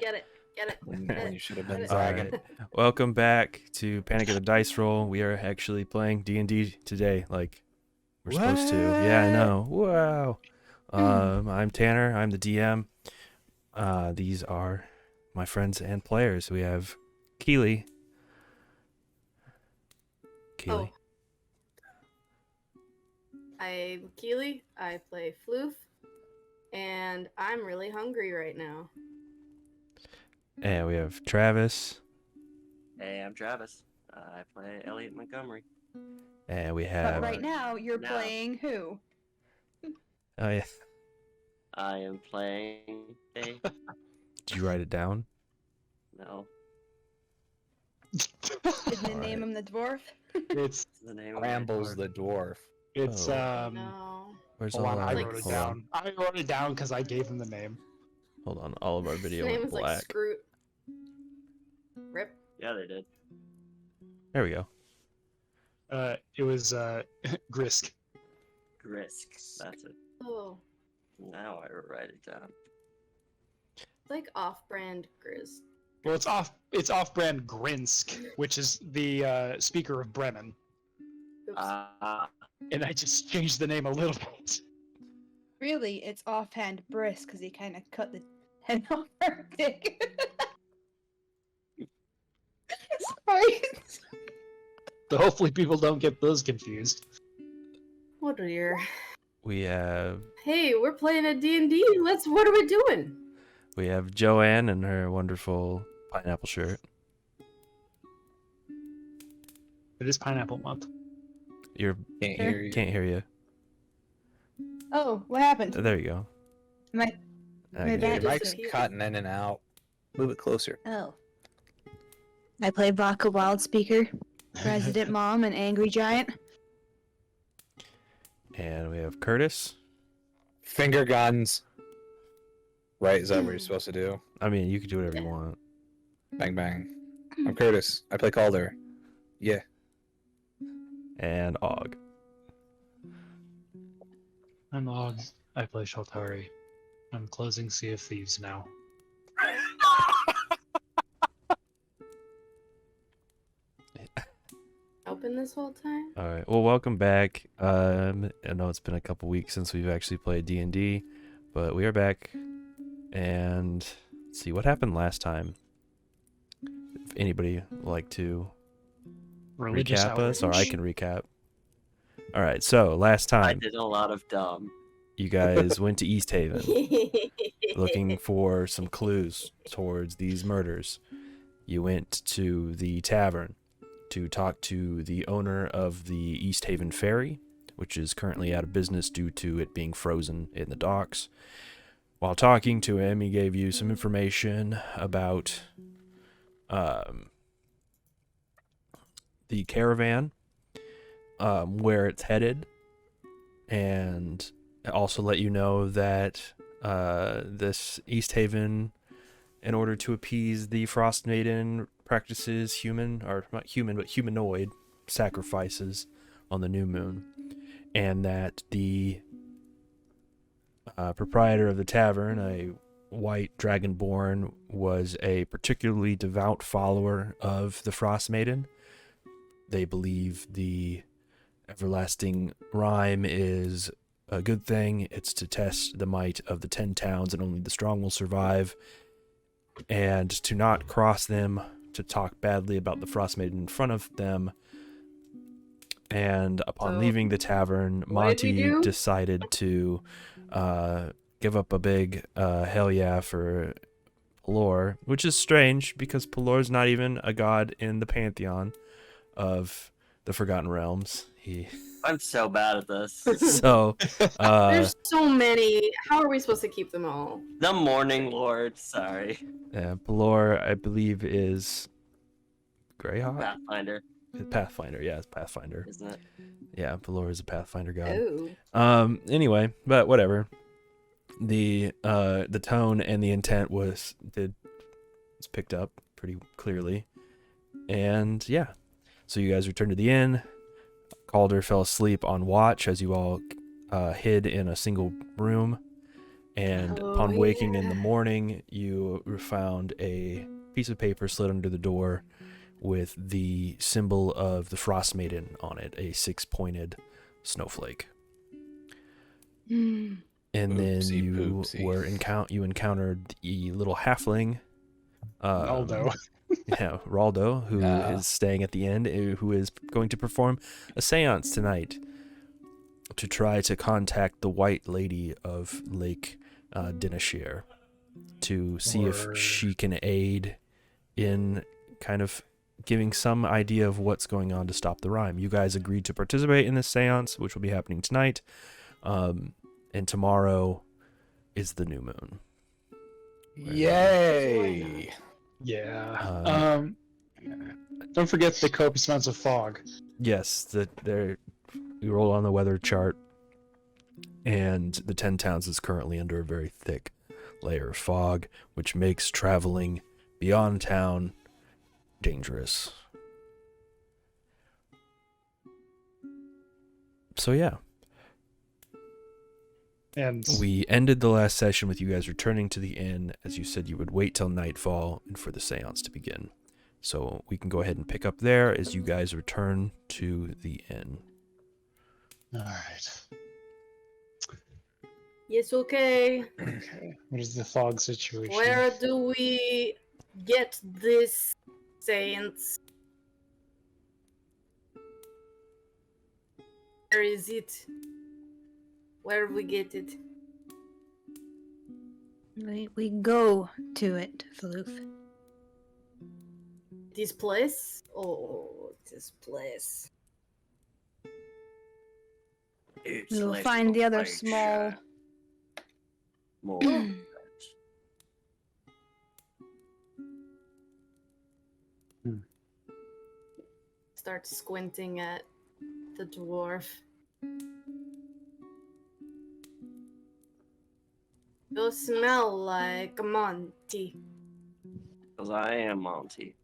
Get it. When you should have been All zagging. Right. Welcome back to Panic at the Dice Roll. We are actually playing D&D today, like we're supposed to. Yeah, I know. Wow. I'm Tanner. I'm the DM. These are my friends and players. We have Keely. Keely. I'm Keely. I play Floof. And I'm really hungry right now. And we have Travis. Hey, I'm Travis. I play Elliot Montgomery. And we But have... right now, you're playing who? Oh, yeah. I am playing a... Did you write it down? No. Didn't they name him the dwarf? It's The name of Brambles my the dwarf. It's No. Where's hold all on, I our... wrote it hold down. on. I wrote it down because I gave him the name. Hold on. All of our video His name went was black. like Scroot. Rip. Yeah, they did. There we go. It was Grisk. Grisk. That's it. Oh. Now I write it down. It's like off-brand Grizz. Well, it's off-brand Grinsk, which is the speaker of Bremen, Oops. and I just changed the name a little bit. Really, it's offhand brisk because he kind of cut the head off her dick. Sorry. So hopefully people don't get those confused. Oh dear. We have... Hey, we're playing a D&D. What are we doing? We have Joanne and her wonderful pineapple shirt. It is Pineapple Month. You're Can't hear you. can't hear you. Oh, what happened? There you go. My I my can hear bad. you. Mike's cutting in and out. Move it closer. Oh. I play Vodka Wildspeaker, Resident Mom, and Angry Giant. And we have Curtis. Finger guns. Right, is that what you're supposed to do? I mean, you can do whatever you want. Bang bang. I'm Curtis. I play Calder. Yeah. And Og. I'm Og. I play Shaltari. I'm closing Sea of Thieves now. Open this whole time? All right. Well, welcome back. I know it's been a couple weeks since we've actually played D&D, but we are back. And let's see what happened last time. If anybody would like to Religious recap us, or I outrage. can recap. All right. So last I time, did a lot of dumb. you guys went to East Haven looking for some clues towards these murders. You went to the tavern to talk to the owner of the East Haven ferry, which is currently out of business due to it being frozen in the docks. While talking to him, he gave you some information about the caravan, where it's headed, and also let you know that this East Haven, in order to appease the Frostmadien, practices human, or not human, but humanoid sacrifices on the new moon, and that the proprietor of the tavern, a white dragonborn, was a particularly devout follower of the Frostmaiden. They believe the everlasting rhyme is a good thing. It's to test the might of the 10 towns, and only the strong will survive, and to not cross them, to talk badly about the Frostmaiden in front of them. And upon So, leaving the tavern, what did we Monty do? decided to give up a big hell yeah for Pelor, which is strange because Pelor's not even a god in the pantheon of the Forgotten Realms. I'm so bad at this. So There's so many. How are we supposed to keep them all? The Morning Lord, sorry. Pelor, I believe, is Greyhawk? Pathfinder, Pathfinder, yeah, it's Pathfinder. isn't it? Yeah, Pelor is a Pathfinder god. Oh. Anyway, but whatever. The tone and the intent was picked up pretty clearly. And yeah. So you guys returned to the inn. Calder fell asleep on watch as you all hid in a single room. And Oh, upon waking in yeah. the morning, you found a piece of paper slid under the door with the symbol of the Frostmaiden on it, a 6-pointed snowflake. Hmm. And then Oopsie you poopsie. you encountered the little halfling, Aldo. yeah, Raldo, who is staying at the inn, who is going to perform a seance tonight to try to contact the White Lady of Lake Dinashir to see if she can aid in kind of giving some idea of what's going on to stop the Rime. You guys agreed to participate in this seance, which will be happening tonight, and tomorrow is the new moon. Yay! Yeah. Don't forget the copious amounts of fog. Yes, you roll on the weather chart, and the 10 towns is currently under a very thick layer of fog, which makes traveling beyond town dangerous. So yeah, And we ended the last session with you guys returning to the inn, as you said you would wait till nightfall and for the seance to begin. So we can go ahead and pick up there as you guys return to the inn. all right. Yes, okay. Okay. What is the fog situation? Where do we get this seance? Where is it? Where we get it? We go to it, Floof. This place? Oh, this place. It's We will less find the other like small. more. Start squinting at the dwarf. You smell like Monty. Because I am Monty.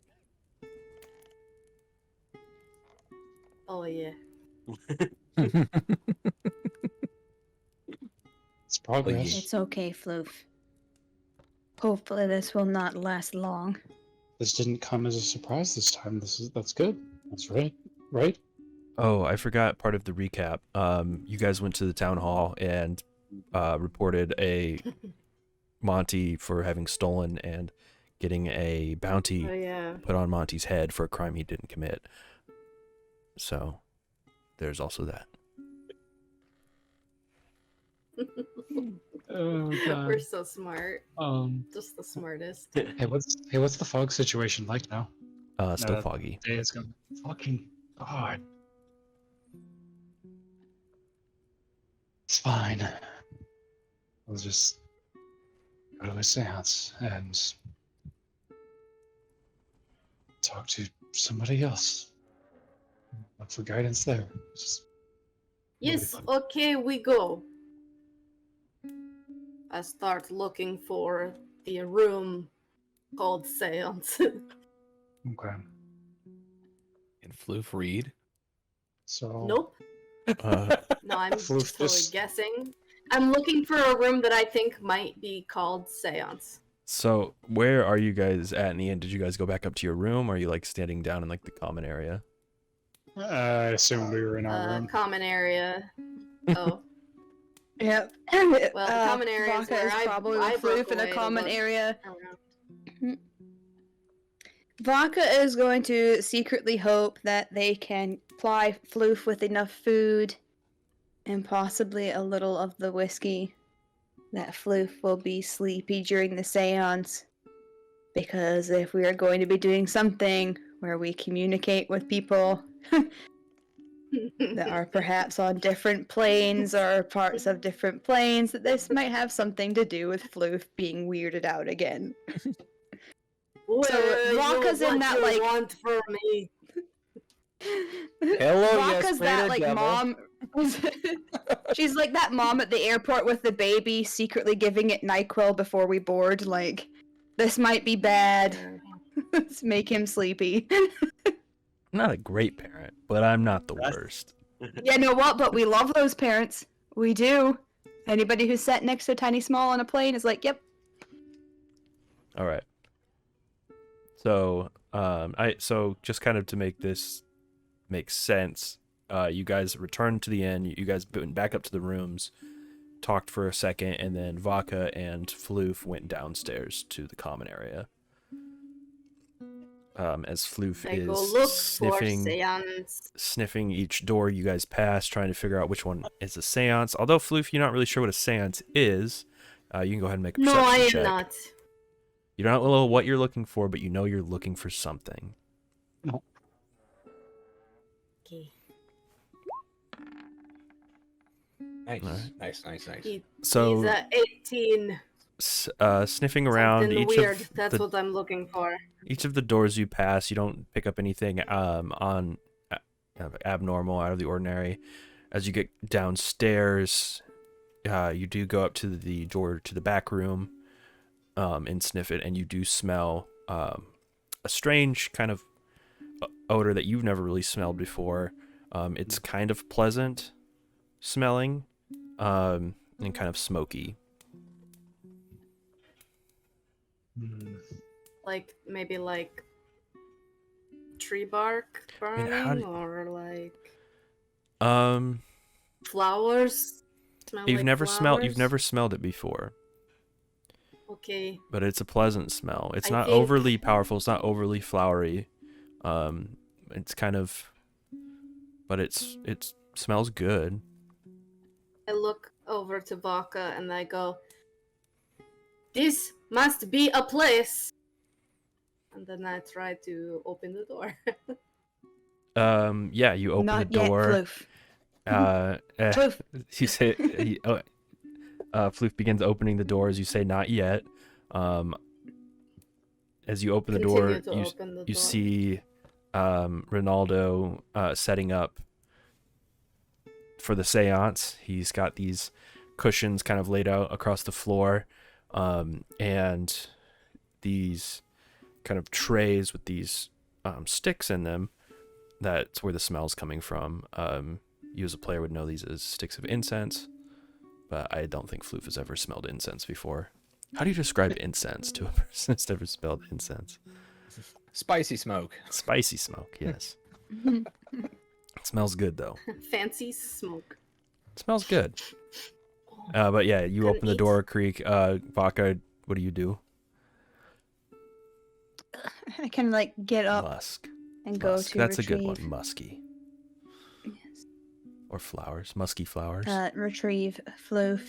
Oh yeah. It's progress. It's okay, Floof. Hopefully this will not last long. This didn't come as a surprise this time. That's good. That's right. Right? Oh, I forgot part of the recap. You guys went to the town hall and reported a Monty for having stolen and getting a bounty Oh yeah. put on Monty's head for a crime he didn't commit. So there's also that. Oh god. We're so smart. Just the smartest. Hey, what's the fog situation like now? Still foggy. Day is gonna fucking god. It's fine. I'll just go to a seance and talk to somebody else. Look for guidance there. Just Yes, okay, we go. I start looking for the room called seance. okay. And Floof read. So Nope. No, I'm Floof just totally just- guessing. I'm looking for a room that I think might be called seance. So where are you guys at in the end? Did you guys go back up to your room, or are you like standing down in like the common area? I assume we were in our room. Common area. Oh. Yep. Well, common area is Vodka where is I probably broke with Floof in a away to common look area. around. Vodka is going to secretly hope that they can ply Floof with enough food and possibly a little of the whiskey that Floof will be sleepy during the seance. Because if we are going to be doing something where we communicate with people that are perhaps on different planes or parts of different planes, that this might have something to do with Floof being weirded out again. Where Vodka's you in what that, you like- want from me? Hello, yes, Vodka's that, creative like, devil. mom. She's like that mom at the airport with the baby, secretly giving it NyQuil before we board. Like, this might be bad. Let's make him sleepy. I'm not a great parent, but I'm not the That's- worst. You know what? But we love those parents. We do. Anybody who's sat next to Tiny Small on a plane is like, yep. All right. So, so just kind of to make this make sense, you guys returned to the inn. You guys went back up to the rooms, talked for a second, and then Vodka and Floof went downstairs to the common area. As Floof I go is look for seance. sniffing each door you guys pass, trying to figure out which one is a seance. Although, Floof, you're not really sure what a seance is, you can go ahead and make a perception No, I am check. not. You don't know what you're looking for, but you know you're looking for something. Okay. Nice, Alright. nice. So, He's at 18. Sniffing around Something each weird. of That's the what I'm looking for. each of the doors you pass, you don't pick up anything abnormal, out of the ordinary. As you get downstairs, you do go up to the door to the back room and sniff it, and you do smell a strange kind of odor that you've never really smelled before. It's kind of pleasant smelling and kind of smoky. Like, maybe like tree bark burning or like flowers. Smell You've like never flowers? smelled it before. Okay. But it's a pleasant smell. It's I not think- overly powerful. It's not overly flowery. It's kind of, but it smells good. I look over to Baka and I go, "This must be a place." And then I try to open the door. Yeah, you open Not the door. yet, Floof. Floof. You say, Floof begins opening the door as you say, "Not yet." As you open the door, Continue to open the you door. see Ronaldo setting up for the seance. He's got these cushions kind of laid out across the floor, and these kind of trays with these sticks in them. That's where the smell's coming from. You as a player would know these as sticks of incense, but I don't think Floof has ever smelled incense before. How do you describe incense to a person who's never smelled incense? Spicy smoke. Spicy smoke, yes. It smells good, though. Fancy smoke. It smells good. But yeah, you Couldn't open the eat. door, Creek. Vodka, what do you do? I can like get up Musk. and go Musk. to That's retrieve. a good one. Musky. Yes. Or flowers. Musky flowers. Retrieve Floof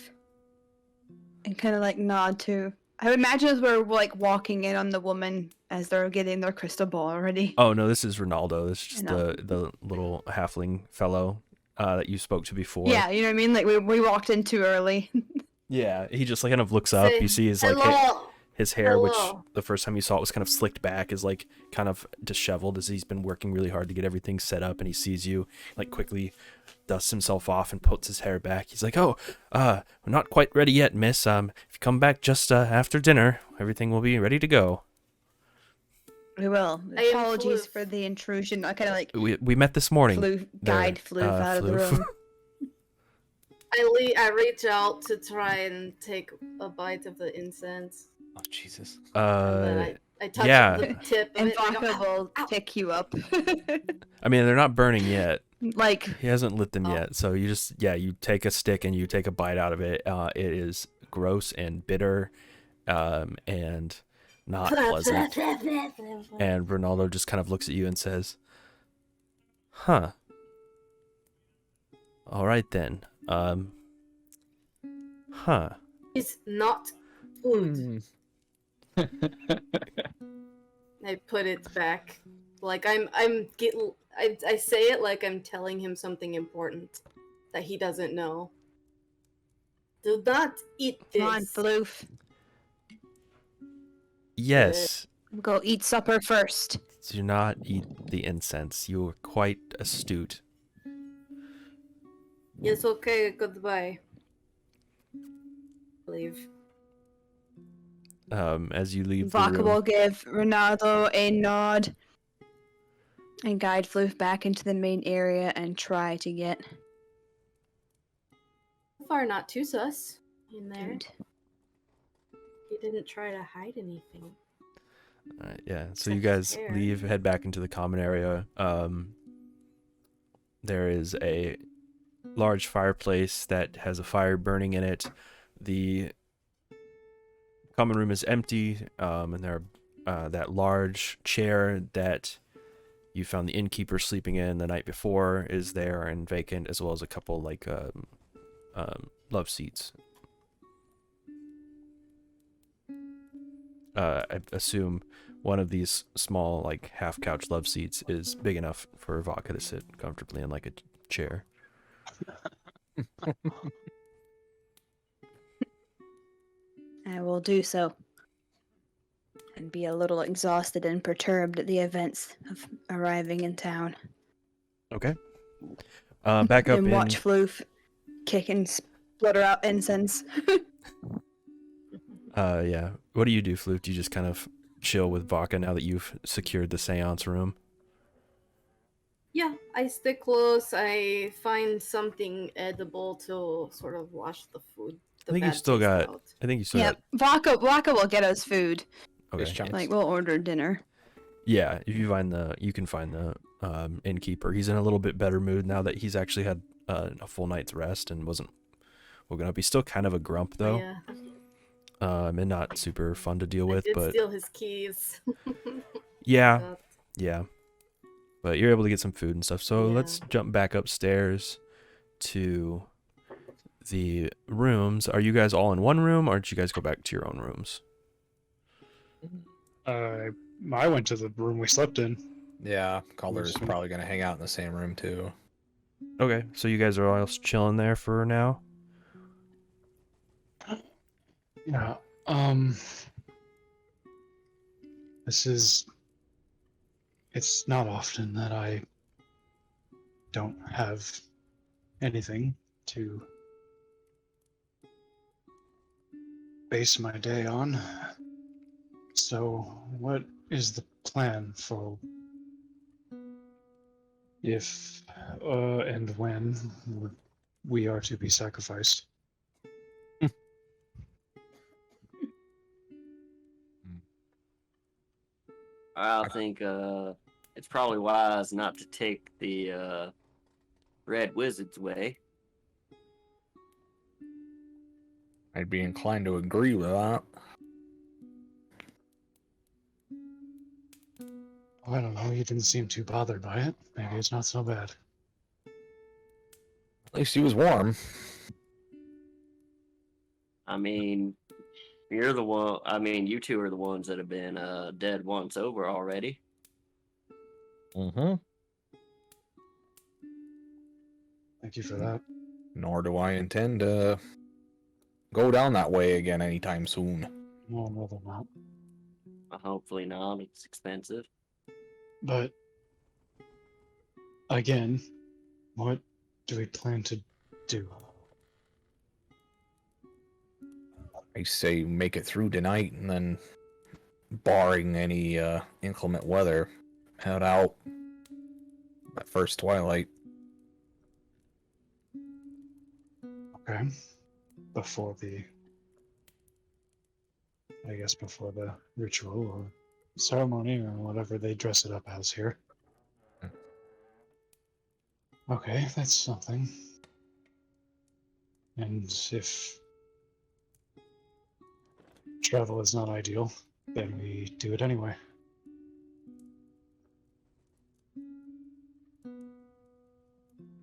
and kind of like nod to. I would imagine as we're like walking in on the woman as they're getting their crystal ball already. Oh, no, this is Ronaldo. This is just I know. the little halfling fellow that you spoke to before. Yeah, you know what I mean. Like we walked in too early. Yeah, he just like kind of looks up. Say, You see his like "Hello." his hair, which Hello. the first time you saw it was kind of slicked back, is like kind of disheveled as he's been working really hard to get everything set up, and he sees you, like quickly dusts himself off and puts his hair back. He's like, "Oh, we're not quite ready yet, miss. If you come back just after dinner, everything will be ready to go." We will. I am Apologies Floof. for the intrusion. I kind of like We met this morning. guide Floof out of the Floof. room. I reach out to try and take a bite of the incense. Oh Jesus. And then I touch yeah. the tip of And it. And I Vodka go, will "Ow, ow." pick you up. I mean, they're not burning yet. Like He hasn't lit them Oh. yet. So you just, you take a stick and you take a bite out of it. It is gross and bitter, and not pleasant. And Ronaldo just kind of looks at you and says, "Huh. All right then. Huh. It's not food. I put it back. Like I say it like I'm telling him something important that he doesn't know. Do not eat this. come on, Floof. Yes. Go eat supper first. Do not eat the incense. You are quite astute." Yes, okay, goodbye. Leave. As you leave the Vodka will room. give Ronaldo a nod and guide Floof back into the main area and try to get far, not too sus in there. Good. He didn't try to hide anything. Alright, yeah. So Except you his guys hair. leave, head back into the common area. There is a large fireplace that has a fire burning in it. The common room is empty, and there that large chair that you found the innkeeper sleeping in the night before is there and vacant, as well as a couple like love seats. I assume one of these small like half couch love seats is big enough for Vodka to sit comfortably in like a chair. I will do so. And be a little exhausted and perturbed at the events of arriving in town. Okay. Back up and in. watch Floof kick and splutter out incense. Yeah. What do you do, Flute? Do you just kind of chill with Vodka now that you've secured the seance room? Yeah, I stick close. I find something edible to sort of wash the food. I think you still got. I think you still Yep. Vodka will get us food. got. Fish Okay. chunks. Like we'll order dinner. Yeah, if you find you can find the innkeeper. He's in a little bit better mood now that he's actually had a full night's rest and wasn't woken up. He's still kind of a grump though, Yeah. and not super fun to deal I with. did But steal his keys. yeah, But yeah. But you're able to get some food and stuff. So Yeah. let's jump back upstairs to the rooms. Are you guys all in one room, or did you guys go back to your own rooms? I went to the room we slept in. Yeah, Calder's probably gonna hang out in the same room too. Okay, so you guys are all chilling there for now. Yeah. It's not often that I don't have anything to base my day on. So, what is the plan for if and when we are to be sacrificed? I think it's probably wise not to take the Red Wizard's way. I'd be inclined to agree with that. I don't know, you didn't seem too bothered by it. Maybe it's not so bad. At least he was warm. I mean, you're the one. I mean, you two are the ones that have been dead once over already. Mm-hmm. Thank you for that. Nor do I intend to go down that way again anytime soon. Well, no, they're not. Hopefully not. It's expensive. But again, what do we plan to do? I say make it through tonight, and then, barring any inclement weather, head out at first twilight. Okay. Before the ritual or ceremony or whatever they dress it up as here. Okay, that's something. And if travel is not ideal, then we do it anyway.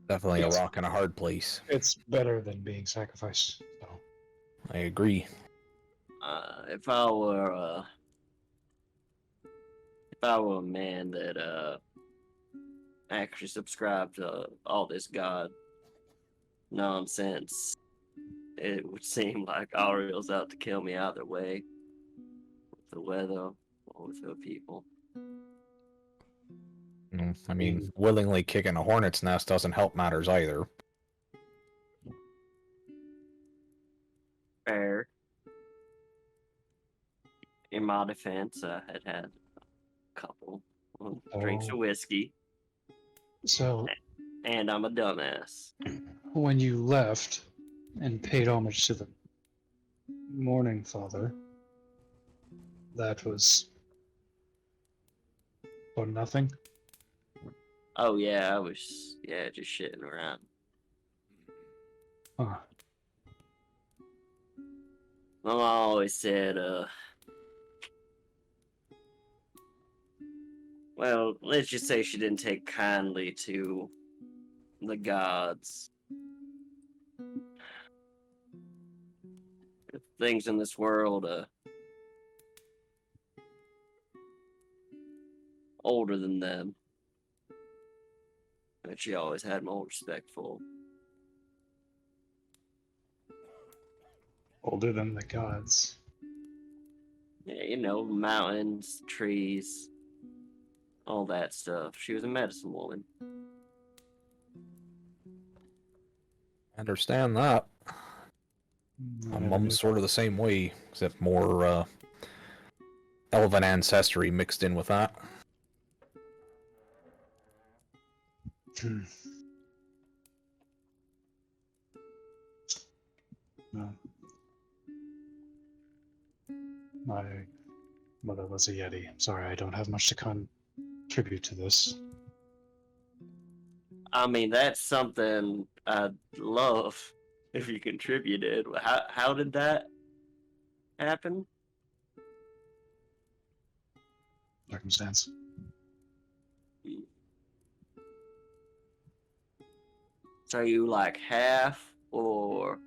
Definitely Yes. a rock and a hard place. It's better than being sacrificed. So. I agree. If I were a man that actually subscribed to all this god nonsense, it would seem like Ariel's out to kill me either way, with the weather or with her people. I mean, willingly kicking a hornet's nest doesn't help matters either. Fair. In my defense, I had a couple drinks of whiskey, So and I'm a dumbass. when you left, and paid homage to the Morning Father. That was for nothing. Oh yeah, I was just shitting around. Huh. My mom always said, well, let's just say she didn't take kindly to the gods. Things in this world older than them. And she always had more respect for. Older than the gods. Yeah, you know, mountains, trees, all that stuff. She was a medicine woman. I understand that. My mom's sort of the same way, except more elven ancestry mixed in with that. Hmm. No. My mother was a Yeti. Sorry, I don't have much to contribute to this. I mean, that's something I'd love if you contributed. How did that happen? Circumstance. So you like half or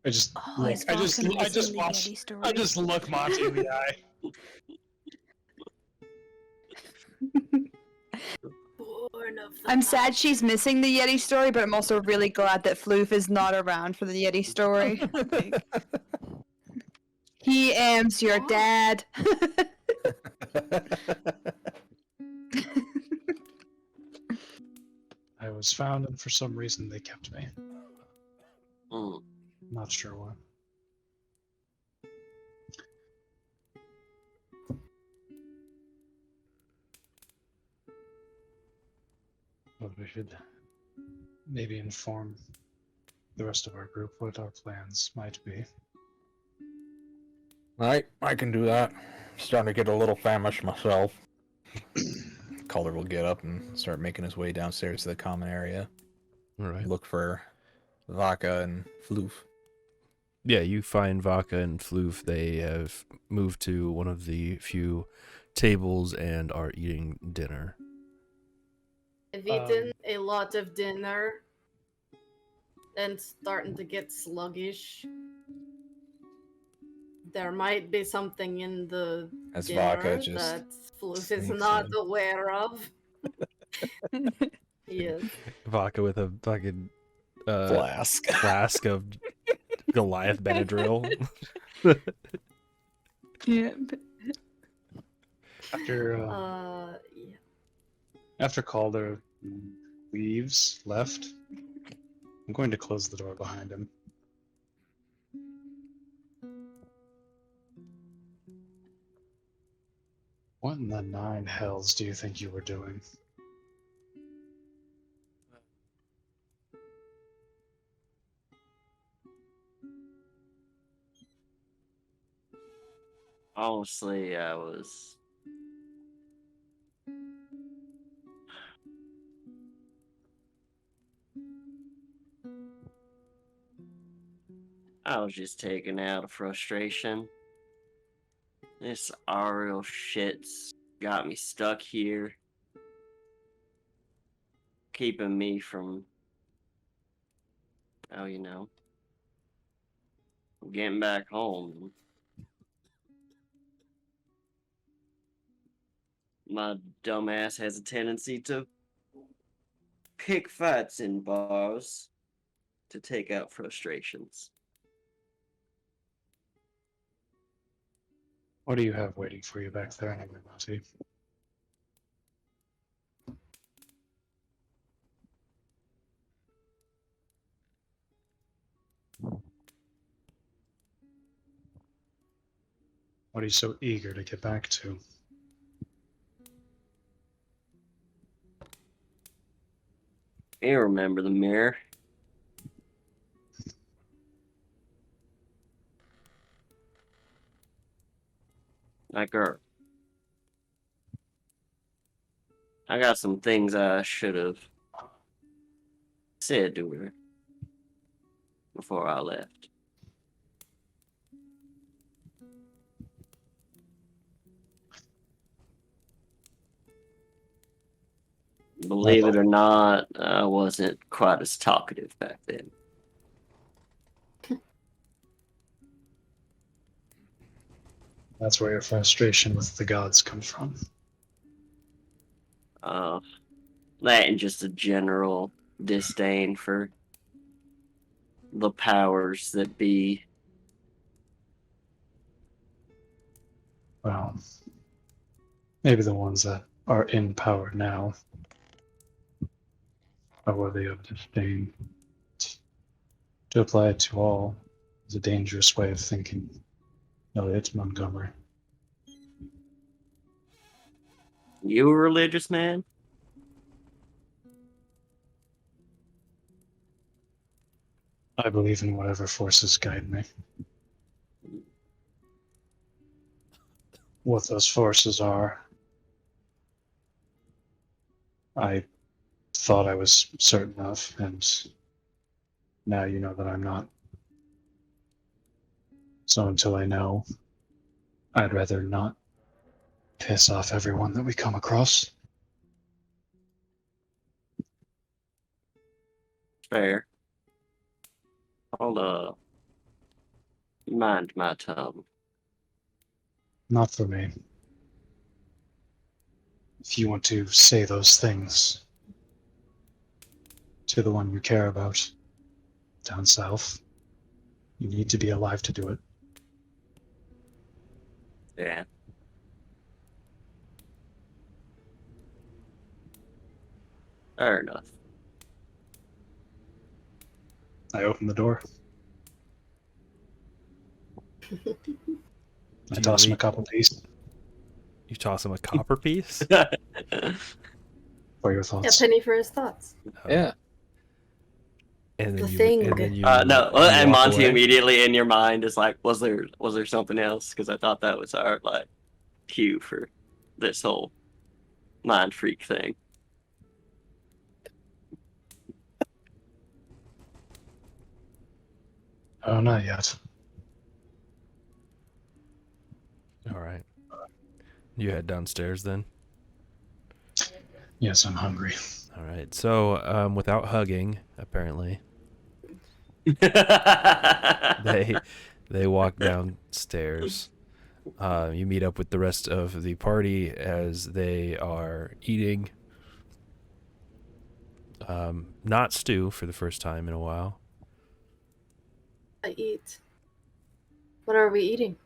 I just Oh, look. is I just Vodka I just missing the watch. Yeti story? I just look Monty in the eye. Born of the I'm sad night. she's missing the Yeti story, but I'm also really glad that Floof is not around for the Yeti story. Like, he am's your Oh. dad. I was found, and for some reason they kept me. mm, Not sure why. But we should maybe inform the rest of our group what our plans might be. Alright, I can do that. Starting to get a little famished myself. Calder will get up and start making his way downstairs to the common area. All right. Look for Vodka and Floof. Yeah, you find Vodka and Floof. They have moved to one of the few tables and are eating dinner. I've eaten a lot of dinner and starting to get sluggish. There might be something in the As dinner Vodka just that Floof is sneaks not in. aware of. Yes. Vodka with a fucking Flask. flask of Goliath Benadryl. Yeah. After Yeah. after Calder left, I'm going to close the door behind him. What in the nine hells do you think you were doing? honestly, I was just taking out a frustration. This Ariel shit's got me stuck here, keeping me from, oh, you know, getting back home. My dumbass has a tendency to pick fights in bars to take out frustrations. What do you have waiting for you back there anyway, Monty? What are you so eager to get back to? You remember the mirror. That girl. I got some things I should have said to her before I left. Believe it or not, I wasn't quite as talkative back then. That's where your frustration with the gods comes from. That and just a general disdain for the powers that be. Well, maybe the ones that are in power now are worthy of disdain. To apply it to all is a dangerous way of thinking. Elliot Montgomery. You a religious man? I believe in whatever forces guide me. What those forces are, I thought I was certain of, and now you know that I'm not. So until I know, I'd rather not piss off everyone that we come across. Fair. I'll mind my tongue. Not for me. If you want to say those things to the one you care about down south, you need to be alive to do it. Yeah. Fair enough. I open the door. I toss him a couple piece You toss him a copper piece? for your Yeah, thoughts. penny for his thoughts. Yeah. And then The you, thing. and then you, No, you and walk Monty away? immediately in your mind is like, was there something else? Because I thought that was our like cue for this whole mind freak thing. Oh, not yet. All right. You head downstairs then? Yes, I'm hungry. All right. So, without hugging, apparently, they walk downstairs. You meet up with the rest of the party as they are eating not stew for the first time in a while. I eat. What are we eating?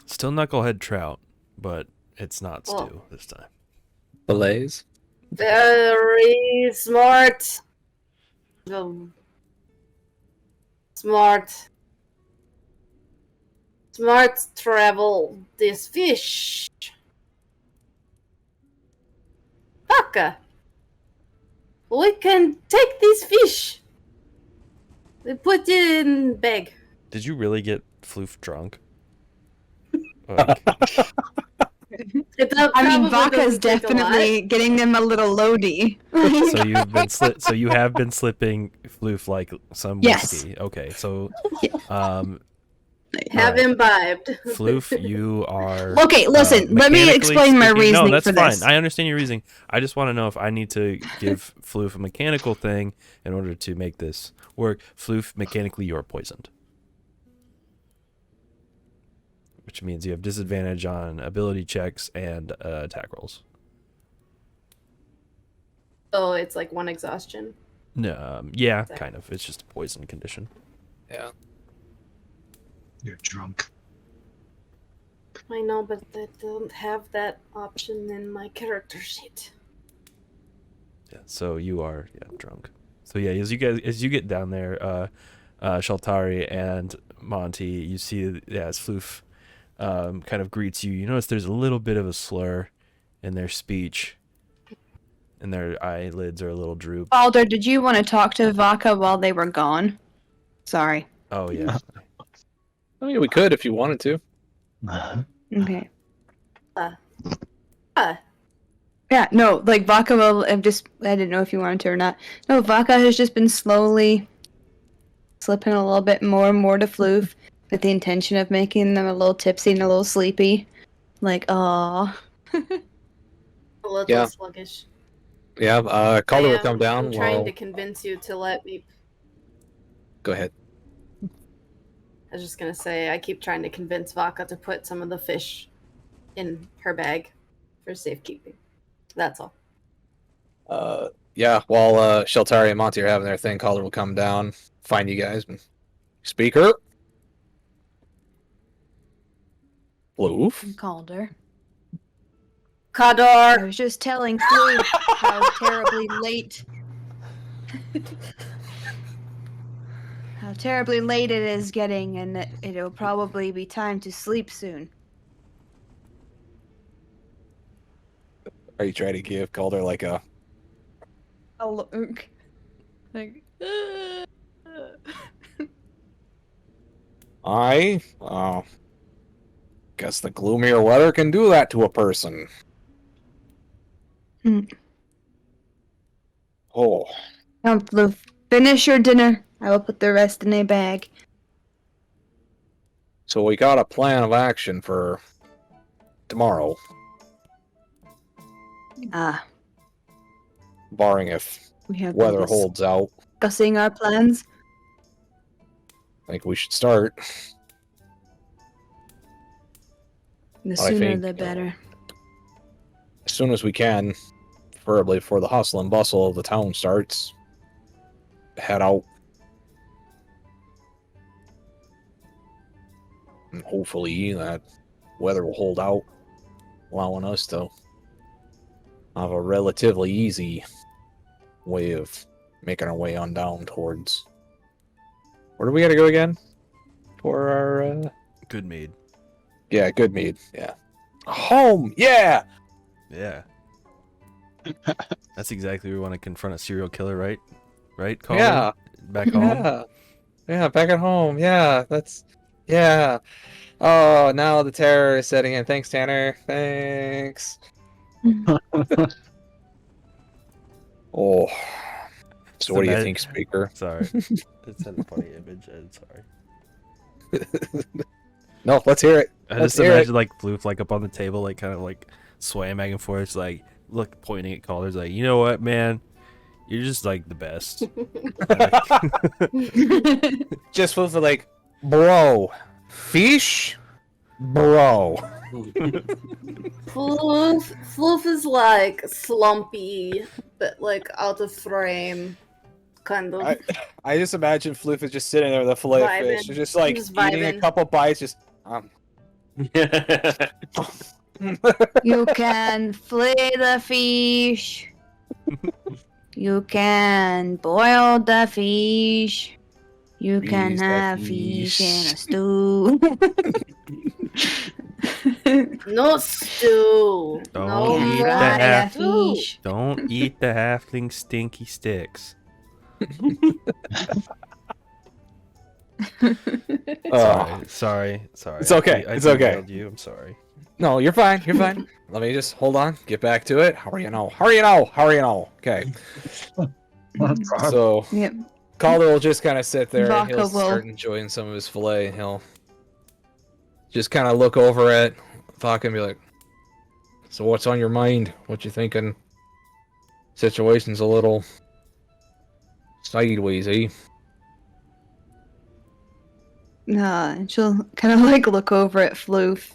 Still knucklehead trout, but it's not Oh. stew this time. Fillets. Very smart. Smart. Smart travel this fish. Baka. We can take this fish. We put it in bag. Did you really get floof drunk? Like, That I mean, probably vodka is doesn't take a lot. definitely getting them a little loady. so you've been so you have been slipping floof like some Yes. whiskey. Okay, so Have Alright. imbibed. floof, you are Okay, listen, let me mechanically explain my speaking- reasoning No, that's for fine. this. I understand your reasoning. I just want to know if I need to give floof a mechanical thing in order to make this work. Floof, mechanically, you're poisoned. Which means you have disadvantage on ability checks and attack rolls. Oh, it's like one exhaustion. No, yeah, kind of. It's just a poison condition. Yeah. You're drunk. I know, but I don't have that option in my character sheet. Yeah, so you are drunk. So yeah, as you get down there, Shaltari and Monty, you see as Floof kind of greets you. You notice there's a little bit of a slur in their speech. and their eyelids are a little drooped. Alder, did you want to talk to Vaka while they were gone? Sorry. Oh yeah. I mean, we could if you wanted to. Okay. Uh, Yeah, no, like Vaka will have just I didn't know if you wanted to or not. No, Vaka has just been slowly slipping a little bit more and more to Floof with the intention of making them a little tipsy and a little sleepy. Like, aw. a little Yeah. sluggish. Yeah, Calder will come down. I'm trying Well, to convince you to let me. go ahead. I was just gonna say, I keep trying to convince Vaka to put some of the fish in her bag for safekeeping. That's all. Yeah, while Sheltari and Monty are having their thing, Calder will come down, find you guys. Speaker? Floof? Calder. I Kadar! was just telling Floof how terribly late. How terribly late it is getting, and that it'll probably be time to sleep soon. Are you trying to give Calder like a... Oh, look. Like, Guess the gloomier weather can do that to a person. Hmm. Oh, Come, Floof. Finish your dinner. I will put the rest in a bag. so we got a plan of action for tomorrow, Ah, barring if we have been weather holds out. discussing our plans. I think we should start. The I sooner think, the better. As soon as we can, preferably before the hustle and bustle of the town starts. Head out. And hopefully that weather will hold out, allowing us to have a relatively easy way of making our way on down towards... Where do we gotta go again? For our, Good mead. Yeah, Goodmead. Yeah. Home! Yeah! Yeah. That's exactly where we want to confront a serial killer, right? Right, Calder? Yeah. Back home? Yeah. Yeah, back at home. Yeah, that's... Yeah. Oh, now the terror is setting in. Thanks, Tanner. Thanks. Oh. So what do you think, Speaker? Sorry. It's a funny image. I'm sorry. No, let's hear it. I Let's just hear imagine like Floof like up on the table, like kind of like swaying back and forth, like look pointing at Calder's like, you know what, man? You're just like the best. Just for like, bro. Fish? Bro. Floof is like slumpy, but like out of frame, kind of. I just imagine Floof is just sitting there with a fillet of Vibing. fish, just like Just eating a vibing. couple bites, just You can flay the fish. You can boil the fish. You can Freeze the have fish in fish. a stew. No stew. Don't No eat the fried half- stew. fish. Don't eat the halfling stinky sticks. Oh. Sorry. It's okay, I it's okay. derailed you. I'm sorry. No, you're fine. You're fine. Let me just hold on. Get back to it. How are you now? How are you now? How are you now? Okay. So Yep. Calder will just kind of sit there and Vodka he'll will- start enjoying some of his fillet. And he'll just kind of look over at Vodka and be like, "So what's on your mind? What you thinking? Situation's a little sideways, eh?" And she'll kind of like look over at Floof,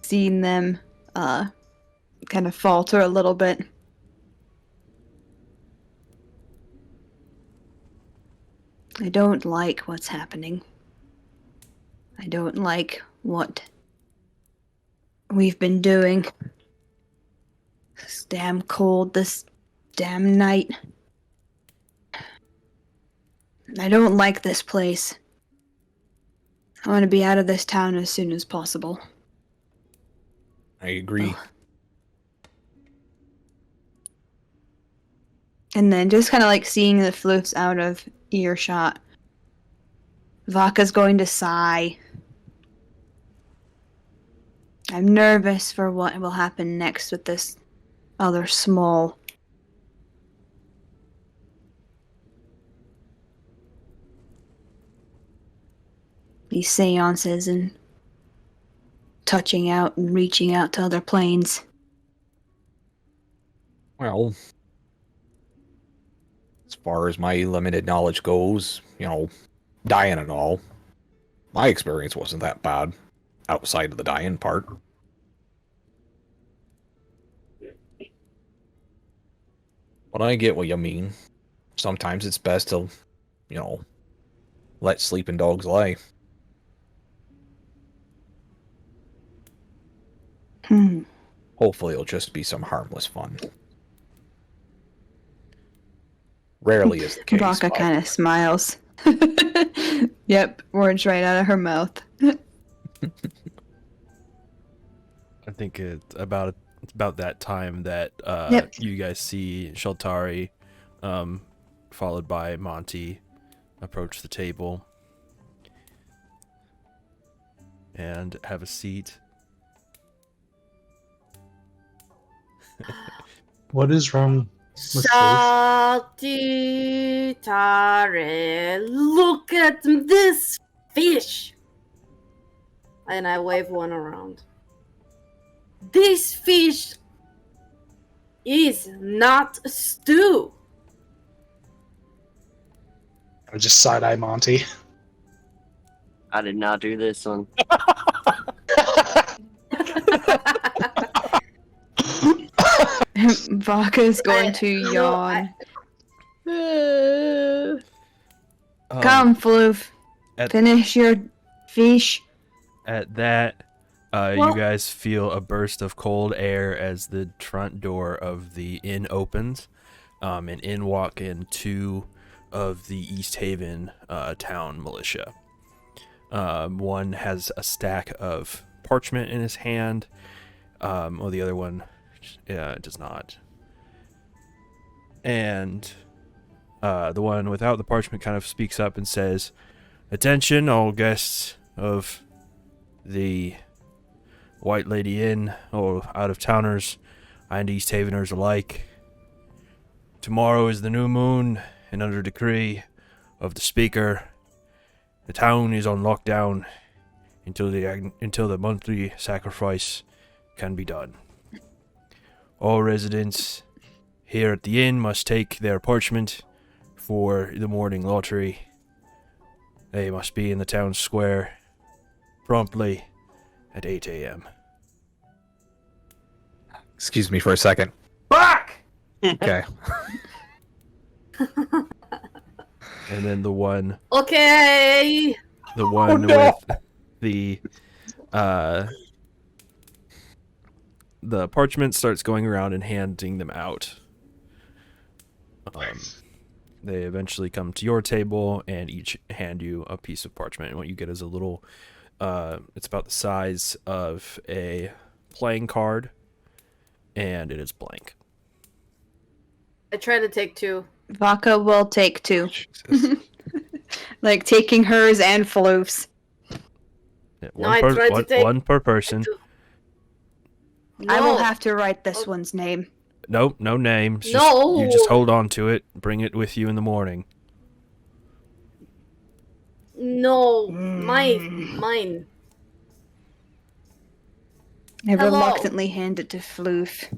seeing them kind of falter a little bit. I don't like what's happening. I don't like what we've been doing. It's damn cold this damn night. I don't like this place. I want to be out of this town as soon as possible. I agree. And then just kind of like seeing the floofs out of earshot, Vaka's going to sigh. I'm nervous for what will happen next with this other small. These seances and touching out and reaching out to other planes. Well, as far as my limited knowledge goes, dying and all, my experience wasn't that bad outside of the dying part. But I get what you mean. Sometimes it's best to, let sleeping dogs lie. Hopefully it'll just be some harmless fun. Rarely is the case. Vaka kind of smiles. Yep, words right out of her mouth. I think it's about that time that Yep. you guys see Shaltari, followed by Monty, approach the table and have a seat. What is wrong with Floof? Salty Tare, look at this fish! And I wave one around. This fish is not stew. I just side-eye Monty. I did not do this one. Vaka's going to yawn. Come, Floof. Finish your fish. At that, Well- you guys feel a burst of cold air as the front door of the inn opens, and in walk in two of the East Haven town militia. One has a stack of parchment in his hand, while the other one does not. And the one without the parchment kind of speaks up and says, "Attention, all guests of the White Lady Inn, or out-of-towners and East Haveners alike. Tomorrow is the new moon, and under decree of the Speaker, the town is on lockdown until the monthly sacrifice can be done. All residents here at the inn must take their parchment for the morning lottery. They must be in the town square promptly at 8 a.m. Excuse me for a second. Fuck! Okay. And then the one Okay. with the parchment starts going around and handing them out. They eventually come to your table and each hand you a piece of parchment. And what you get is a little, it's about the size of a playing card, and it is blank. I try to take two. Vaka will take two. Jesus. Like taking hers and Floof's. Yeah, No, I tried to take- one per person. I will No. have to write this one's name. Nope, no names. No. You just hold on to it. Bring it with you in the morning. No, mine. I Hello. reluctantly hand it to Floof.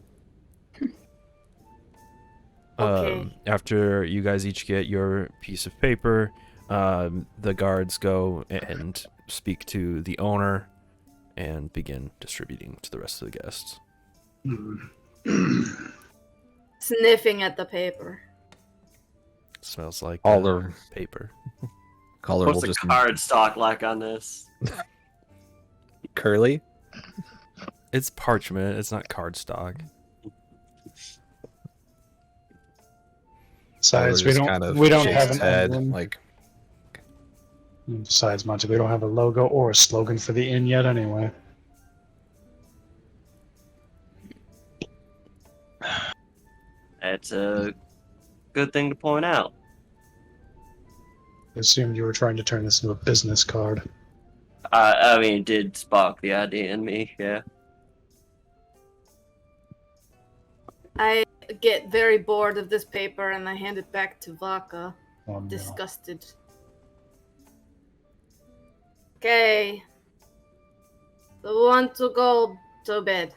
Okay. After you guys each get your piece of paper, the guards go and speak to the owner and begin distributing to the rest of the guests. Sniffing at the paper. Smells like Caller. paper. Caller What's will the just card stock like on this? curly. It's parchment. It's not cardstock. Besides, Caller we just don't kind of we don't shakes have his an head, emblem. like, Besides, Monty, we don't have a logo or a slogan for the inn yet, anyway. That's a good thing to point out. I assumed you were trying to turn this into a business card. I mean, it did spark the idea in me, yeah. I get very bored of this paper and I hand it back to Vodka, Oh, no. disgusted. Okay. So want to go to bed.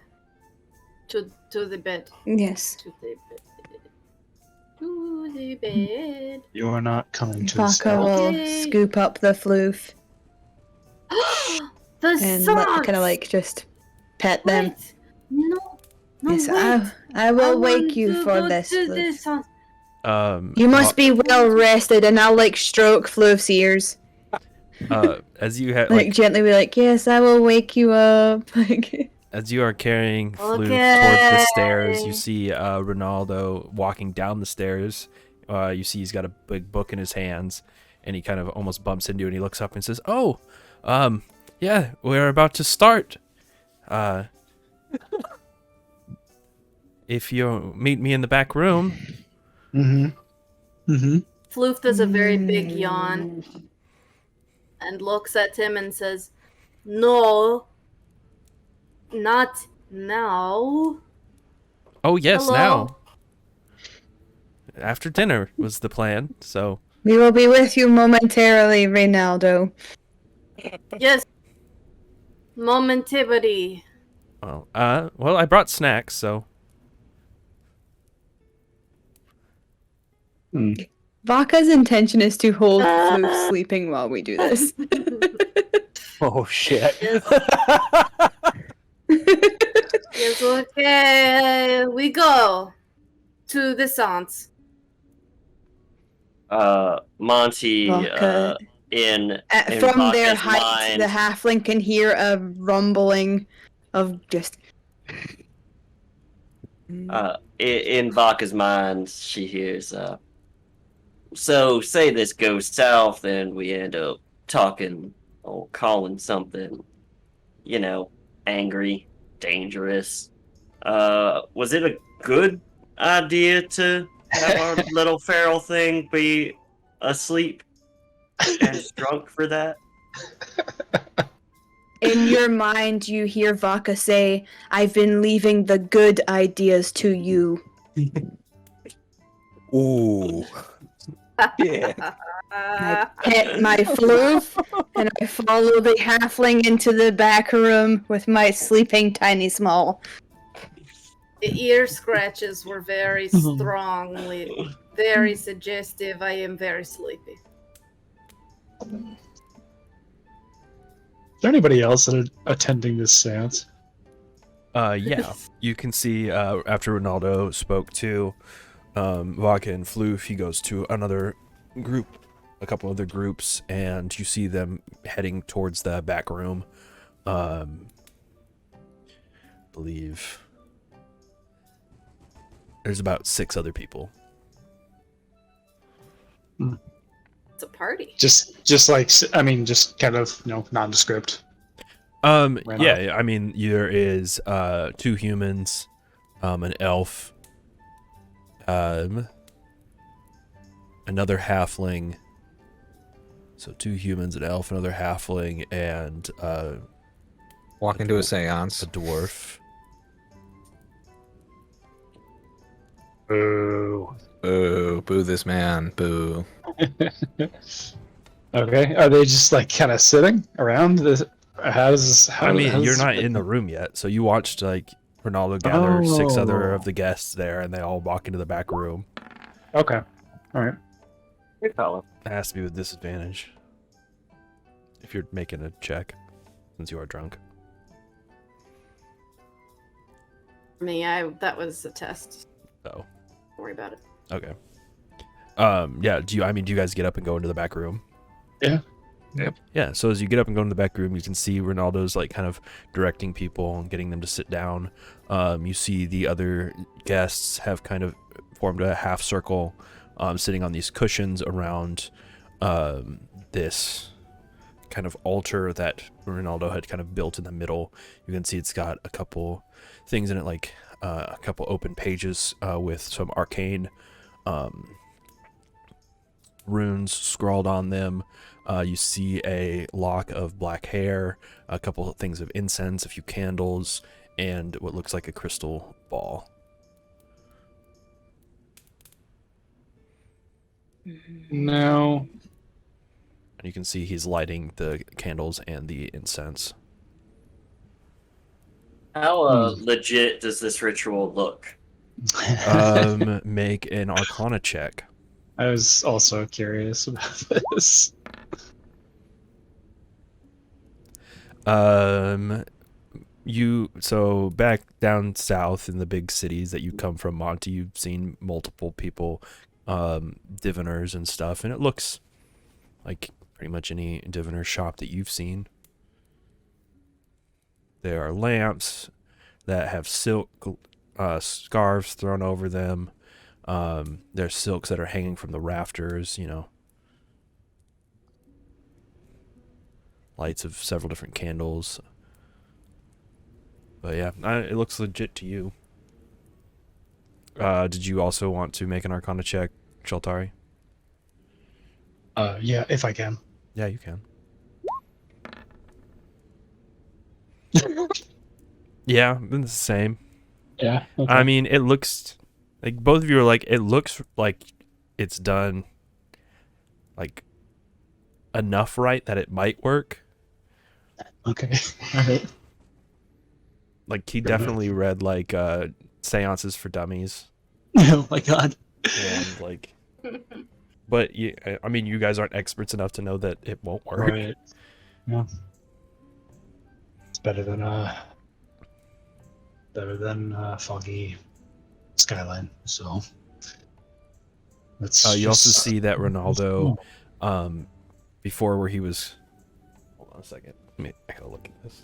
To the bed. Yes. To the bed. To the bed. You are not coming to the Baka cell. will Okay. scoop up the floof The and socks! kind of like just pet them. Wait. No. No, Yes, wait. I will want wake you to for go this. to Floof. this house. You must be well rested, and I'll like stroke Floof's ears, As you have like gently be like, "Yes, I will wake you up." Like, as you are carrying Floof towards the Okay. stairs, you see Ronaldo walking down the stairs. You see he's got a big book in his hands, and he kind of almost bumps into you, and he looks up and says, "Oh, yeah, we're about to start. If you meet me in the back room." Mm-hmm. Mm-hmm. Floof does a very big yawn and looks at him and says, "No, not now." Oh yes, Hello? now. After dinner was the plan, so we will be with you momentarily, Reynaldo. Yes. Momentarily. well, I brought snacks, so Vaka's intention is to hold Floof sleeping while we do this. Oh shit. Yes, okay. We go to the Sans. Monty, Vodka. in From their Vodka's height, mind, the halfling can hear a rumbling of just. in Baka's mind, she hears, so say this goes south and we end up talking or calling something, angry, dangerous. Was it a good idea to have our little feral thing be asleep and drunk for that? In your mind, you hear Vaka say, "I've been leaving the good ideas to you." Ooh. Yeah. I pet my Floof, and I follow the halfling into the back room with my sleeping tiny small. The ear scratches were very strongly, very suggestive. I am very sleepy. Is there anybody else that are attending this seance? yeah, you can see after Ronaldo spoke to Vodka and Floof, he goes to another group, a couple other groups, and you see them heading towards the back room. Believe there's about 6 other people. It's a party. Just like, I mean, just kind of, nondescript. Right Yeah, I mean, there is 2 humans, an elf, another halfling. So 2 humans, an elf, another halfling, and Walk into a seance. a dwarf. Boo. Boo. Boo this man. Boo. Okay, are they just like kind of sitting around? I mean, you're not in the room yet, so you watched like Ronaldo gather 6 other of the guests there, and they all walk into the back room. Okay, all right. Good fellow. It has to be with disadvantage if you're making a check, since you are drunk. For me, that was a test. So, Don't worry about it. okay. Yeah. Do you guys get up and go into the back room? Yeah. Yep. Yeah. So as you get up and go into the back room, you can see Ronaldo's like kind of directing people and getting them to sit down. You see the other guests have kind of formed a half circle, sitting on these cushions around this kind of altar that Ronaldo had kind of built in the middle. You can see it's got a couple things in it, like a couple open pages with some arcane runes scrawled on them. You see a lock of black hair, a couple of things of incense, a few candles, and what looks like a crystal ball. No. And you can see he's lighting the candles and the incense. How legit does this ritual look? Make an Arcana check. I was also curious about this. So back down south in the big cities that you come from, Monty, you've seen multiple people, diviners and stuff, and it looks like pretty much any diviner shop that you've seen. There are lamps that have silk scarves thrown over them. There's silks that are hanging from the rafters, lights of several different candles. But yeah, it looks legit to you. Did you also want to make an Arcana check, Sheltari? Yeah, if I can. Yeah, you can. Yeah, it's the same. Yeah. Okay. I mean, it looks like both of you are like, it looks like it's done like enough right that it might work. Okay. All right. Like he definitely read like Seances for Dummies. Oh my god. And like, but I mean, you guys aren't experts enough to know that it won't work. Right. Yeah. It's better than foggy skyline. So let's. You also see that Ronaldo, before where he was. Hold on a second. I gotta look at this.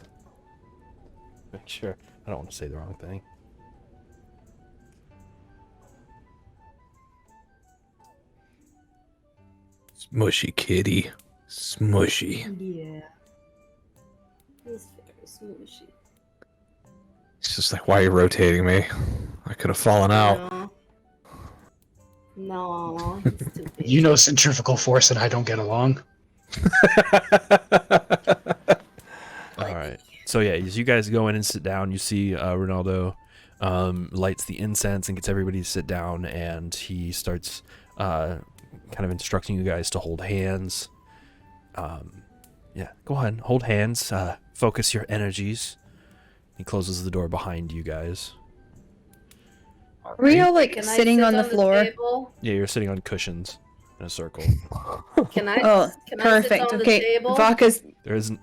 Make sure I don't want to say the wrong thing. Smushy kitty. Smushy. Yeah. He's very smooshy. It's just like, why are you rotating me? I could have fallen out. No, he's too big. You know centrifugal force and I don't get along. All right. So yeah, as you guys go in and sit down, you see Ronaldo lights the incense and gets everybody to sit down, and he starts kind of instructing you guys to hold hands. Yeah, go ahead, hold hands. Focus your energies. He closes the door behind you guys. Are we all like Can I sitting sit on the floor? table? Yeah, you're sitting on cushions in a circle. Can I? Oh, can I perfect. sit on Okay, the table? Vaka's. There isn't.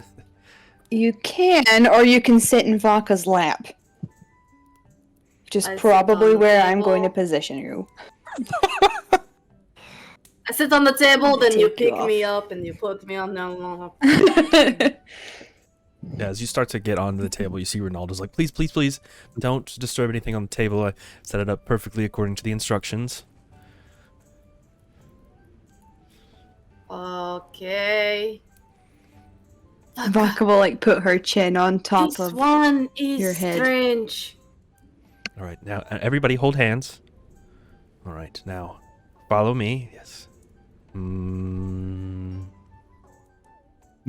You can, or you can sit in Vaka's lap. Which is I sit probably on the where I'm going to table. position you. I sit on the table, then you Take you pick me up and you put me on. No. Yeah, as you start to get onto the table, you see Ronaldo's like, please, please, please, don't disturb anything on the table. I set it up perfectly according to the instructions. Okay. Vaka will like put her chin on top This of. one is your head. strange. All right, now everybody hold hands. All right, now follow me. Yes.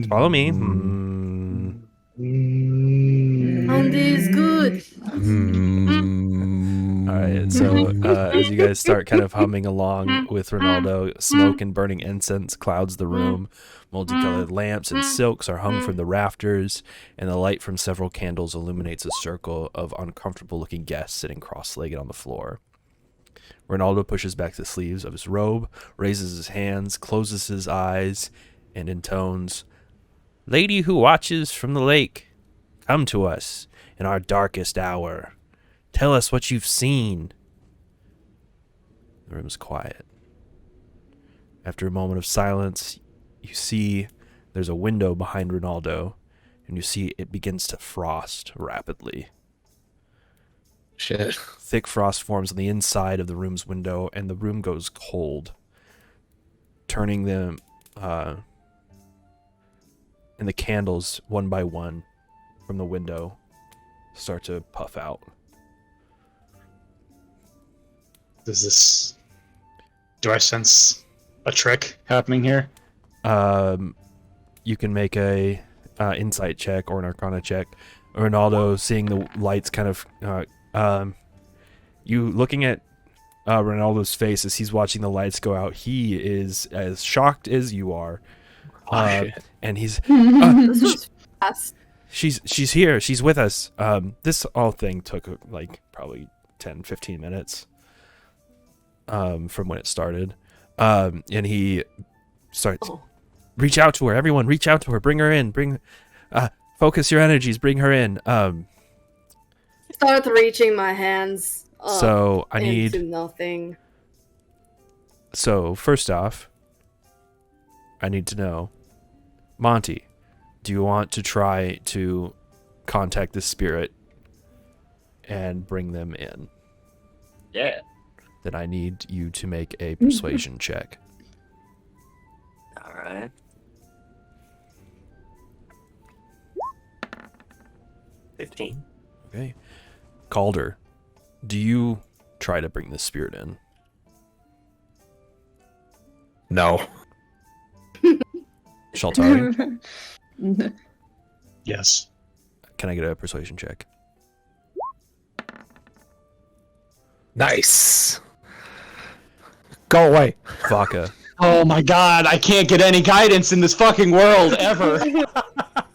Follow me. Sound is good. All right, so as you guys start kind of humming along with Ronaldo, smoke and burning incense clouds the room. Multicolored lamps and silks are hung from the rafters, and the light from several candles illuminates a circle of uncomfortable-looking guests sitting cross-legged on the floor. Ronaldo pushes back the sleeves of his robe, raises his hands, closes his eyes, and intones, "Lady who watches from the lake, come to us in our darkest hour. Tell us what you've seen." The room's quiet. After a moment of silence, you see there's a window behind Ronaldo, and you see it begins to frost rapidly. Shit. Thick frost forms on the inside of the room's window, and the room goes cold, turning them, and the candles, one by one, from the window, start to puff out. Do I sense a trick happening here? You can make a insight check or an arcana check. Ronaldo, seeing the lights kind of you looking at Ronaldo's face as he's watching the lights go out, he is as shocked as you are. And he's This was fast. she's here, she's with us. This all thing took like probably 10-15 minutes from when it started. And he starts reach out to her, everyone reach out to her, bring her in, focus your energies, bring her in. Start reaching my hands up So I need into nothing. So first off, I need to know, Monty, do you want to try to contact the spirit and bring them in? Yeah. Then I need you to make a persuasion check. All right. $15. Okay. Calder, do you try to bring the spirit in? No. Shaltari, Yes. can I get a persuasion check? Nice. Go away. Vaka, Oh my god, I can't get any guidance in this fucking world ever.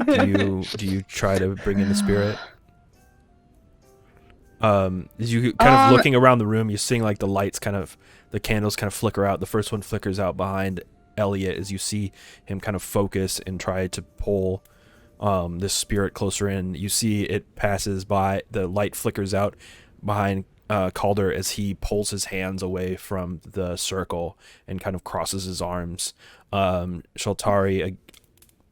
do you try to bring in the spirit? As you kind of looking around the room, you're seeing like the lights the candles kind of flicker out. The first one flickers out behind Elliot as you see him kind of focus and try to pull this spirit closer in. You see it passes by, the light flickers out behind Calder as he pulls his hands away from the circle and kind of crosses his arms. Shaltari,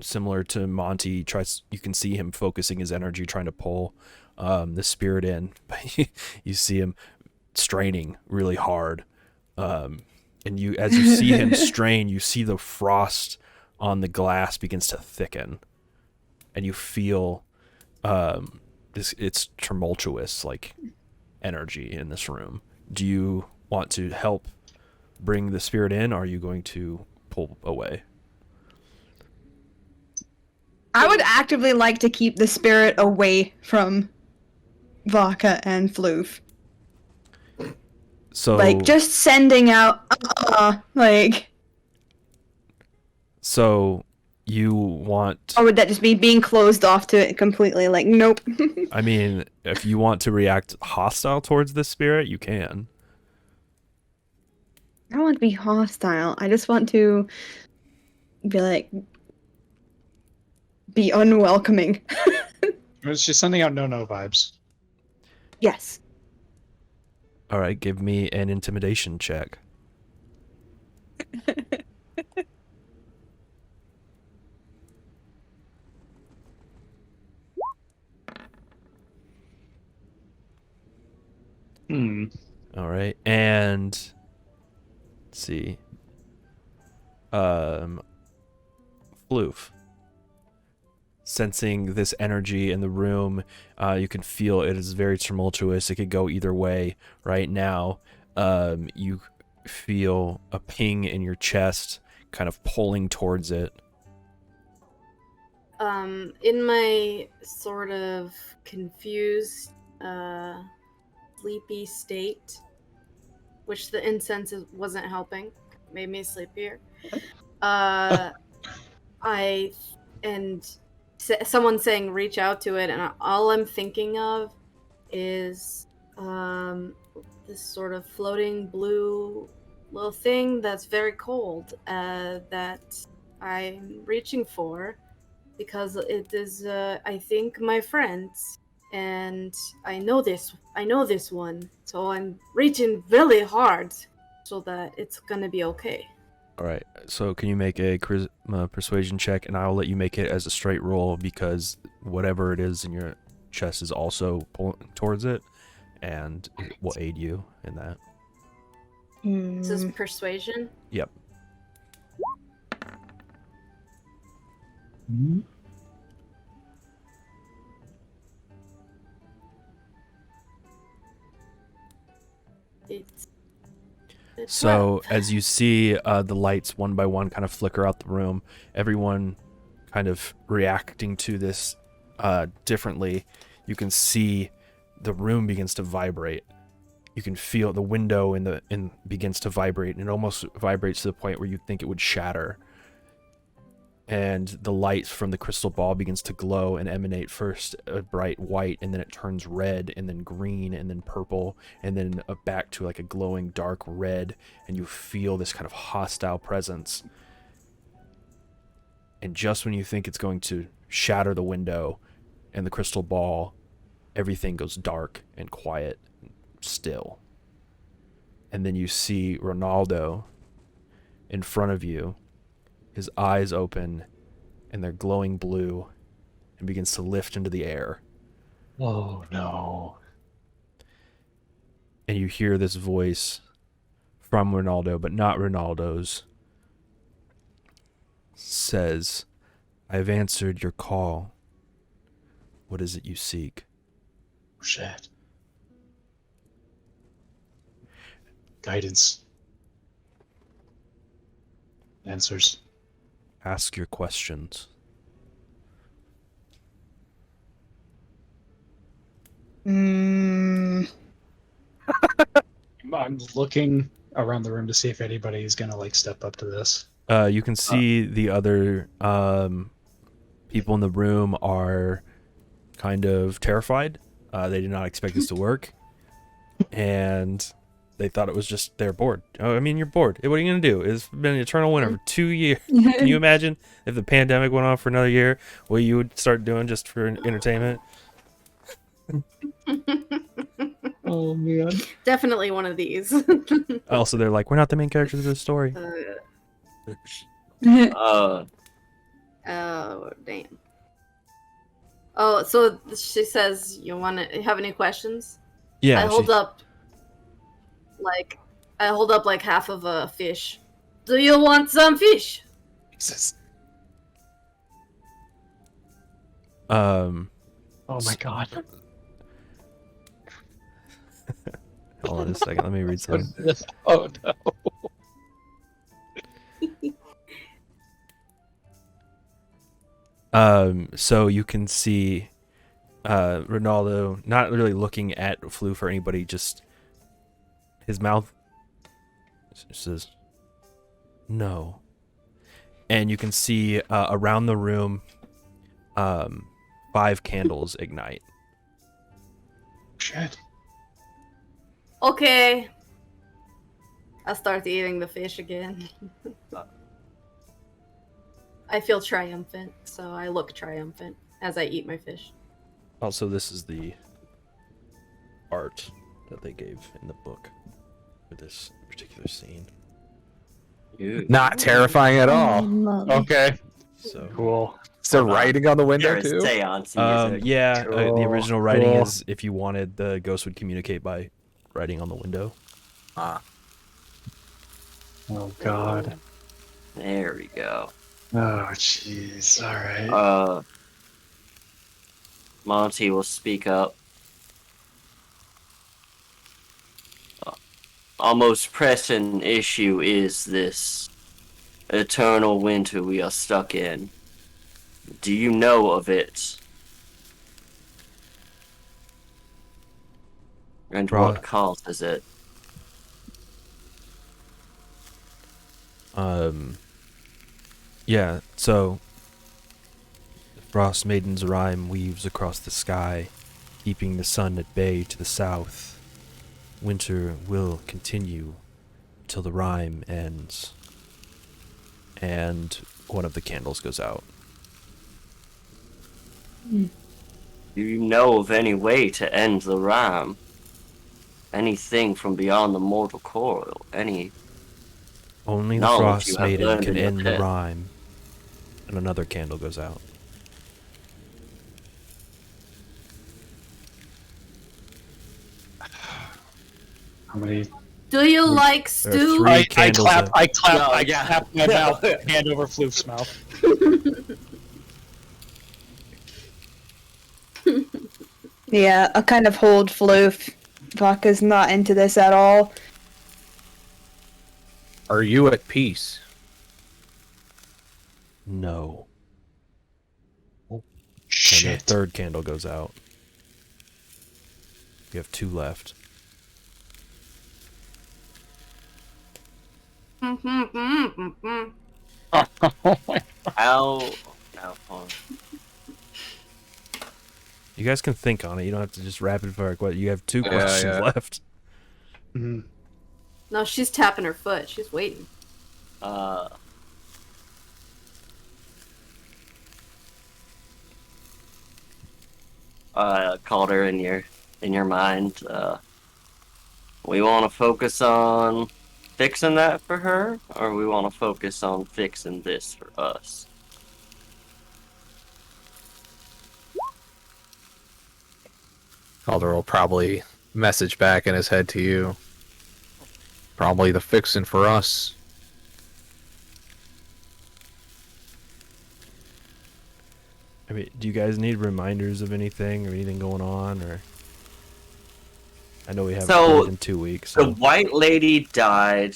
similar to Monty, you can see him focusing his energy trying to pull the spirit in, but you see him straining really hard. And as you see him strain, you see the frost on the glass begins to thicken, and you feel it's tumultuous like energy in this room. Do you want to help bring the spirit in, or are you going to pull away? I would actively like to keep the spirit away from Vodka and Floof. So Like, just sending out, like... So you want... Or would that just be being closed off to it completely? Like, nope. I mean, if you want to react hostile towards this spirit, you can. I don't want to be hostile. I just want to be like... be unwelcoming. She's sending out no-no vibes. Yes. All right, give me an intimidation check. All right, and let's see. Floof. Sensing this energy in the room, you can feel it is very tumultuous. It could go either way right now. You feel a ping in your chest, kind of pulling towards it. In my sort of confused, sleepy state, which the incense wasn't helping, made me sleepier. Someone saying reach out to it, and all I'm thinking of is this sort of floating blue little thing that's very cold that I'm reaching for because it is I think my friends, and I know this one, so I'm reaching really hard so that it's gonna be okay. All right, so can you make a charisma persuasion check, and I'll let you make it as a straight roll because whatever it is in your chest is also pulling towards it, and it will aid you in that. This is persuasion? Yep. It's So as you see the lights one by one kind of flicker out the room, everyone kind of reacting to this differently, you can see the room begins to vibrate. You can feel the window in begins to vibrate, and it almost vibrates to the point where you think it would shatter. And the light from the crystal ball begins to glow and emanate first a bright white, and then it turns red, and then green, and then purple, and then back to like a glowing dark red, and you feel this kind of hostile presence. And just when you think it's going to shatter the window and the crystal ball, everything goes dark and quiet and still. And then you see Ronaldo in front of you. His eyes open, and they're glowing blue, and begins to lift into the air. Oh no. And you hear this voice from Ronaldo, but not Ronaldo's. Says, "I've answered your call. What is it you seek?" Shit. Guidance. Answers. Ask your questions. Mm, I'm looking around the room to see if anybody's gonna like step up to this. You can see the other people in the room are kind of terrified. They did not expect this to work, and they thought it was just they're bored. Oh, I mean, you're bored. What are you gonna do? It's been eternal winter for 2 years. Can you imagine if the pandemic went on for another year, what you would start doing just for entertainment? Oh man. Definitely one of these. Also, they're like, we're not the main characters of the story. Oh, damn. Oh, so she says, you want to have any questions? Yeah. I hold up like half of a fish. Do you want some fish? Jesus. Oh my god. Hold on a second. Let me read something. Oh no. So you can see Ronaldo not really looking at Floof or anybody, just his mouth says no. And you can see around the room 5 candles ignite. Shit. Okay. I'll start eating the fish again. I feel triumphant, so I look triumphant as I eat my fish. Also, this is the art that they gave in the book for this particular scene. Not terrifying at all. Okay. So Cool. Is there writing on the window There is too? seance music. yeah, the Cool, original writing cool. is if you wanted, the ghost would communicate by writing on the window. Ah. Oh god. There we go. Oh jeez. Alright. Monty will speak up. Our most pressing issue is this eternal winter we are stuck in. Do you know of it? And what causes it? Yeah, so the Frostmaiden's rime weaves across the sky, keeping the sun at bay to the south. Winter will continue till the rime ends. And one of the candles goes out. Do you know of any way to end the rime? Anything from beyond the mortal coil? Any Only the knowledge you have Frostmaiden learned can in your end the pit? rime. And another candle goes out. How many? Do you like There are stew? 3 I candles. clap. I clap. No, I yeah. clap my mouth. Hand over Floof's mouth. yeah, I'll kind of hold Floof. Vodka's not into this at all. Are you at peace? No. And the Shit. third candle goes out. You have 2 left. How? Hold on. You guys can think on it. You don't have to just rapid fire. You have 2 Yeah, questions yeah. left. Mhm. No, she's tapping her foot. She's waiting. Calder in your mind. We want to focus on fixing that for her, or we want to focus on fixing this for us. Calder will probably message back in his head to you. Probably the fixin' for us. I mean, do you guys need reminders of anything or anything going on, or? I know we haven't played in 2 weeks. The So. white lady died.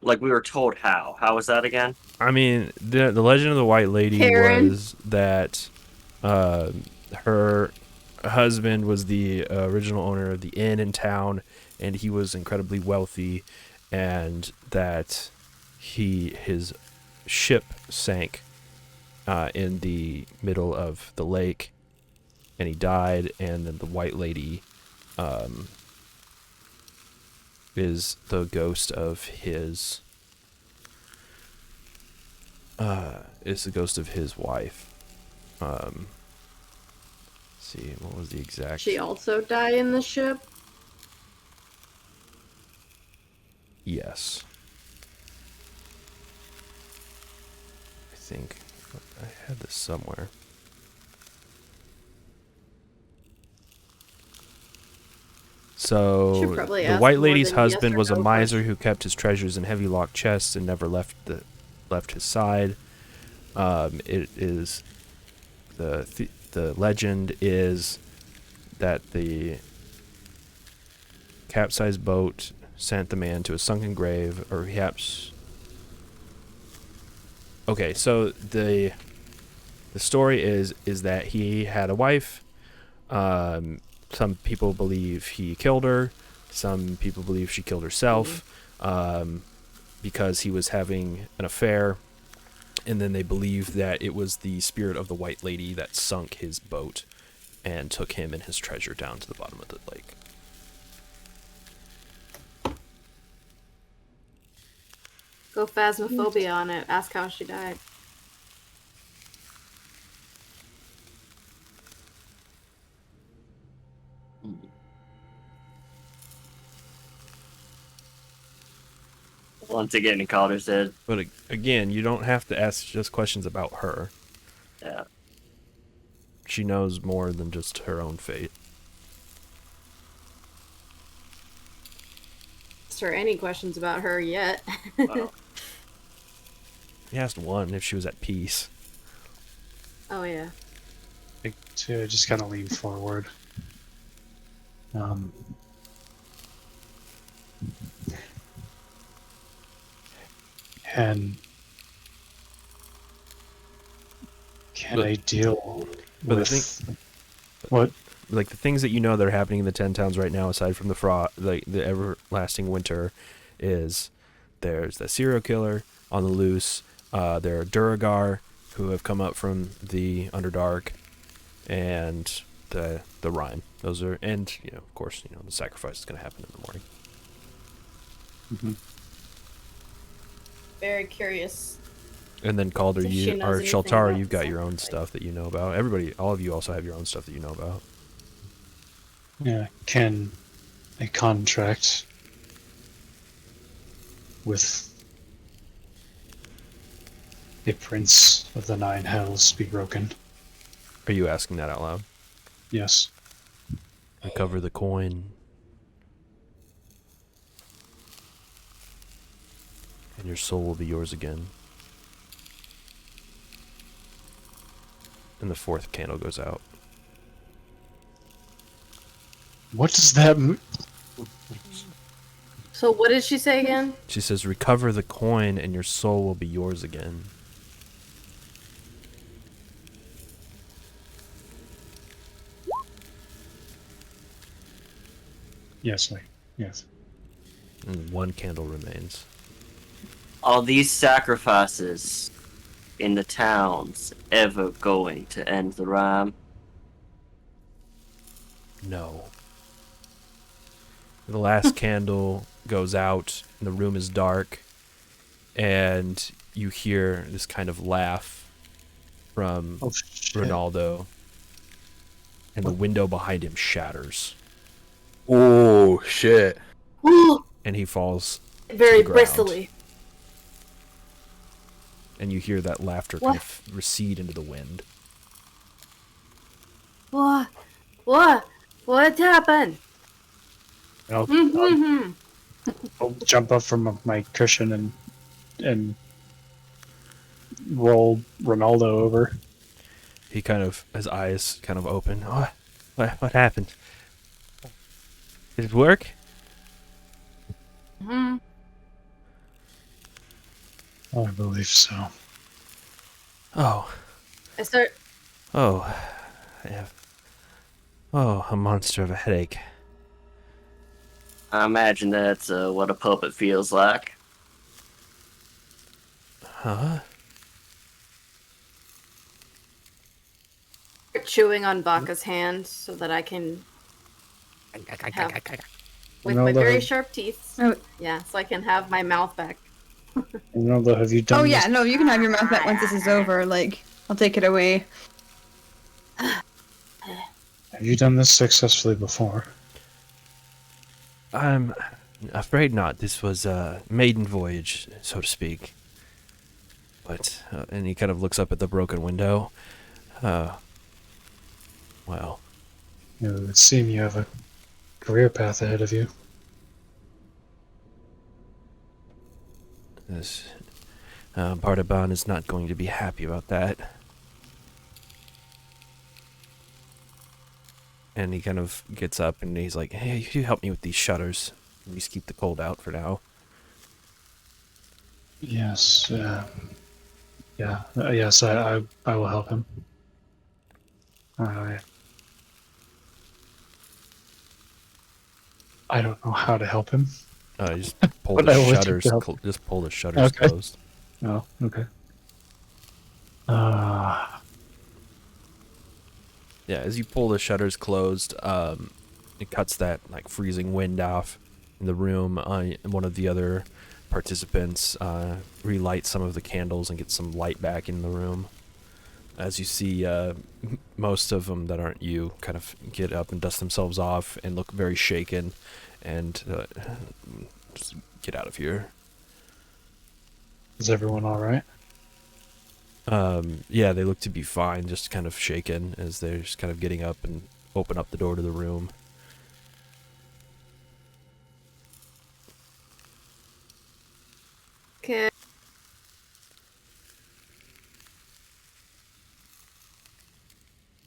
Like we were told how. How was that again? I mean, the legend of the White Lady Karen. was that her husband was the original owner of the inn in town, and he was incredibly wealthy, and that his ship sank in the middle of the lake, and he died, and then the White Lady is the ghost of his wife. See, what was the exact? She also died in the ship. Yes. I think I had this somewhere. So Should probably the ask White more Lady's than yes husband or was a no miser question. who kept his treasures in heavy locked chests and never left his side. It is the legend is that the capsized boat sent the man to a sunken grave, or perhaps. Okay, so the story is that he had a wife. Some people believe he killed her. Some people believe she killed herself because he was having an affair. And then they believe that it was the spirit of the White Lady that sunk his boat and took him and his treasure down to the bottom of the lake. Go phasmophobia on it. Ask how she died. Once again, Calder said, But again, you don't have to ask just questions about her. yeah. She knows more than just her own fate. Asked her any questions about her yet. Wow. He asked one if she was at peace. Oh yeah. To just kind of lean forward. And can But- I deal but the with what? Like the things that you know that are happening in the 10 towns right now, aside from the everlasting winter, is there's the serial killer on the loose. There are Duragar who have come up from the Underdark, and the Rime. Those are, and of course, the sacrifice is going to happen in the morning. Mm-hmm. Very curious. And then Calder, If she knows anything Shaltara, about you've the got your own sacrifice. stuff that you know about. Everybody, all of you also have your own stuff that you know about. Yeah, can a contract with a prince of the Nine Hells be broken? Are you asking that out loud? Yes. Recover the coin. And your soul will be yours again. And the 4th candle goes out. What does that So what did she say again? She says, recover the coin and your soul will be yours again. Yes, yes. And one candle remains. Are these sacrifices in the towns ever going to end the rhyme? No. The last candle goes out, and the room is dark, and you hear this kind of laugh from Oh, shit. Ronaldo, and the window behind him shatters, Oh shit! Ooh, and he falls, very ground. bristly. and you hear that laughter kind of recede into the wind. What? What happened? I'll, Mm-hmm. I'll jump up from my cushion and roll Ronaldo over. He kind of, his eyes kind of open. What happened? Did it work? Mm-hmm. Oh, I believe so. Oh, I start. I have. Oh, a monster of a headache. I imagine that's what a puppet feels like. Huh? Chewing on Vaka's hand so that I can have with my Ronaldo, very sharp teeth. Oh. Yeah, so I can have my mouth back. Ronaldo, have you done Oh yeah, this? no, you can have your mouth back once this is over. Like, I'll take it away. Have you done this successfully before? I'm afraid not. This was a maiden voyage, so to speak. But, and he kind of looks up at the broken window. Well, It would seem you have a career path ahead of you. this Bardaban is not going to be happy about that. And he kind of gets up and he's like, hey, you help me with these shutters. And just keep the cold out for now. Yes. Yes, I will help him. I don't know how to help him. Just pull But the I will attempt shutters. to help. Just pull the shutters Okay. closed. Oh, okay. Yeah, as you pull the shutters closed, it cuts that like freezing wind off in the room. And one of the other participants relights some of the candles and gets some light back in the room. As you see, most of them that aren't you kind of get up and dust themselves off and look very shaken, and just get out of here. Is everyone all right? Yeah, they look to be fine, just kind of shaken as they're just kind of getting up and open up the door to the room. Okay.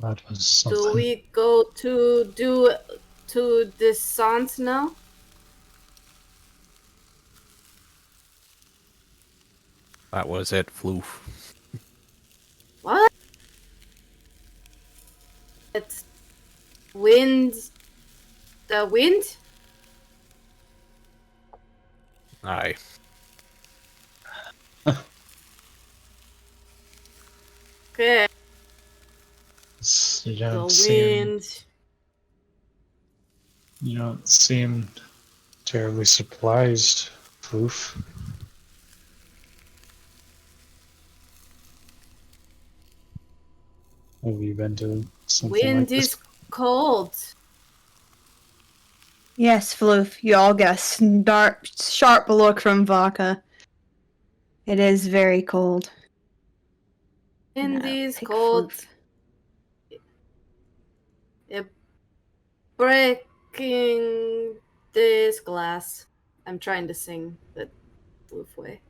That was something. Do we go to descent now? That was it, Floof. What? It's wind. The wind? Aye. Okay. You The don't seem. wind. You don't seem terribly surprised, Poof. Have you been to something Wind like this? is cold. Yes, Floof, you all get a sharp look from Vaka. It is very cold. Wind No, is take cold. Floof. Breaking this glass. I'm trying to sing the floof way.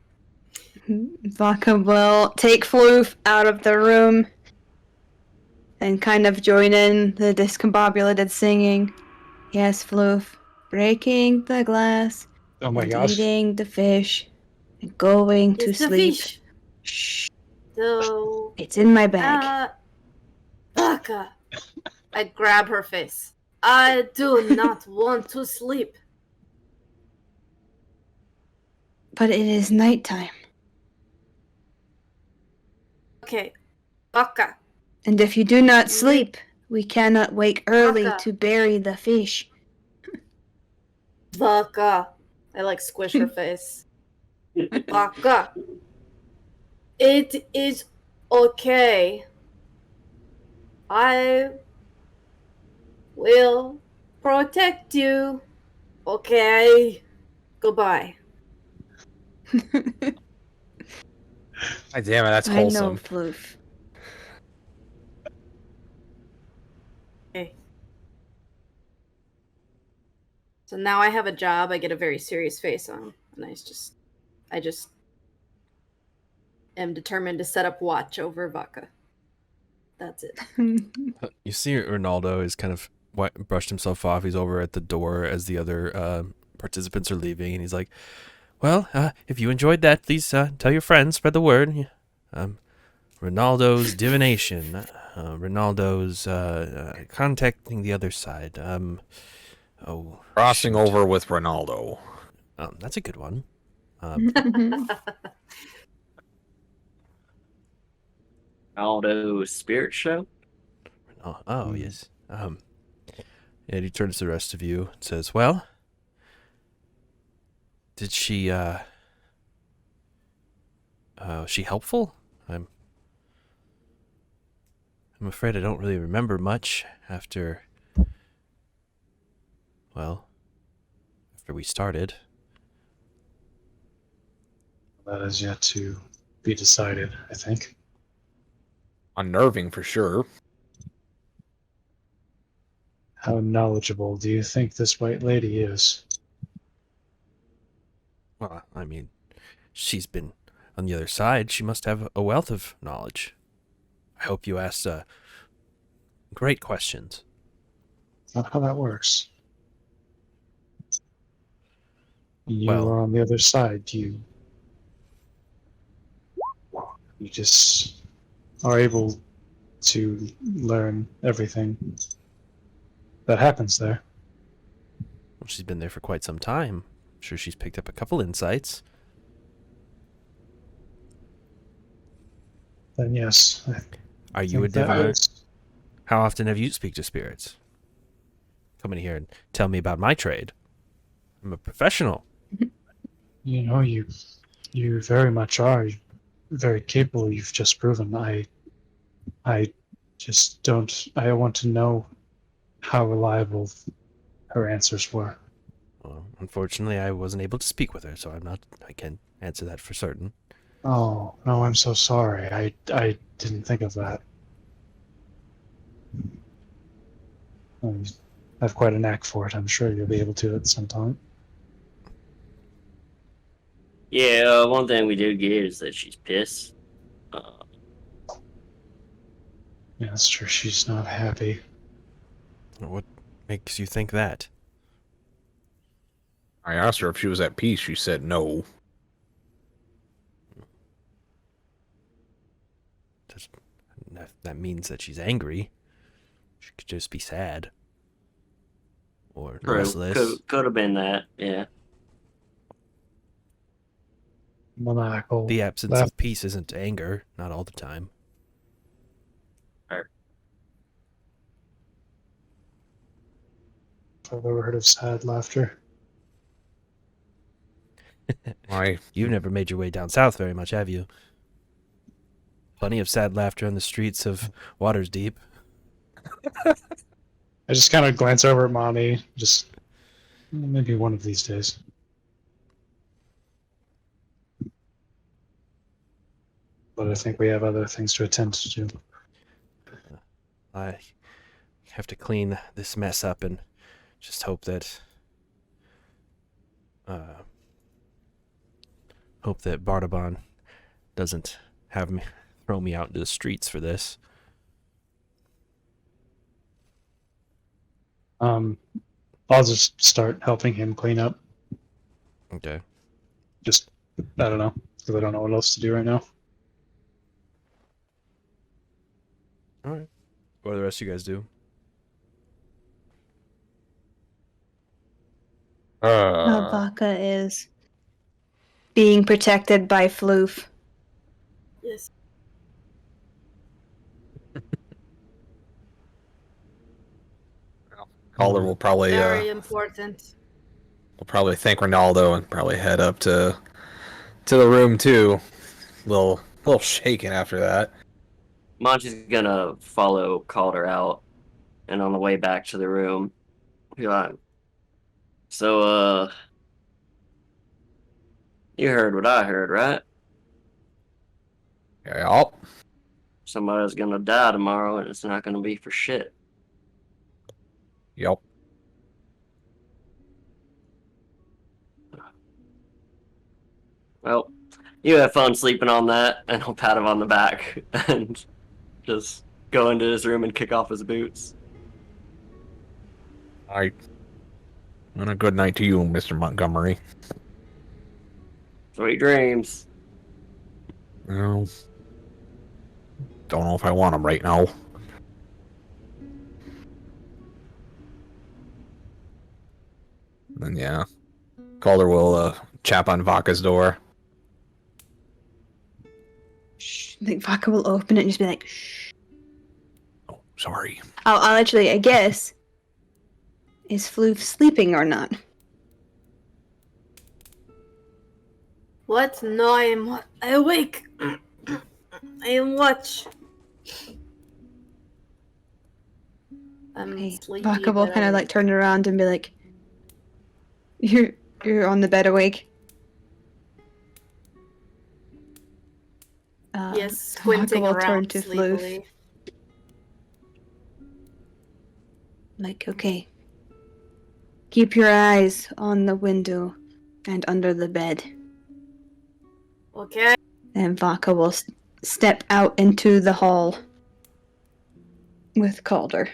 Vaka will take Floof out of the room and kind of join in the discombobulated singing. Yes, Floof, breaking the glass. Oh my and gosh. eating the fish and going to It's the sleep. fish. Shh. So, It's in my bag. Baka. I grab her face. I do not want to sleep. But it is nighttime. Okay, Baka. And if you do not sleep, we cannot wake early Baka. to bury the fish. Baka. I like squish her face. Baka. It is okay. I will protect you. Okay. Goodbye. God damn it, that's I know, wholesome. Floof. Okay. So now I have a job. I get a very serious face on, and I just am determined to set up watch over Baka. That's it. You see, Ronaldo is kind of brushed himself off. He's over at the door as the other participants are leaving, and he's like, "Well, if you enjoyed that, please tell your friends, spread the word. Ronaldo's divination, Ronaldo's contacting the other side. Crossing shoot. over with Ronaldo. That's a good one. Aldo Spirit Show. Yes. And he turns to the rest of you and says, "Well, did she helpful? I'm afraid I don't really remember much after we started." That is yet to be decided, I think. Unnerving for sure. How knowledgeable do you think this white lady is? Well, I mean, she's been on the other side. She must have a wealth of knowledge. I hope you asked great questions. Not how that works. You Well- are on the other side. You just are able to learn everything that happens there. Well, she's been there for quite some time. I'm sure she's picked up a couple insights. Then yes, I Are you a think that diviner? is- How often have you speak to spirits? Come in here and tell me about my trade. I'm a professional. You know, you very much are very capable. You've just proven. I just don't. I want to know how reliable her answers were. Well, unfortunately, I wasn't able to speak with her, so I can't answer that for certain. Oh no, I'm so sorry. I didn't think of that. I have quite a knack for it. I'm sure you'll be able to at some time. Yeah, one thing we do get is that she's pissed. Yeah, that's true. She's not happy. What makes you think that? I asked her if she was at peace. She said no. That means that she's angry. She could just be sad. Or restless. Could have been that, yeah. Maniacal. The absence of peace isn't anger, not all the time. I've ever heard of sad laughter. Why? You've never made your way down south very much, have you? Plenty of sad laughter on the streets of Watersdeep. I just kind of glance over at Mommy. Just maybe one of these days. But I think we have other things to attend to. I have to clean this mess up and just hope that Bardabon doesn't have me throw me out into the streets for this. I'll just start helping him clean up. Okay. Just, I don't know, because I don't know what else to do right now. All right. What do the rest of you guys do? Vodka is being protected by Floof. Yes. Calder will probably Very important. thank Ronaldo and probably head up to the room too. Little shaken after that. Monty's gonna follow Calder out, and on the way back to the room, be like, "So, you heard what I heard, right? Yup. Somebody's gonna die tomorrow, and it's not gonna be for shit." Yup. Well, you have fun sleeping on that, and I'll pat him on the back and just go into his room and kick off his boots. Alright. And a good night to you, Mr. Montgomery. Sweet dreams. Well, don't know if I want him right now. Then yeah, Calder will chap on Vodka's door. Shh. I think Vodka will open it and just be like, shh. Oh, sorry. I'll actually, I guess, is Floof sleeping or not? What? No, I awake. I am watch. I'm Okay. sleepy. Vodka will but kind of like turn around and be like, You're on the bed awake. yes, Vodka squinting will turn around to sleepily. Floof. Like, okay. Keep your eyes on the window and under the bed. Okay. And Vodka will step out into the hall with Calder.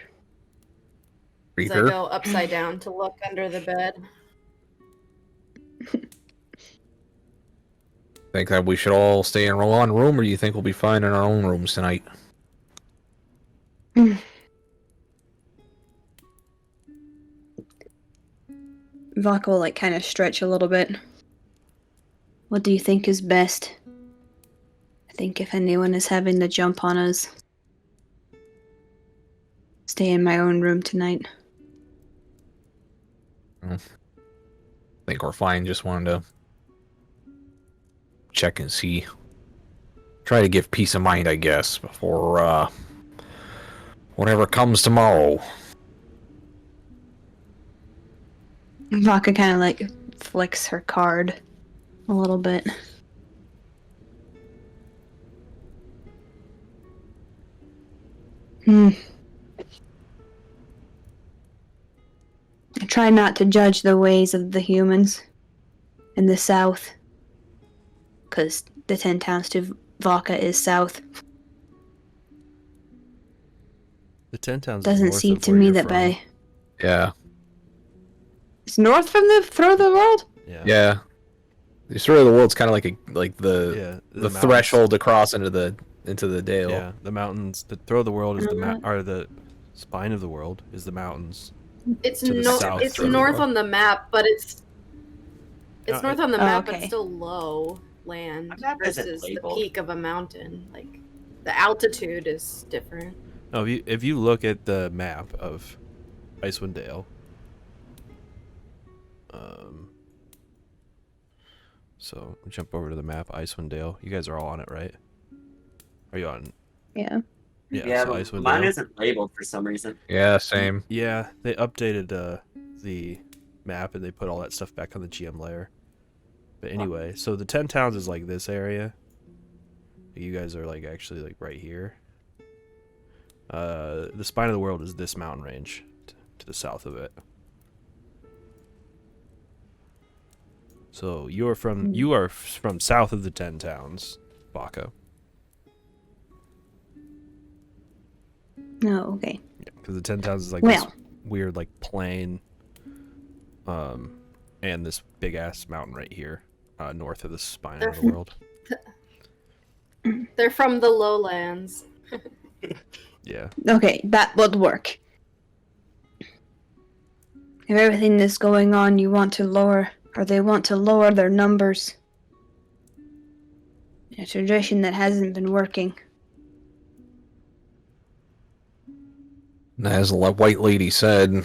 As I Reaper. go upside down to look under the bed. Think that we should all stay in one room, or do you think we'll be fine in our own rooms tonight? Vodka will like kind of stretch a little bit. What do you think is best? I think if anyone is having the jump on us, stay in my own room tonight. Think we're fine. Just wanted to check and see. Try to give peace of mind, I guess, before whatever comes tomorrow. Vodka kind of like flicks her card a little bit. I try not to judge the ways of the humans in the south, because the 10 towns to Vodka is south. The 10 towns is Doesn't north seem of to where me you're that from. way. Yeah. It's north from the throw of the world? Yeah. Yeah. The story of the world's kind of like the Yeah. the mountains. threshold to cross into the dale. Yeah. The mountains. The throw of the world is the spine of the world is the mountains. It's To the south it's of the north world. on the map, but it's north on the Oh, map, but okay. still low land My map isn't versus the labeled. peak of a mountain. Like the altitude is different. No, if you look at the map of Icewind Dale, so we jump over to the map, Icewind Dale. You guys are all on it, right? Are you on? Yeah. Yeah. So but Icewind mine Dale. isn't labeled for some reason. Yeah, same. Yeah, they updated the map and they put all that stuff back on the GM layer. But anyway, so the 10 towns is like this area. You guys are like actually like right here. The spine of the world is this mountain range to the south of it. So you are from south of the 10 towns, Baco. No, okay. Yeah, because the 10 towns is like Well. this weird like plain. and this big ass mountain right here, north of the spine They're of the world. They're from the lowlands. Yeah. Okay, that would work. If everything is going on, you want to lower, or they want to lower their numbers. A tradition that hasn't been working. As the white lady said,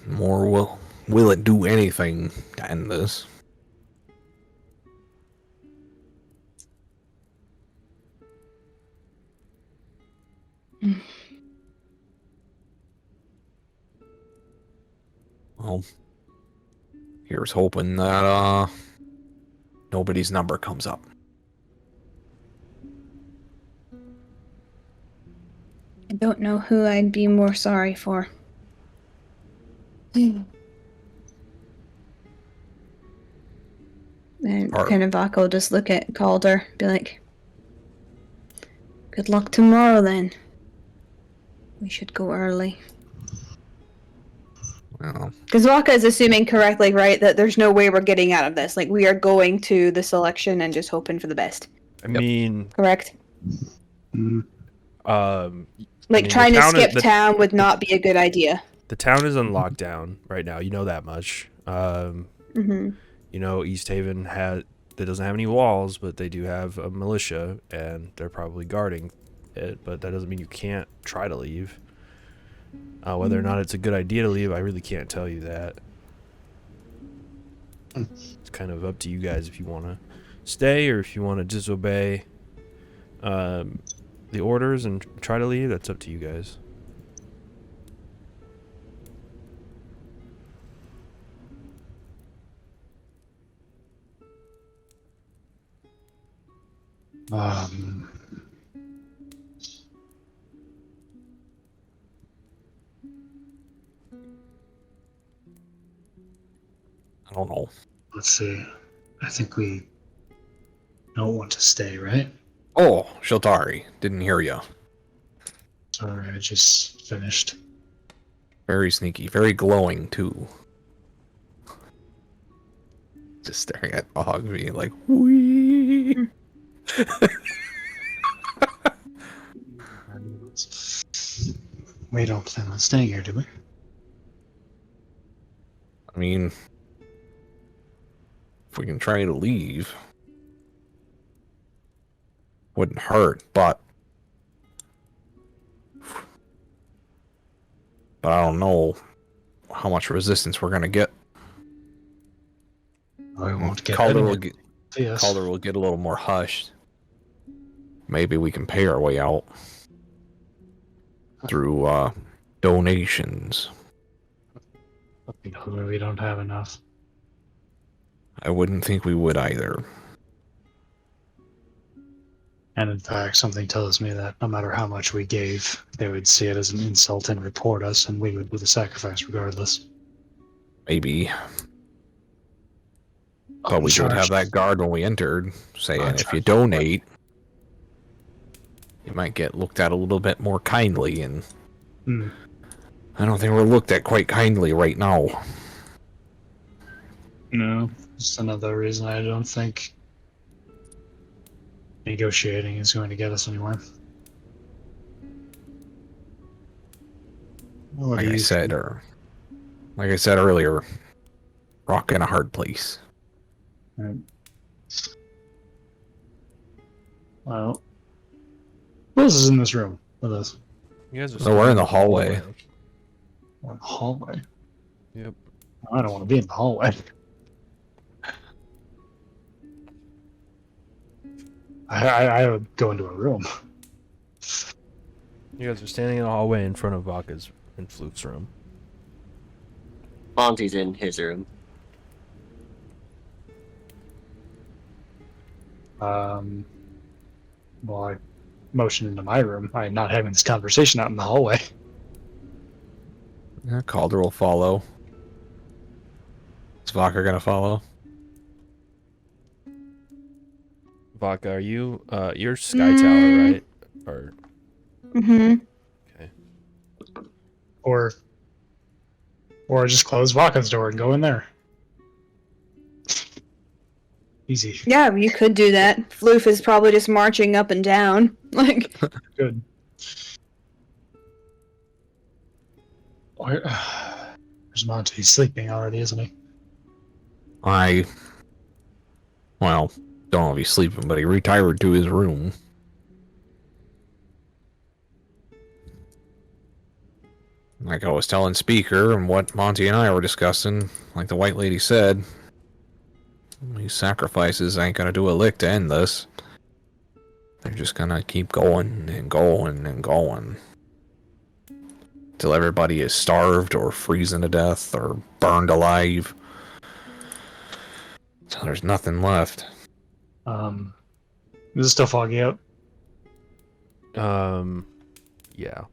more will it do anything to end this? Well, here's hoping that nobody's number comes up. I don't know who I'd be more sorry for. And kind of Vaka will just look at Calder, be like, good luck tomorrow then. We should go early. Well, Because Vaka is assuming correctly, right, that there's no way we're getting out of this. Like, we are going to the selection and just hoping for the best. I mean, Correct? Mm, Like, mean, trying the to town is- skip town would not be a good idea. the town is on lockdown right now. You know that much. Mm-hmm. You know, East Haven doesn't have any walls, but they do have a militia, and they're probably guarding it. But that doesn't mean you can't try to leave. Whether or not it's a good idea to leave, I really can't tell you that. It's kind of up to you guys if you want to stay or if you want to disobey the orders and try to leave. That's up to you guys. I don't know. let's see. I think we don't want to stay, right? Oh, Shiltari, didn't hear you. Sorry, I just finished. Very sneaky, very glowing too. Just staring at Bog, being like, wee. We don't plan on staying here, do we? I mean, if we can try to leave, wouldn't hurt, but I don't know how much resistance we're gonna get. I won't get Calder any will of get this. Calder will get a little more hushed. Maybe we can pay our way out through donations. We don't have enough. I wouldn't think we would either. And in fact, something tells me that no matter how much we gave, they would see it as an insult and report us, and we would do the sacrifice regardless. Maybe. But we did have that guard when we entered saying if you donate, you might get looked at a little bit more kindly, and I don't think we're looked at quite kindly right now. No, just another reason I don't think negotiating is going to get us anywhere. What Like do I you said, think? like I said earlier, rock in a hard place. Right. Well, who else is in this room with us? You guys are So we're in the hallway. We're in the hallway. Yep. I don't want to be in the hallway. I would go into a room. You guys are standing in the hallway in front of Vodka's and Fluke's room. Monty's in his room. Well, I motioned into my room. I'm not having this conversation out in the hallway. Yeah, Calder will follow. Is Vodka gonna follow? Vodka, are you you're Sky Tower, right? Or Mm-hmm. Or just close Vaka's door and go in there. Easy. Yeah, you could do that. Floof is probably just marching up and down. Like, Good. Where's Monty? He's sleeping already, isn't he? Well, don't know if he's sleeping, but he retired to his room. Like I was telling Speaker and what Monty and I were discussing, like the White Lady said, these sacrifices ain't gonna do a lick to end this. They're just gonna keep going and going and going. Till everybody is starved or freezing to death or burned alive. So there's nothing left. Is it still foggy out? Yeah.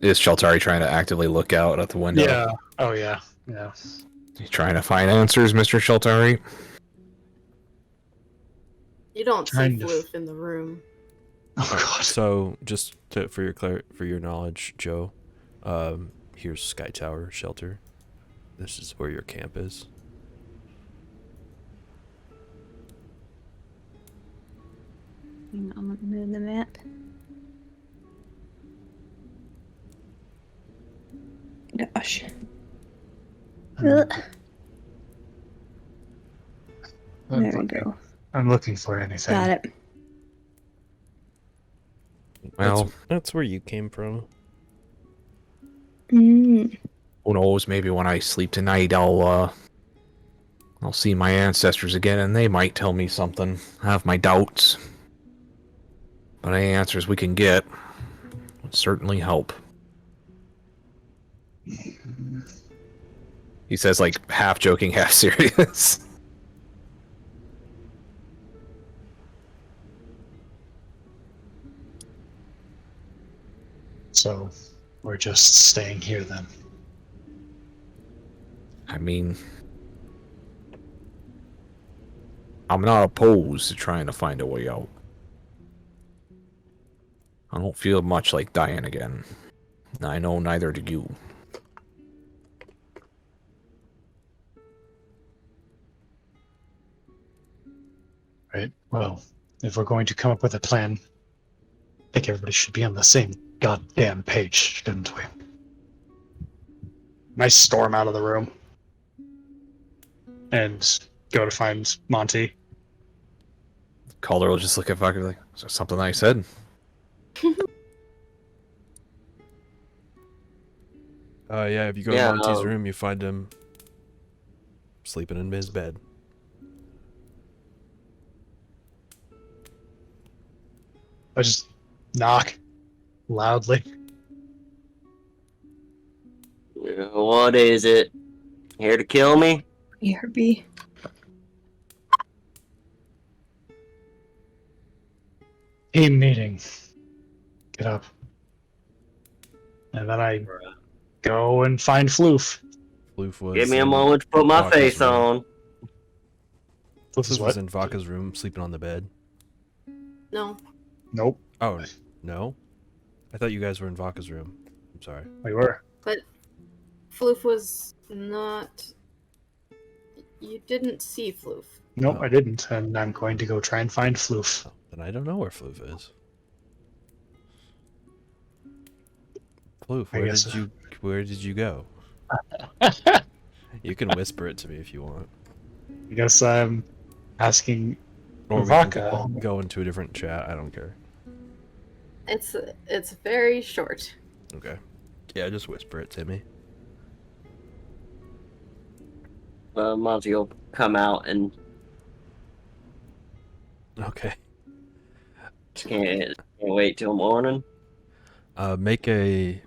Is Sheltari trying to actively look out at the window? Yeah. Oh yeah. Yeah. You trying to find answers, Mr. Sheltari? You don't see Kind of. Floof in the room. Oh god. So, just for your knowledge, Joe, here's Sky Tower Shelter. This is where your camp is. I'm gonna move the map. Gosh. Ugh. There we go. I'm looking for anything. Got it. Well, That's where you came from. Mm. who knows? Maybe when I sleep tonight, I'll see my ancestors again, and they might tell me something. I have my doubts, but any answers we can get would certainly help. He says, like, half joking, half serious. So we're just staying here then. I mean, I'm not opposed to trying to find a way out. I don't feel much like dying again. I know neither do you. Right. Well, if we're going to come up with a plan, I think everybody should be on the same goddamn page, shouldn't we? Nice storm out of the room. And go to find Monty. Calder will just look at fucking like, is there something I said? Yeah, if you go Yeah, to Monty's room, you find him sleeping in his bed. I just knock loudly. What is it? Here to kill me? ERB. Team meeting. Get up. And then I go and find Floof. Floof was Give me a in moment to put my Vodka's face room. on. Floof Floof is was what? in Vodka's room, sleeping on the bed. No. Nope. Oh, no? I thought you guys were in Vodka's room. I'm sorry. We were. But Floof was not. You didn't see Floof. Nope, Oh. I didn't. And I'm going to go try and find Floof. Oh, then I don't know where Floof is. Floof, I guess where did you go? You can whisper it to me if you want. I guess I'm asking Or we Vodka. can go into a different chat. I don't care. It's very short. Okay. Yeah, just whisper it to me. Monty will come out and Okay. can't wait till morning. Make a...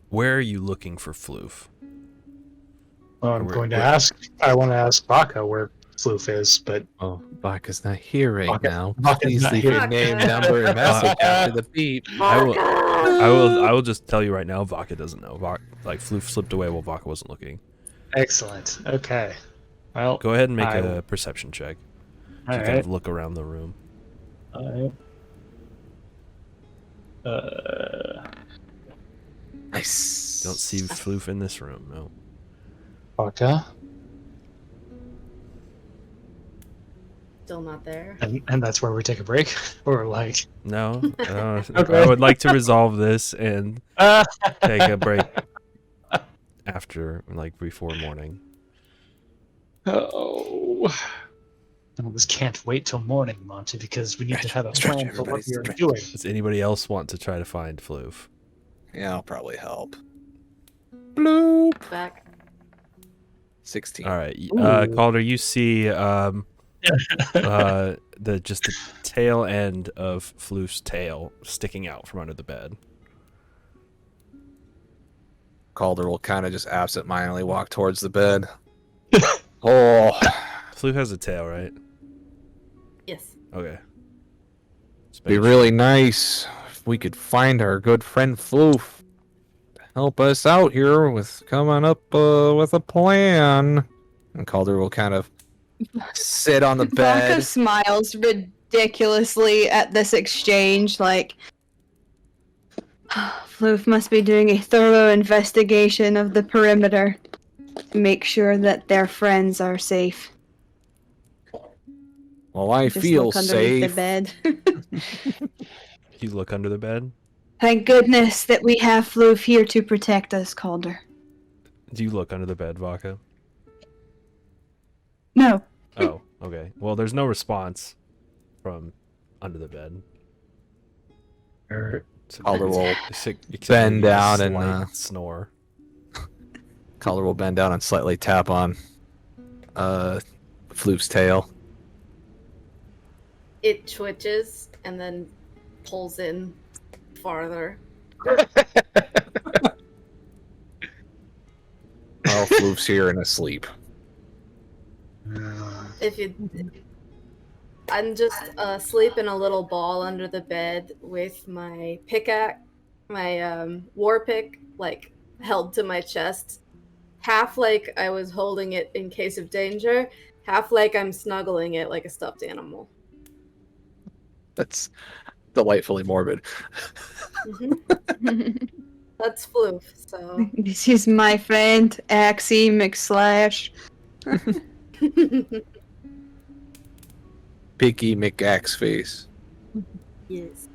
Where are you looking for Floof? Well, I'm Where- going to where- ask. I want to ask Vodka where Floof is, but Oh, Vodka's not here right Vodka- now. Vodka's Please not leave here. your name, number, and message after the beep. I will just tell you right now, Vodka doesn't know. Floof slipped away while Vodka wasn't looking. excellent. Okay. Well, Go ahead and make I- a perception check. So all you kind right. of look around the room. All right. Nice. Don't see Floof in this room, no. Vodka. Still not there. And that's where we take a break? Or like... No, Okay. I would like to resolve this and take a break after, like, before morning. Oh. No, this can't wait till morning, Monty, because we need to have a Stretch, plan for what everybody, we are stretch. doing. Does anybody else want to try to find Floof? Yeah, I'll probably help. Bloop. Back. 16. All right, Ooh. Calder, you see the tail end of Floof's tail sticking out from under the bed. Calder will kind of just absent-mindedly walk towards the bed. Oh. Floof has a tail, right? Yes. Okay. Just Be making really nice if we could find our good friend Floof to help us out here with coming up with a plan. And Calder will kind of sit on the Vodka bed. smiles ridiculously at this exchange, like, Floof must be doing a thorough investigation of the perimeter to make sure that their friends are safe. Well, I Just feel look underneath safe. the bed. You look under the bed. Thank goodness that we have Floof here to protect us, Calder. Do you look under the bed, Vodka? No. Oh, okay. Well, there's no response from under the bed. So Calder will except bend maybe a down and, slight snore. Calder will bend down and slightly tap on Floof's tail. It twitches and then pulls in farther. Oh, Floof's here and asleep. If you, I'm just asleep in a little ball under the bed with my pickaxe, my war pick, like held to my chest, half like I was holding it in case of danger, half like I'm snuggling it like a stuffed animal. That's delightfully morbid. That's Floof, so. This is my friend, Axie McSlash. Picky McAxe face. Yes.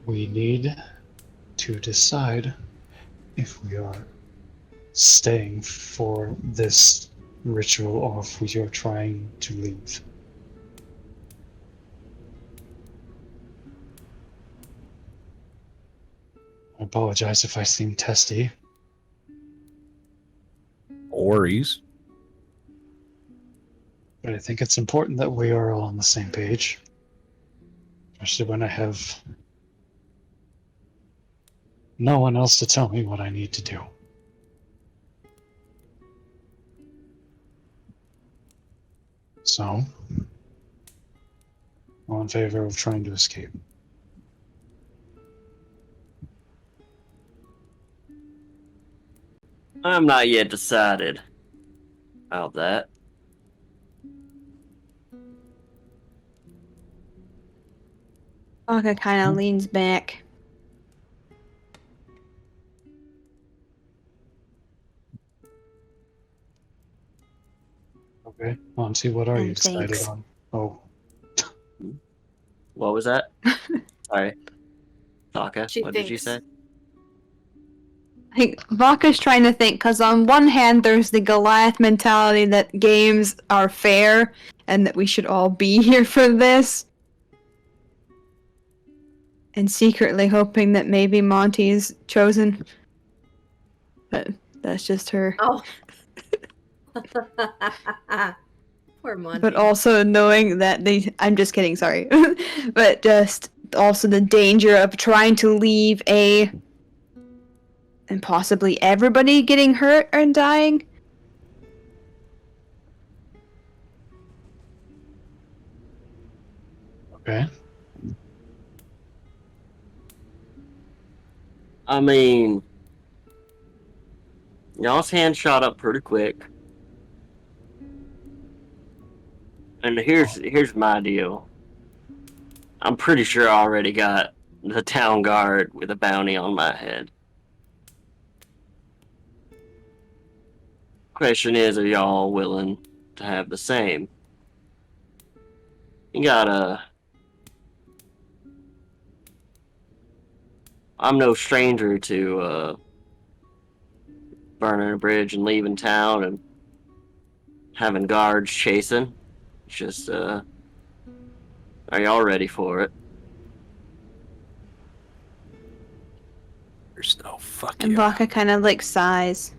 We need to decide if we are staying for this ritual or if we are trying to leave. I apologize if I seem testy. Worries. But I think it's important that we are all on the same page. Especially when I have no one else to tell me what I need to do. So, all in favor of trying to escape. I'm not yet decided about that. Vodka kind of leans back. Okay, Monty, what are you decided Thanks. on? Oh, What was that? Sorry. Taka, She what did you thinks. say? I think Vodka's trying to think, because on one hand, there's the Goliath mentality that games are fair and that we should all be here for this. And secretly hoping that maybe Monty's chosen. But that's just her. Oh. Poor Monty. But also knowing that I'm just kidding, sorry. But just also the danger of trying to leave and possibly everybody getting hurt and dying. okay. I mean, y'all's hand shot up pretty quick. And here's my deal. I'm pretty sure I already got the town guard with a bounty on my head. Question is, are y'all willing to have the same? You gotta... I'm no stranger to burning a bridge and leaving town and having guards chasing. It's just, are y'all ready for it? There's no fuck And yeah. Baka kind of like sighs.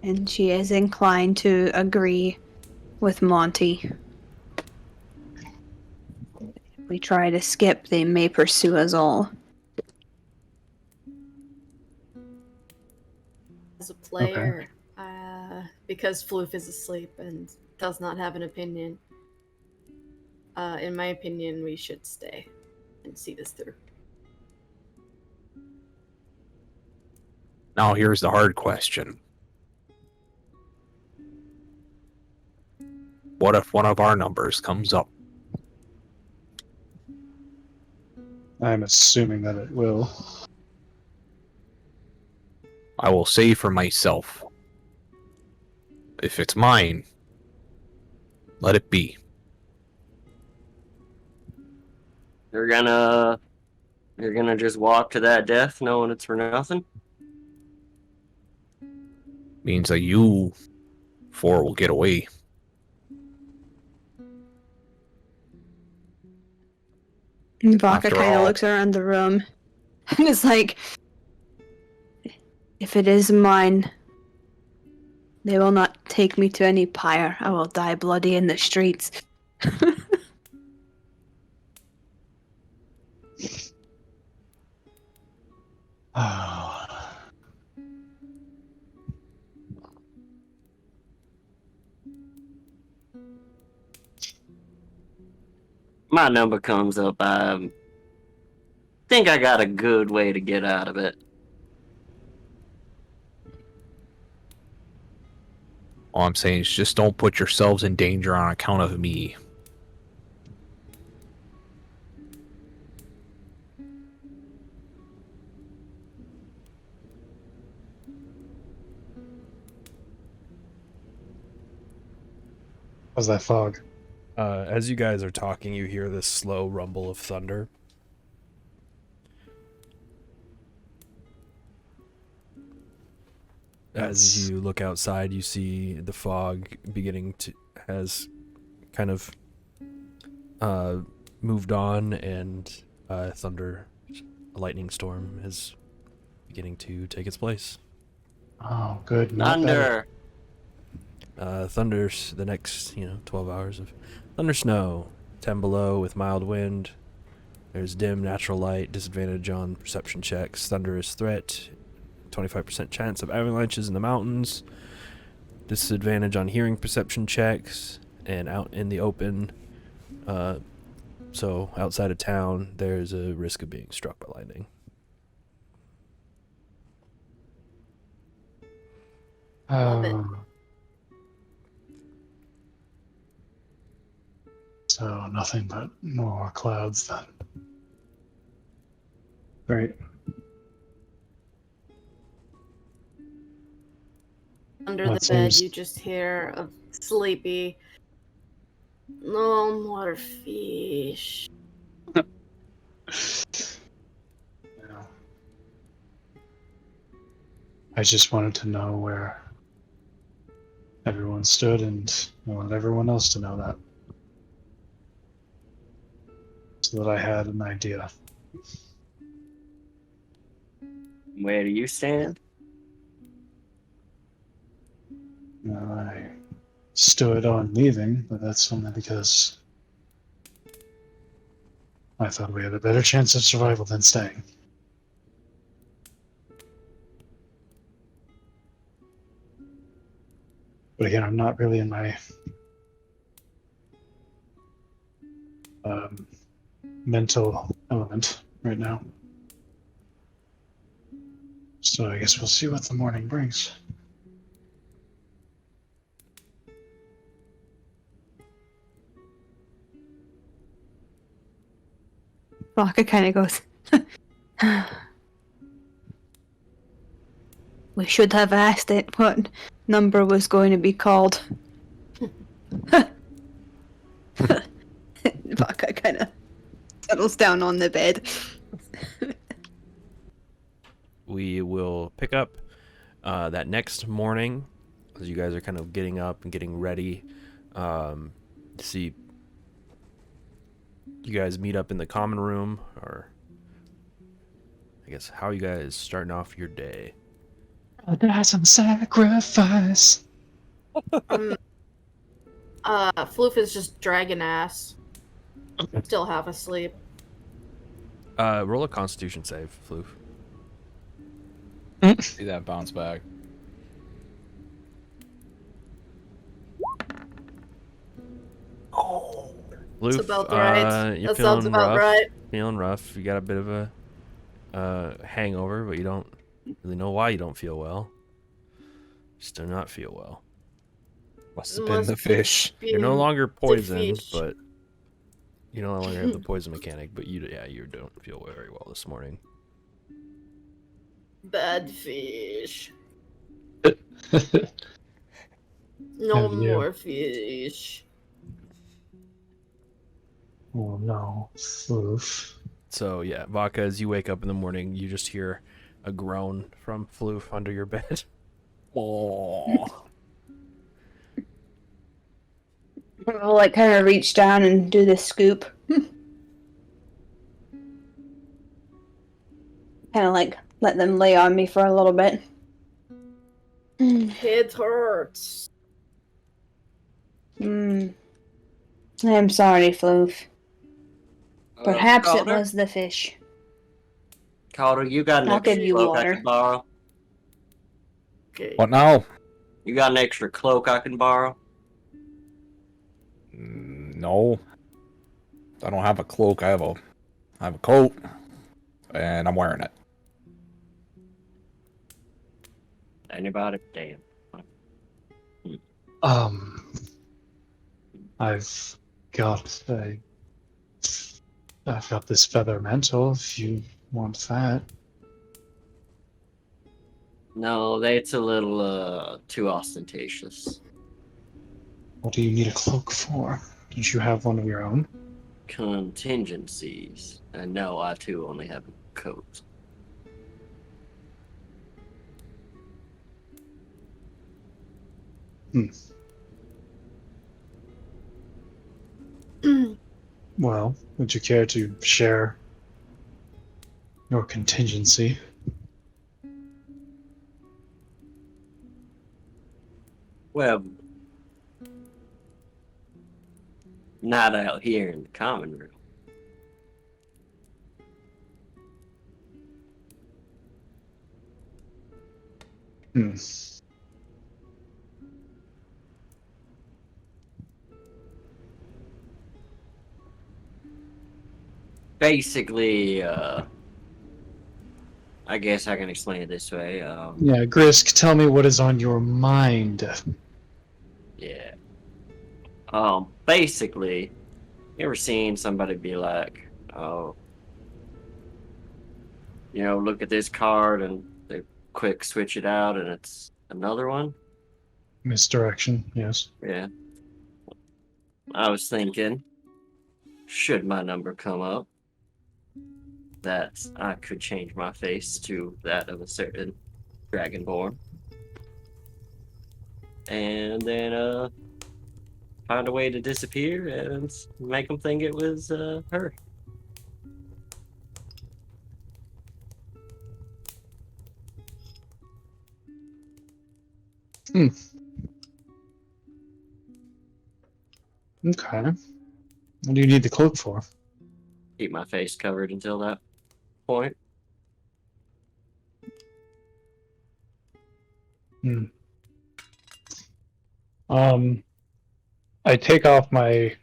And she is inclined to agree with Monty. If we try to skip, they may pursue us all. As a player, because Floof is asleep and does not have an opinion, in my opinion, we should stay and see this through. Now here's the hard question. What if one of our numbers comes up? I'm assuming that it will. I will say for myself, if it's mine, let it be. You're gonna just walk to that death knowing it's for nothing? Means that you four will get away. And Baka After kind of all- looks around the room and is like, if it is mine, they will not take me to any pyre. I will die bloody in the streets. Oh. My number comes up, I think I got a good way to get out of it. All I'm saying is just don't put yourselves in danger on account of me. How's that fog? As you guys are talking, you hear this slow rumble of thunder. As you look outside, you see the fog beginning to has kind of moved on, and a lightning storm is beginning to take its place. Oh, good. Not bad. Thunder! Thunder's the next, 12 hours of thunder snow, 10 below with mild wind. There's dim natural light, disadvantage on perception checks, thunderous threat, 25% chance of avalanches in the mountains, disadvantage on hearing perception checks, and out in the open, so outside of town, there's a risk of being struck by lightning. Love it. So nothing but more clouds then. Great. Under Well, the it bed, seems- you just hear a sleepy, no more fish. Yeah. I just wanted to know where everyone stood, and I wanted everyone else to know that. So that I had an idea. Where do you stand? I stood on leaving, but that's only because I thought we had a better chance of survival than staying. But again, I'm not really in my mental element right now. So I guess we'll see what the morning brings. Baka kind of goes, we should have asked it what number was going to be called. Baka kind of settles down on the bed. We will pick up that next morning as you guys are kind of getting up and getting ready. See, you guys meet up in the common room, or I guess how you guys starting off your day? That's some sacrifice. Floof is just dragging ass. Still half asleep. Roll a Constitution save, Floof. See that bounce back. Floof, That's about right. you're That sounds feeling about rough. right. Feeling rough. You got a bit of a hangover, but you don't really know why you don't feel well. Just do not feel well. Must have been the fish. You're no longer poisoned, fish. but you no longer have the poison mechanic. But you don't feel very well this morning. Bad fish. Oh, No yeah. more fish. no. Floof. So yeah, Vodka, as you wake up in the morning, you just hear a groan from Floof under your bed. Oh. I'll like kind of reach down and do the scoop. Kind of like let them lay on me for a little bit. It hurts. I'm sorry, Floof. Perhaps it was the fish. Calder, you got an I'll extra give you cloak I water. can borrow? Okay. What now? You got an extra cloak I can borrow? No. I don't have a cloak. I have a coat, and I'm wearing it. Anybody? Damn. I've got this feather mantle if you want that. No, that's a little too ostentatious. What do you need a cloak for? Don't you have one of your own? Contingencies. And no, I too only have a coat. Well, would you care to share your contingency? Well, not out here in the common room. Hmm. Basically, I guess I can explain it this way. Yeah, Grisk, tell me what is on your mind. Yeah. Basically, you ever seen somebody be like, oh, you know, look at this card and they quick switch it out and it's another one? Misdirection, yes. Yeah. I was thinking, should my number come up, that I could change my face to that of a certain dragonborn. And then, find a way to disappear and make them think it was, her. Okay. What do you need the cloak for? Keep my face covered until that point. I take off my,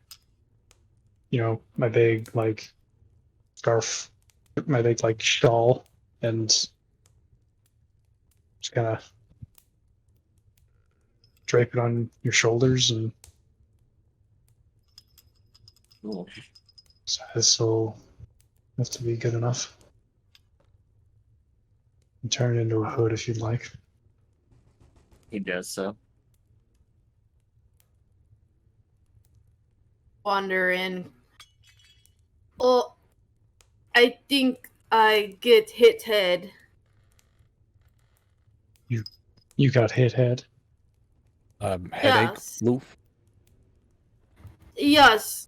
my big, like, scarf, my big, like, shawl, and just kind of drape it on your shoulders and Oh. so Enough to be good enough. And turn it into a hood if you'd like. He does so. Wander in. Oh, I think I get hit head. You got hit head. Headache, Yes. Loof. Yes.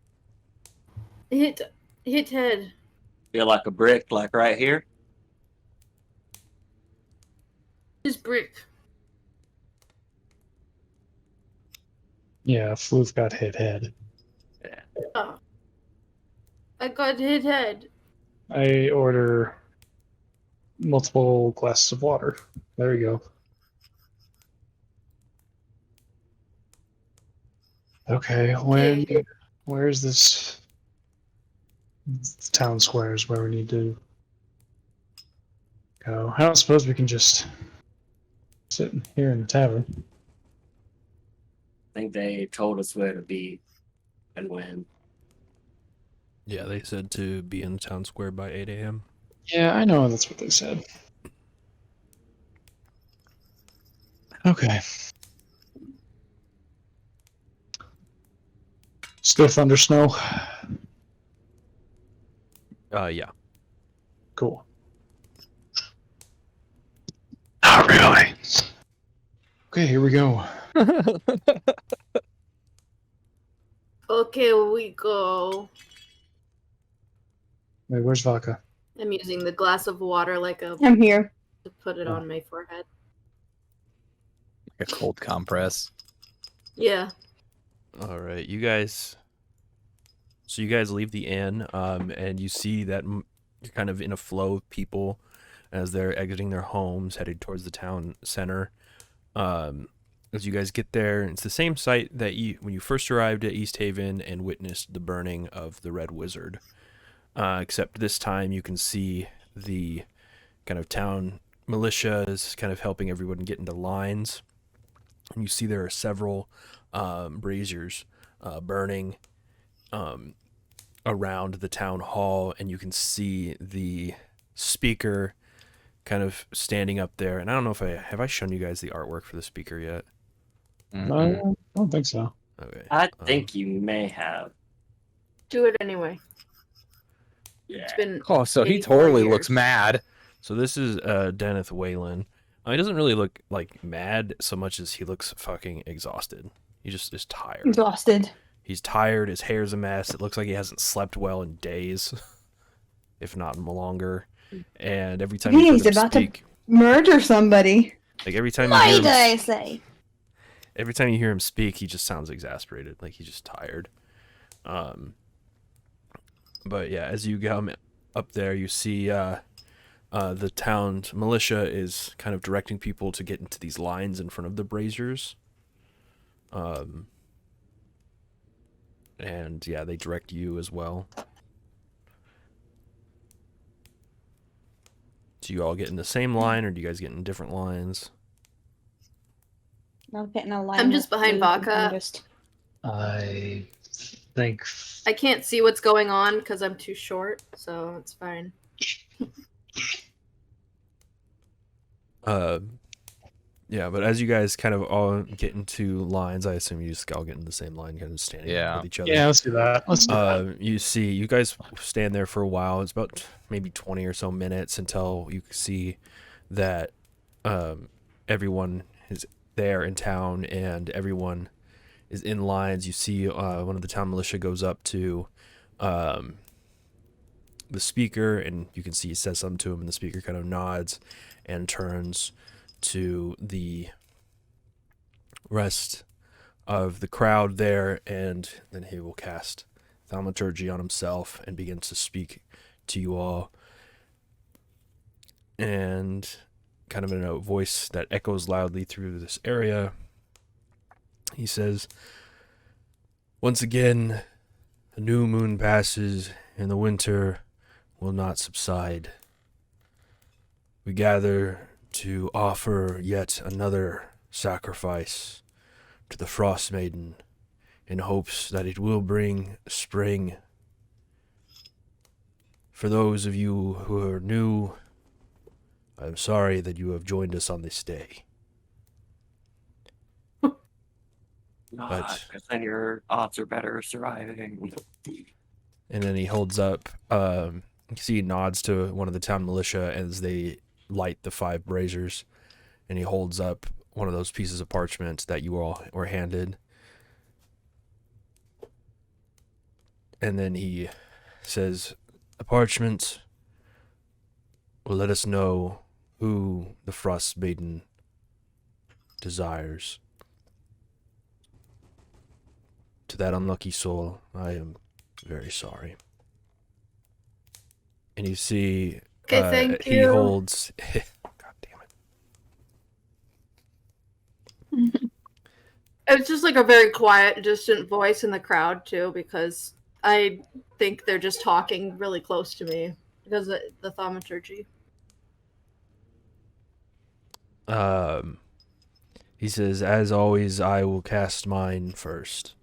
Hit head. Feel like a brick, like right here. This brick. Yeah, Floof got hit head. Oh. I got hit head. I order multiple glasses of water. There you go. Okay, where's this town square is where we need to go. I don't suppose we can just sit here in the tavern. I think they told us where to be and when. Yeah, they said to be in the town square by 8 a.m. Yeah, I know that's what they said. Okay. Still thunder snow? Yeah. Cool. Not really. Okay, here we go. Okay, we go. Wait, where's vodka? I'm using the glass of water like a I'm here. to put it Oh. on my forehead. Like a cold compress. Yeah. All right, you guys. So you guys leave the inn, and you see that you're kind of in a flow of people as they're exiting their homes, headed towards the town center. As you guys get there, it's the same site that when you first arrived at East Haven and witnessed the burning of the Red Wizard. Except this time you can see the kind of town militia is kind of helping everyone get into lines. And you see there are several braziers burning around the town hall, and you can see the speaker kind of standing up there. And I don't know if have I shown you guys the artwork for the speaker yet? I don't think so. Okay. I think you may have. Do it anyway. Yeah. It's been Oh, so he 84 totally years. looks mad. So this is Deneth Whalen. He doesn't really look like mad so much as he looks fucking exhausted. He just is tired. Exhausted. He's tired. His hair's a mess. It looks like he hasn't slept well in days, if not longer. And every time you He's hear him about to speak, murder somebody. like every time you Why hear did I say? every time you hear him speak, he just sounds exasperated, like he's just tired. But yeah, as you come up there, you see the town's militia is kind of directing people to get into these lines in front of the braziers. And yeah, they direct you as well. Do you all get in the same line, or do you guys get in different lines? Not getting a line. I'm just with behind you, vodka. I'm just... I think I can't see what's going on because I'm too short, so it's fine. Yeah, but as you guys kind of all get into lines, I assume you just all get in the same line, kind of standing with each other. yeah, let's do that. Let's do that. You guys stand there for a while. It's about maybe 20 or so minutes until you see that everyone is there in town and everyone is in lines. You see one of the town militia goes up to the speaker, and you can see he says something to him, and the speaker kind of nods and turns to the rest of the crowd there, and then he will cast thaumaturgy on himself and begins to speak to you all, and kind of in a voice that echoes loudly through this area, he says, "Once again, the new moon passes and the winter will not subside. We gather to offer yet another sacrifice to the Frostmaiden in hopes that it will bring spring. For those of you who are new, I'm sorry that you have joined us on this day. Because then your odds are better of surviving. And then he holds up, you see he nods to one of the town militia as they light the 5 braziers, and he holds up one of those pieces of parchment that you all were handed. And then he says, the parchment will let us know who the Frostmadien desires. To that unlucky soul, I am very sorry. And you see, Okay, thank he you. holds. God damn it! It's just like a very quiet, distant voice in the crowd too, because I think they're just talking really close to me because of the thaumaturgy. He says, as always, I will cast mine first.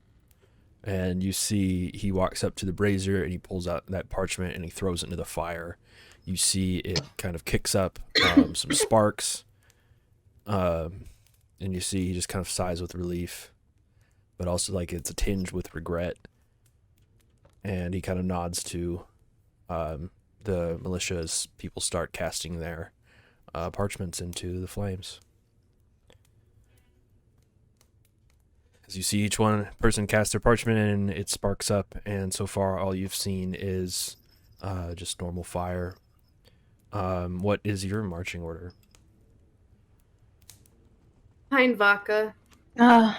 And you see he walks up to the brazier and he pulls out that parchment and he throws it into the fire. You see it kind of kicks up some sparks. And you see he just kind of sighs with relief, but also like it's a tinge with regret. And he kind of nods to the militia as people start casting their parchments into the flames. As you see each person cast their parchment and it sparks up, and so far all you've seen is just normal fire. What is your marching order? Behind Vodka. No,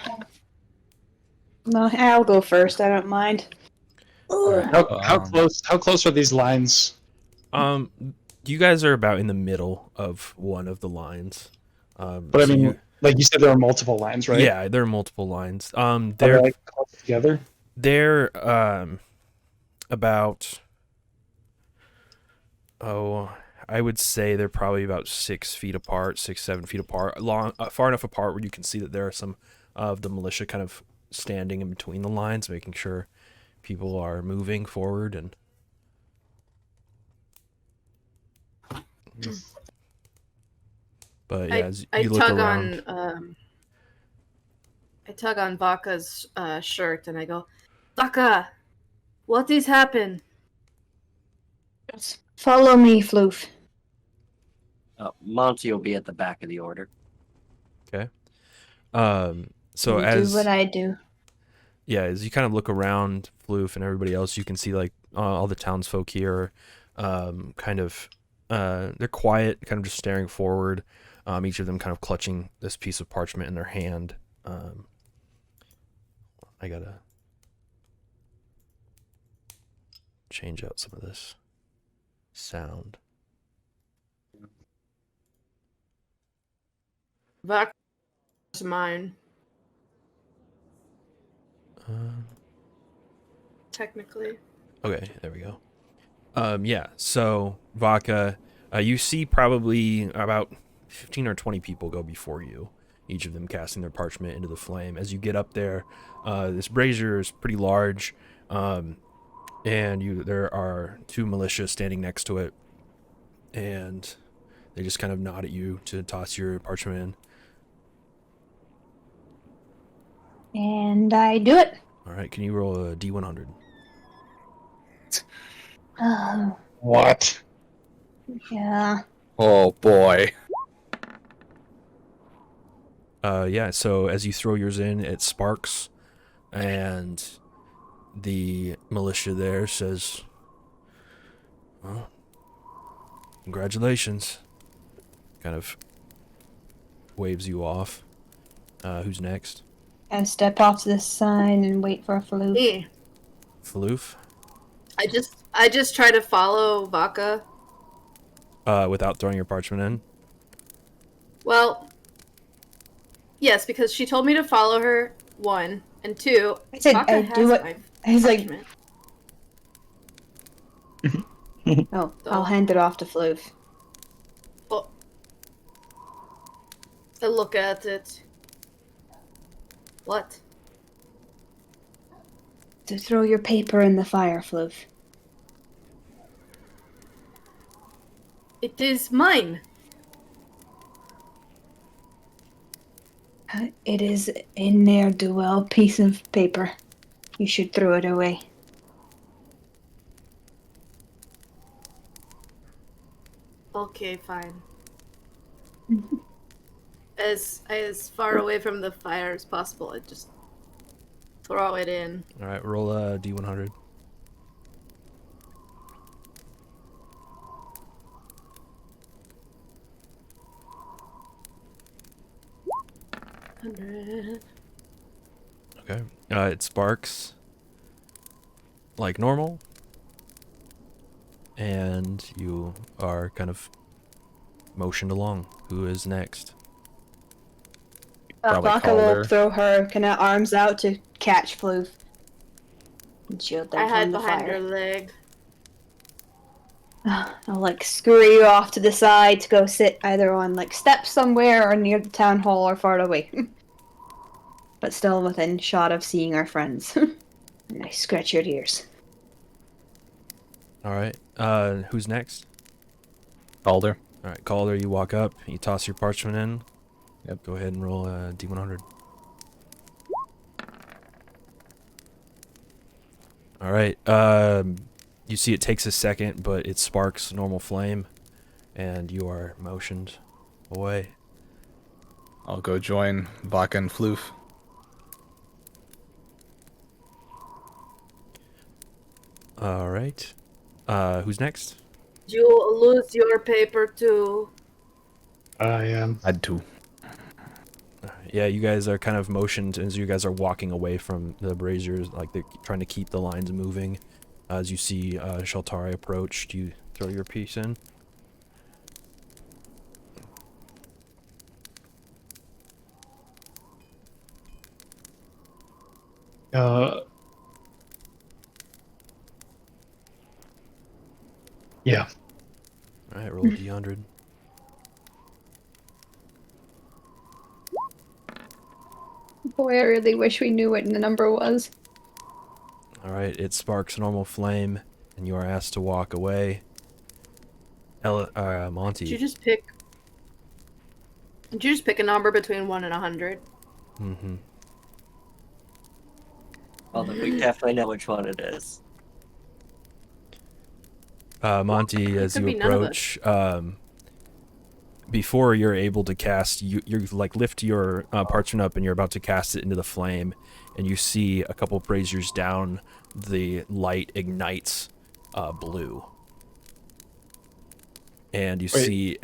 I'll go first. I don't mind. Alright. How close are these lines? You guys are about in the middle of one of the lines. But I mean, like you said, there are multiple lines, right? Yeah, there are multiple lines. Are they like close together? They're about I would say they're probably about 6 feet apart, 7 feet apart, far enough apart where you can see that there are some of the militia kind of standing in between the lines, making sure people are moving forward. And but yeah, as you look around, I tug on Vodka's shirt and I go, Vodka, what is happened? Just follow me, Floof. Monty will be at the back of the order. okay. So You as do what I do. yeah, as you kind of look around, Floof and everybody else, you can see like all the townsfolk here, kind of, they're quiet, kind of just staring forward. Each of them kind of clutching this piece of parchment in their hand. I gotta change out some of this sound. Vodka's mine. Technically. Okay, there we go. Yeah, so Vodka, you see probably about 15 or 20 people go before you, each of them casting their parchment into the flame. As you get up there, this brazier is pretty large, and there are 2 militia standing next to it, and they just kind of nod at you to toss your parchment in. And I do it. All right, can you roll a D100? Oh, What? yeah. Oh boy. Yeah, so as you throw yours in, it sparks, and the militia there says, well, congratulations. Kind of waves you off. Who's next? I step off to the side and wait for a Floof. Me. Floof? I just try to follow Vodka. Without throwing your parchment in? Well, yes, because she told me to follow her, 1, and 2. I said Vodka I has do it. my He's like, parchment. oh, I'll hand it off to Floof. Oh. I look at it. What? To throw your paper in the fire, Floof. It is mine. It is a ne'er-do-well piece of paper. You should throw it away. Okay, fine. As far away from the fire as possible, I just throw it in. All right, roll a d100. Okay. It sparks like normal, and you are kind of motioned along. Who is next? Probably Blanca will Calder. throw her kind of arms out to catch Floof and shield them I from hide the behind fire. her leg. I'll like scurry you off to the side to go sit either on like steps somewhere or near the town hall or far away. But still within shot of seeing our friends. And I scratch your ears. All right. Who's next? Calder. All right, Calder, you walk up, you toss your parchment in. Yep. Go ahead and roll a d100. All right. You see it takes a second, but it sparks normal flame, and you are motioned away. I'll go join Vodka and Floof. All right. Who's next? You lose your paper too. I Had to. Yeah, you guys are kind of motioned as you guys are walking away from the braziers, like they're trying to keep the lines moving. As you see Shaltari approach, do you throw your piece in? Yeah. All right, roll a d100. Boy, I really wish we knew what the number was. All right, it sparks normal flame, and you are asked to walk away. Monty. Did you just pick? Did you just pick a number between 1 and 100? Mm-hmm. Although we definitely know which one it is. Monty, as could you be none of approach, before you're able to cast, you like lift your parchment up and you're about to cast it into the flame, and you see a couple braziers down, the light ignites blue. And you Wait. see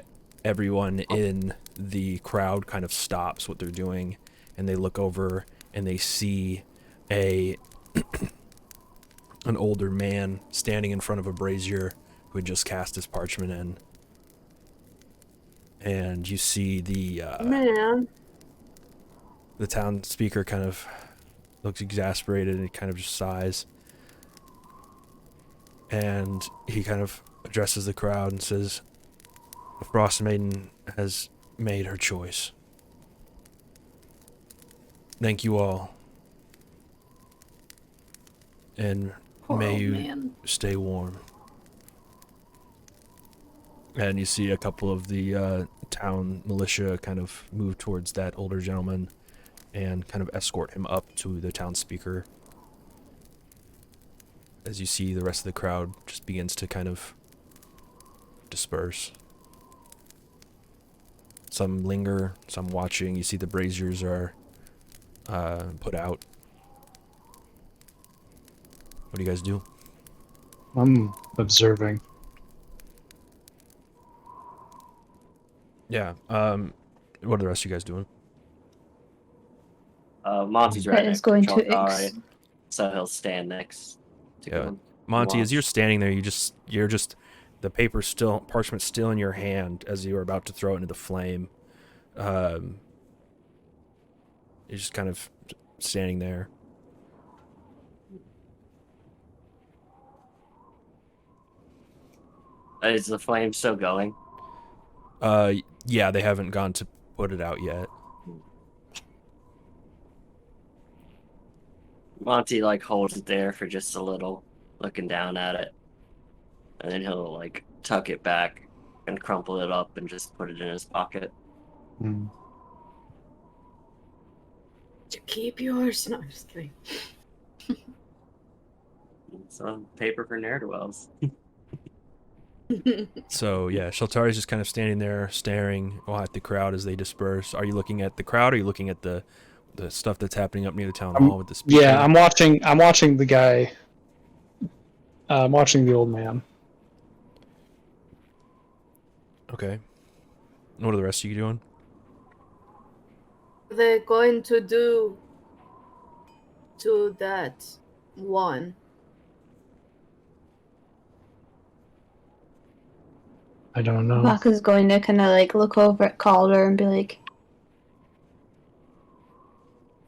everyone in the crowd kind of stops what they're doing, and they look over and they see an older man standing in front of a brazier who had just cast his parchment in. And you see the Man. town speaker kind of looks exasperated and kind of just sighs. And he kind of addresses the crowd and says, "The Frostmaiden has made her choice. Thank you all. And Poor may old you man. stay warm." And you see a couple of the town militia kind of move towards that older gentleman and kind of escort him up to the town speaker. As you see the rest of the crowd just begins to kind of disperse. Some linger, some watching. You see the braziers are put out. What do you guys do? I'm observing. Yeah. What are the rest of you guys doing? Monty's right That next is going to to Shaltari, so he'll stand next to Yeah. him. Monty, as Watch. you're standing there, you're just the paper's still, parchment's still in your hand as you are about to throw it into the flame. You're just kind of standing there. Is the flame still going? Yeah, they haven't gone to put it out yet. Monty like holds it there for just a little, looking down at it, and then he'll like tuck it back and crumple it up and just put it in his pocket. Hmm. To keep yours. No, I'm just kidding. Some paper for ne'er-do-wells. So yeah, Sheltari's just kind of standing there staring at the crowd as they disperse. Are you looking at the crowd, or are you looking at the stuff that's happening up near the town hall with the speaker? Yeah, I'm watching the guy. I'm watching the old man. Okay. And what are the rest of you doing? They're going to do to that one. I don't know. Baka's going to kind of like look over at Calder and be like,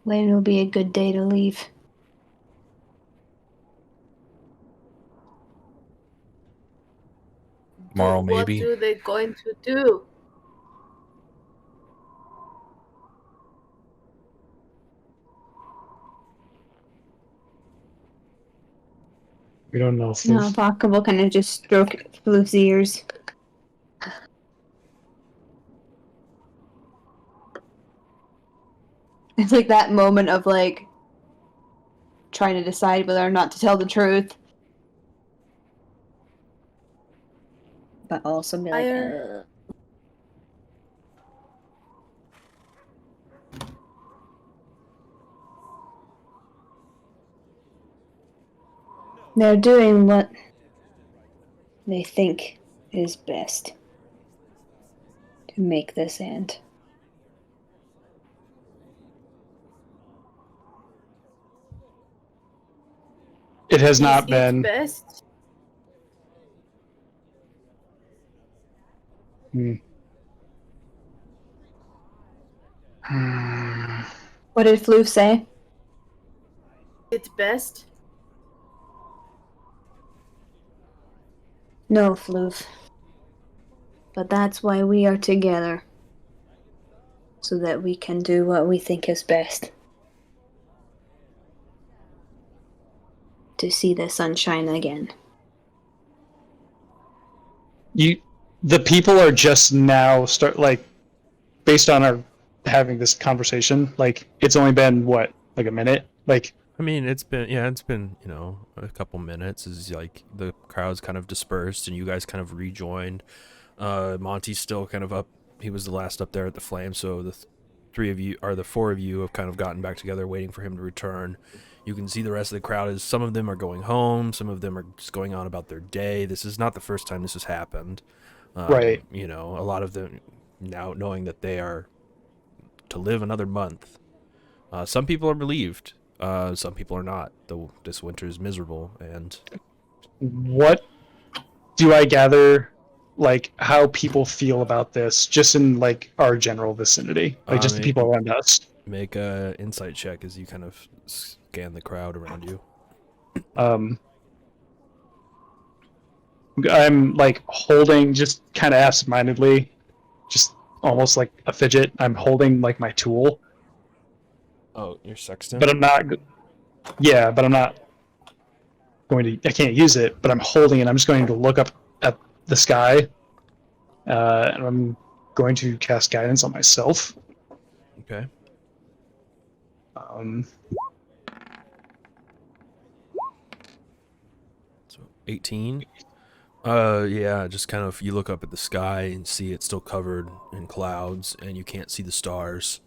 when will be a good day to leave? Tomorrow, What maybe. do they going to do? We don't know. No, Baka will kind of just stroke Floof's ears. It's like that moment of like trying to decide whether or not to tell the truth. But also be like, Fire. they're doing what they think is best to make this end. It has Is not it been. best? Hmm. What did Floof say? It's best. No, Floof. But that's why we are together. So that we can do what we think is best. To see the sunshine again. The people are just now based on our having this conversation. Like, it's only been what, like a minute? Like, I mean, it's been a couple minutes as like the crowd's kind of dispersed and you guys kind of rejoined. Monty's still kind of up. He was the last up there at the flame, so the four of you have kind of gotten back together, waiting for him to return. You can see the rest of the crowd some of them are going home, some of them are just going on about their day. This is not the first time this has happened. right. A lot of them now knowing that they are to live another month. Some people are relieved. Some people are not. Though this winter is miserable, and What do I gather, like, how people feel about this, just in, like, our general vicinity? Like, just the people around us. make a insight check as you kind of scan the crowd around you. I'm, like, holding, just kind of absentmindedly, just almost like a fidget. I'm holding, like, my tool. Oh, you're sexton? But I'm not. Yeah, but I'm not going to. I can't use it, but I'm holding it. I'm just going to look up at the sky, and I'm going to cast guidance on myself. Okay. So 18. Yeah, just kind of you look up at the sky and see it's still covered in clouds, and you can't see the stars.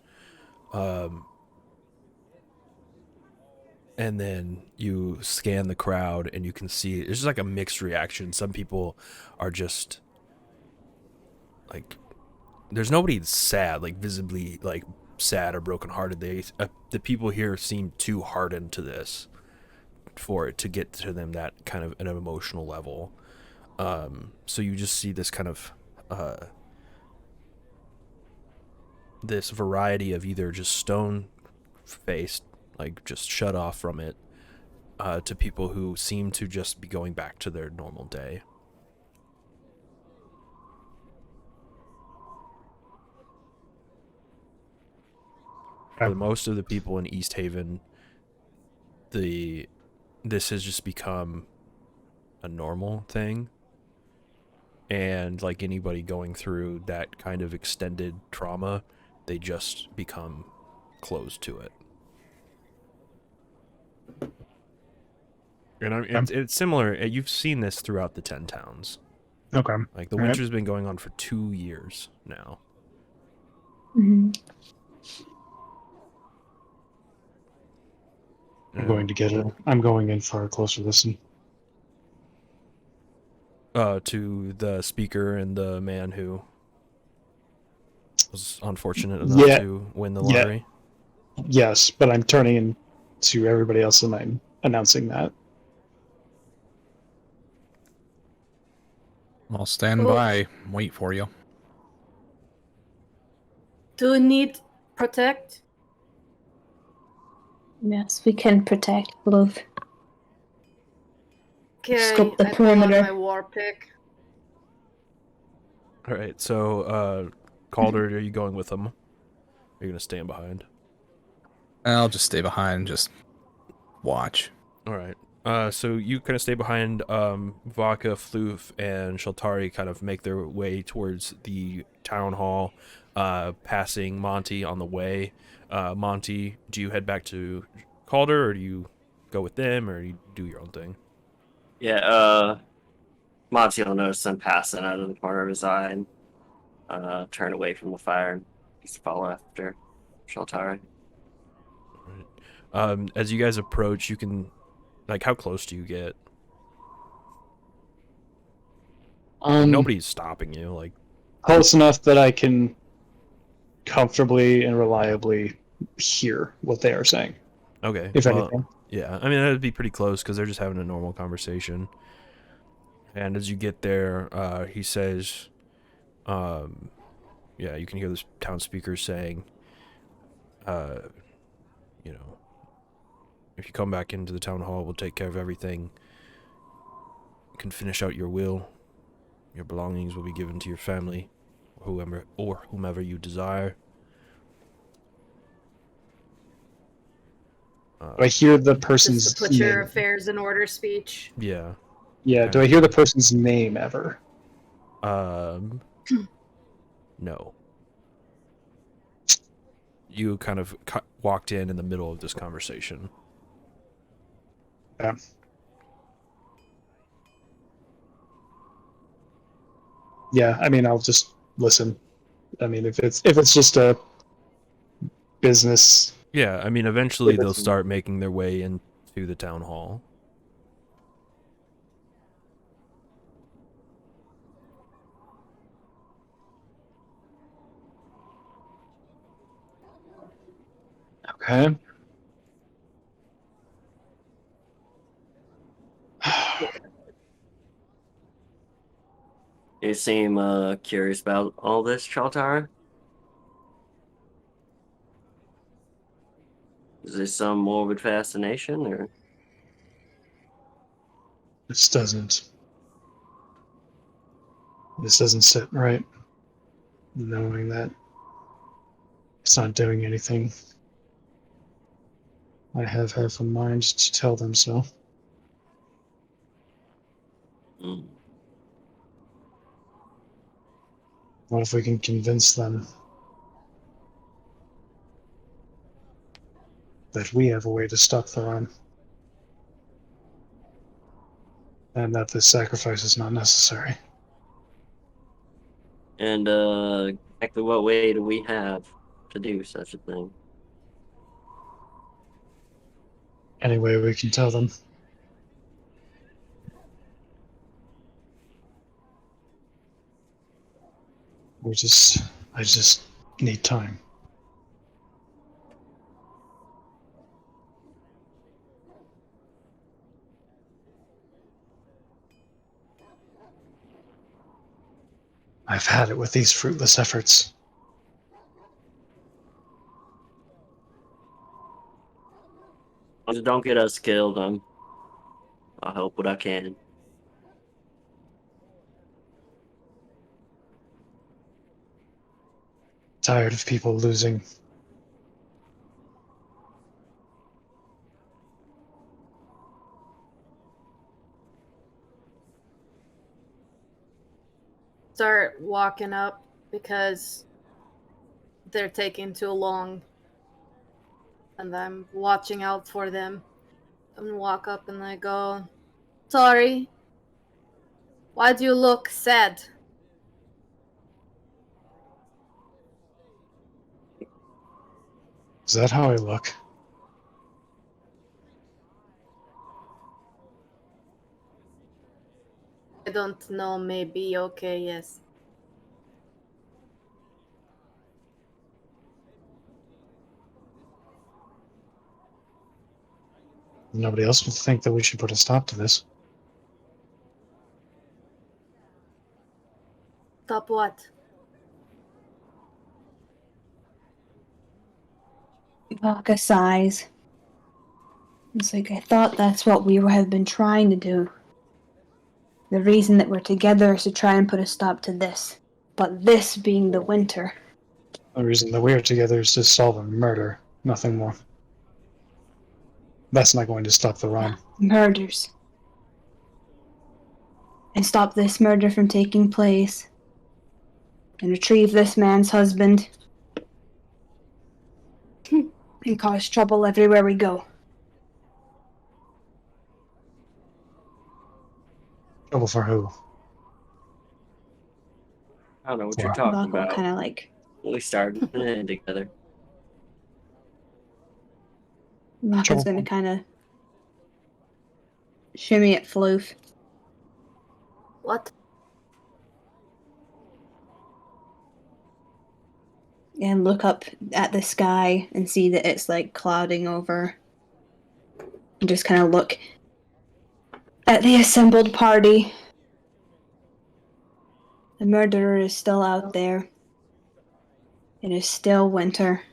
And then you scan the crowd and you can see it's just like a mixed reaction. Some people are just like, there's nobody sad, like visibly like sad or brokenhearted. The people here seem too hardened to this for it to get to them that kind of an emotional level. So you just see this kind of this variety of either just stone faced, like just shut off from it, to people who seem to just be going back to their normal day. For most of the people in East Haven, this has just become a normal thing. And like anybody going through that kind of extended trauma, they just become closed to it. And it's similar. You've seen this throughout the 10 towns. Okay. Like the All right. winter's been going on for 2 years now. Mhm. I'm going to get it. I'm going in for a closer listen. To the speaker and the man who was unfortunate enough Yeah. to win the Yeah. lottery. Yes, but I'm turning in to everybody else and I'm announcing that. I'll stand Well- by, wait for you. Do we need protect? Yes, we can protect Floof. Okay, Scope the I pull out perimeter. my war pick. All right, so Calder, are you going with them? Are you gonna stand behind? I'll just stay behind and just watch. All right. So you kind of stay behind. Vodka, Floof, and Shaltari kind of make their way towards the town hall, passing Monty on the way. Monty, do you head back to Calder, or do you go with them, or do you do your own thing? Yeah, Monty will notice them passing out of the corner of his eye and turn away from the fire and just follow after Shaltari. As you guys approach, you can, like, how close do you get? Nobody's stopping you. Like, Close enough that I can comfortably and reliably hear what they are saying, okay, if well, anything. yeah. I mean, that'd be pretty close because they're just having a normal conversation. And as you get there, he says, yeah, you can hear this town speaker saying, you know, if you come back into the town hall, we'll take care of everything. You can finish out your will. Your belongings will be given to your family, or whomever you desire. Do I hear the person's Just to put your name? affairs in order speech. Yeah. Yeah, do I hear the person's name ever? No. You kind of walked in the middle of this conversation. Yeah. Yeah, I mean, I'll just listen. I mean, if it's just a business, Yeah, I mean, eventually If they'll it's- start making their way into the town hall. okay. You seem curious about all this, Shaltari? Is this some morbid fascination, or This doesn't. This doesn't sit right. Knowing that it's not doing anything. I have half a mind to tell them so. mm, What if we can convince them that we have a way to stop the run? And that this sacrifice is not necessary. and exactly what way do we have to do such a thing? Any way we can tell them. I just need time. I've had it with these fruitless efforts. Just don't get us killed. I'll help what I can. Tired of people losing. start walking up because they're taking too long. And I'm watching out for them. I'm gonna walk up and I go, sorry. Why do you look sad? Is that how I look? I don't know, maybe, okay, yes. Nobody else would think that we should put a stop to this. Stop what? Vodka sighs. It's like, I thought that's what we have been trying to do. The reason that we're together is to try and put a stop to this. But this being the winter. The reason that we are together is to solve a murder, nothing more. That's not going to stop the rhyme. Murders. And stop this murder from taking place. And retrieve this man's husband. And cause trouble everywhere we go. Trouble for who? I don't know what Yeah. you're talking Buckle about. kind of like. We started together. Buckle's gonna kind of shimmy at Floof. What? And look up at the sky and see that it's like clouding over. And just kind of look at the assembled party. The murderer is still out there. It is still winter.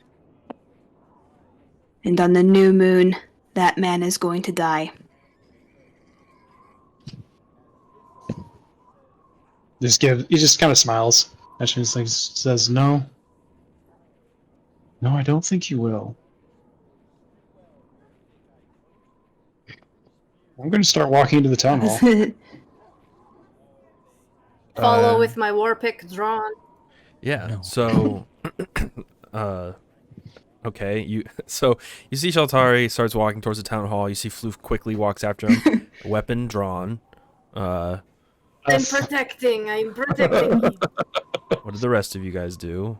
And on the new moon, that man is going to die. He just kind of smiles. And she just like says, no. No, I don't think you will. I'm going to start walking into the town hall. Follow with my war pick drawn. Yeah. No. So, okay. You see Shaltari starts walking towards the town hall. You see Floof quickly walks after him, weapon drawn. I'm protecting you. What did the rest of you guys do?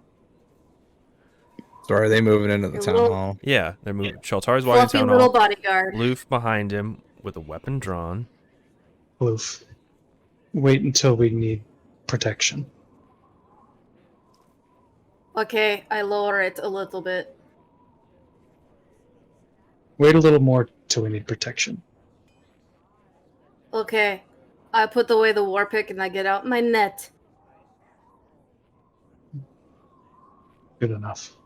So are they moving into the A town little- hall? Yeah, they're moving. Shaltari's walking Fluffy town little hall. bodyguard. Floof behind him with a weapon drawn. Bloof. Wait until we need protection. Okay, I lower it a little bit. Wait a little more till we need protection. Okay, I put away the war pick and I get out my net. Good enough.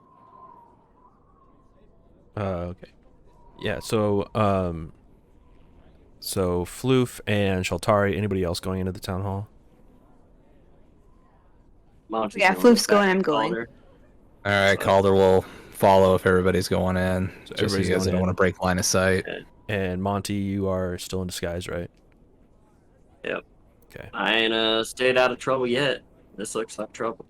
Okay. Yeah, so Floof and Shaltari, anybody else going into the town hall? Monty's Yeah, gonna Floof's look back going, at I'm going. Calder. All right, Calder will follow if everybody's going in. So Just so everybody's you guys going don't in. want to break line of sight. And Monty, you are still in disguise, right? Yep. Okay. I ain't stayed out of trouble yet. This looks like trouble.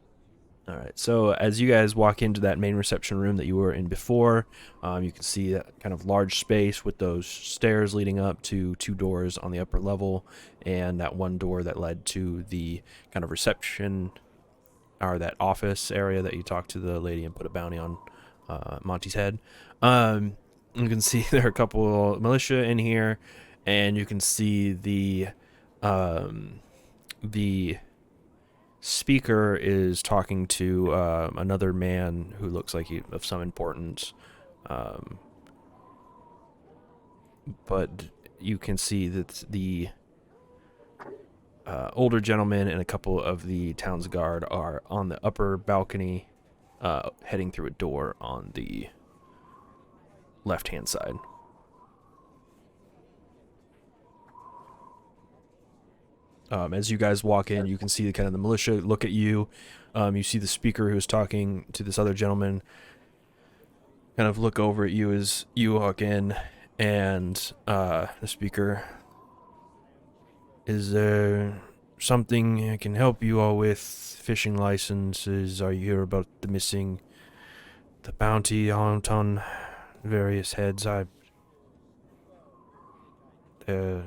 All right. So as you guys walk into that main reception room that you were in before, you can see that kind of large space with those stairs leading up to two doors on the upper level, and that one door that led to the kind of reception or that office area that you talked to the lady and put a bounty on Monty's head. You can see there are a couple of militia in here, and you can see the speaker is talking to another man who looks like he of some importance, but you can see that the older gentleman and a couple of the town's guard are on the upper balcony, heading through a door on the left-hand side. As you guys walk in, you can see kind of the militia look at you. You see the speaker who's talking to this other gentleman kind of look over at you as you walk in, and the speaker, is there something I can help you all with? Fishing licenses? Are you here about the bounty on various heads? The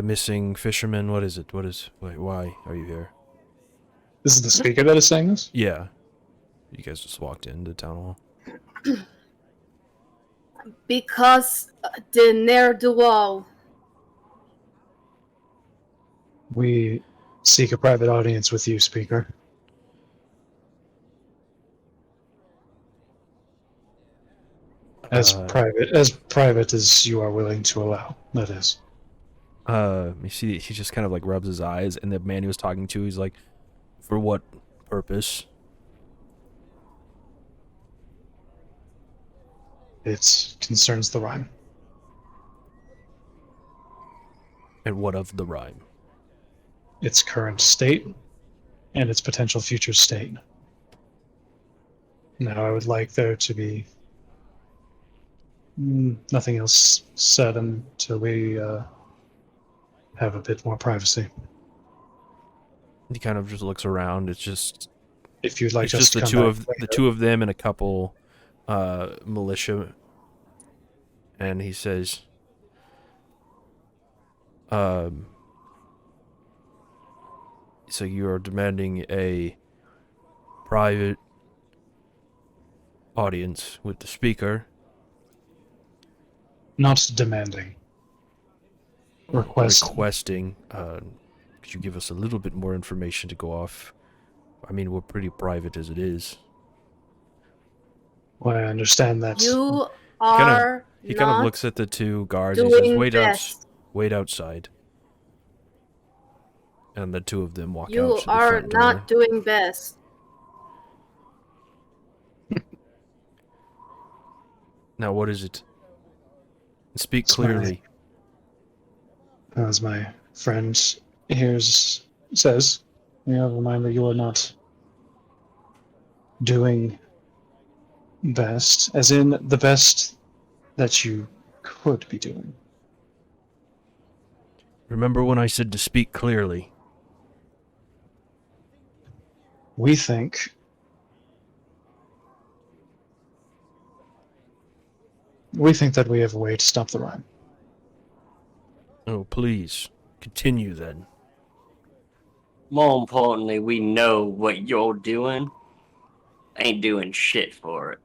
missing fisherman. What is it? Why are you here? This is the speaker that is saying this? Yeah. You guys just walked into town hall. Because the ne'er-do-well. We seek a private audience with you, speaker. As private as you are willing to allow, that is. You see, he just kind of like rubs his eyes, and the man he was talking to, he's like, "For what purpose?" It concerns the Rime. And what of the Rime? Its current state and its potential future state. Now, I would like there to be nothing else said until we have a bit more privacy. He kind of just looks around. It's just If you'd like it's just just the two of them and a couple militia, and he says, so you are demanding a private audience with the speaker. Not demanding. Requesting. Could you give us a little bit more information to go off? I mean, we're pretty private as it is. Well, I understand that. You are He kind of looks at the two guards. He doing says, best. wait outside. And the two of them walk out You to the are front door. not doing best. Now, what is it? Speak clearly. As my friend here says, we have a reminder you are not doing best, as in the best that you could be doing. Remember when I said to speak clearly? We think that we have a way to stop the Rime. Oh, please. Continue then. More importantly, we know what you're doing. Ain't doing shit for it.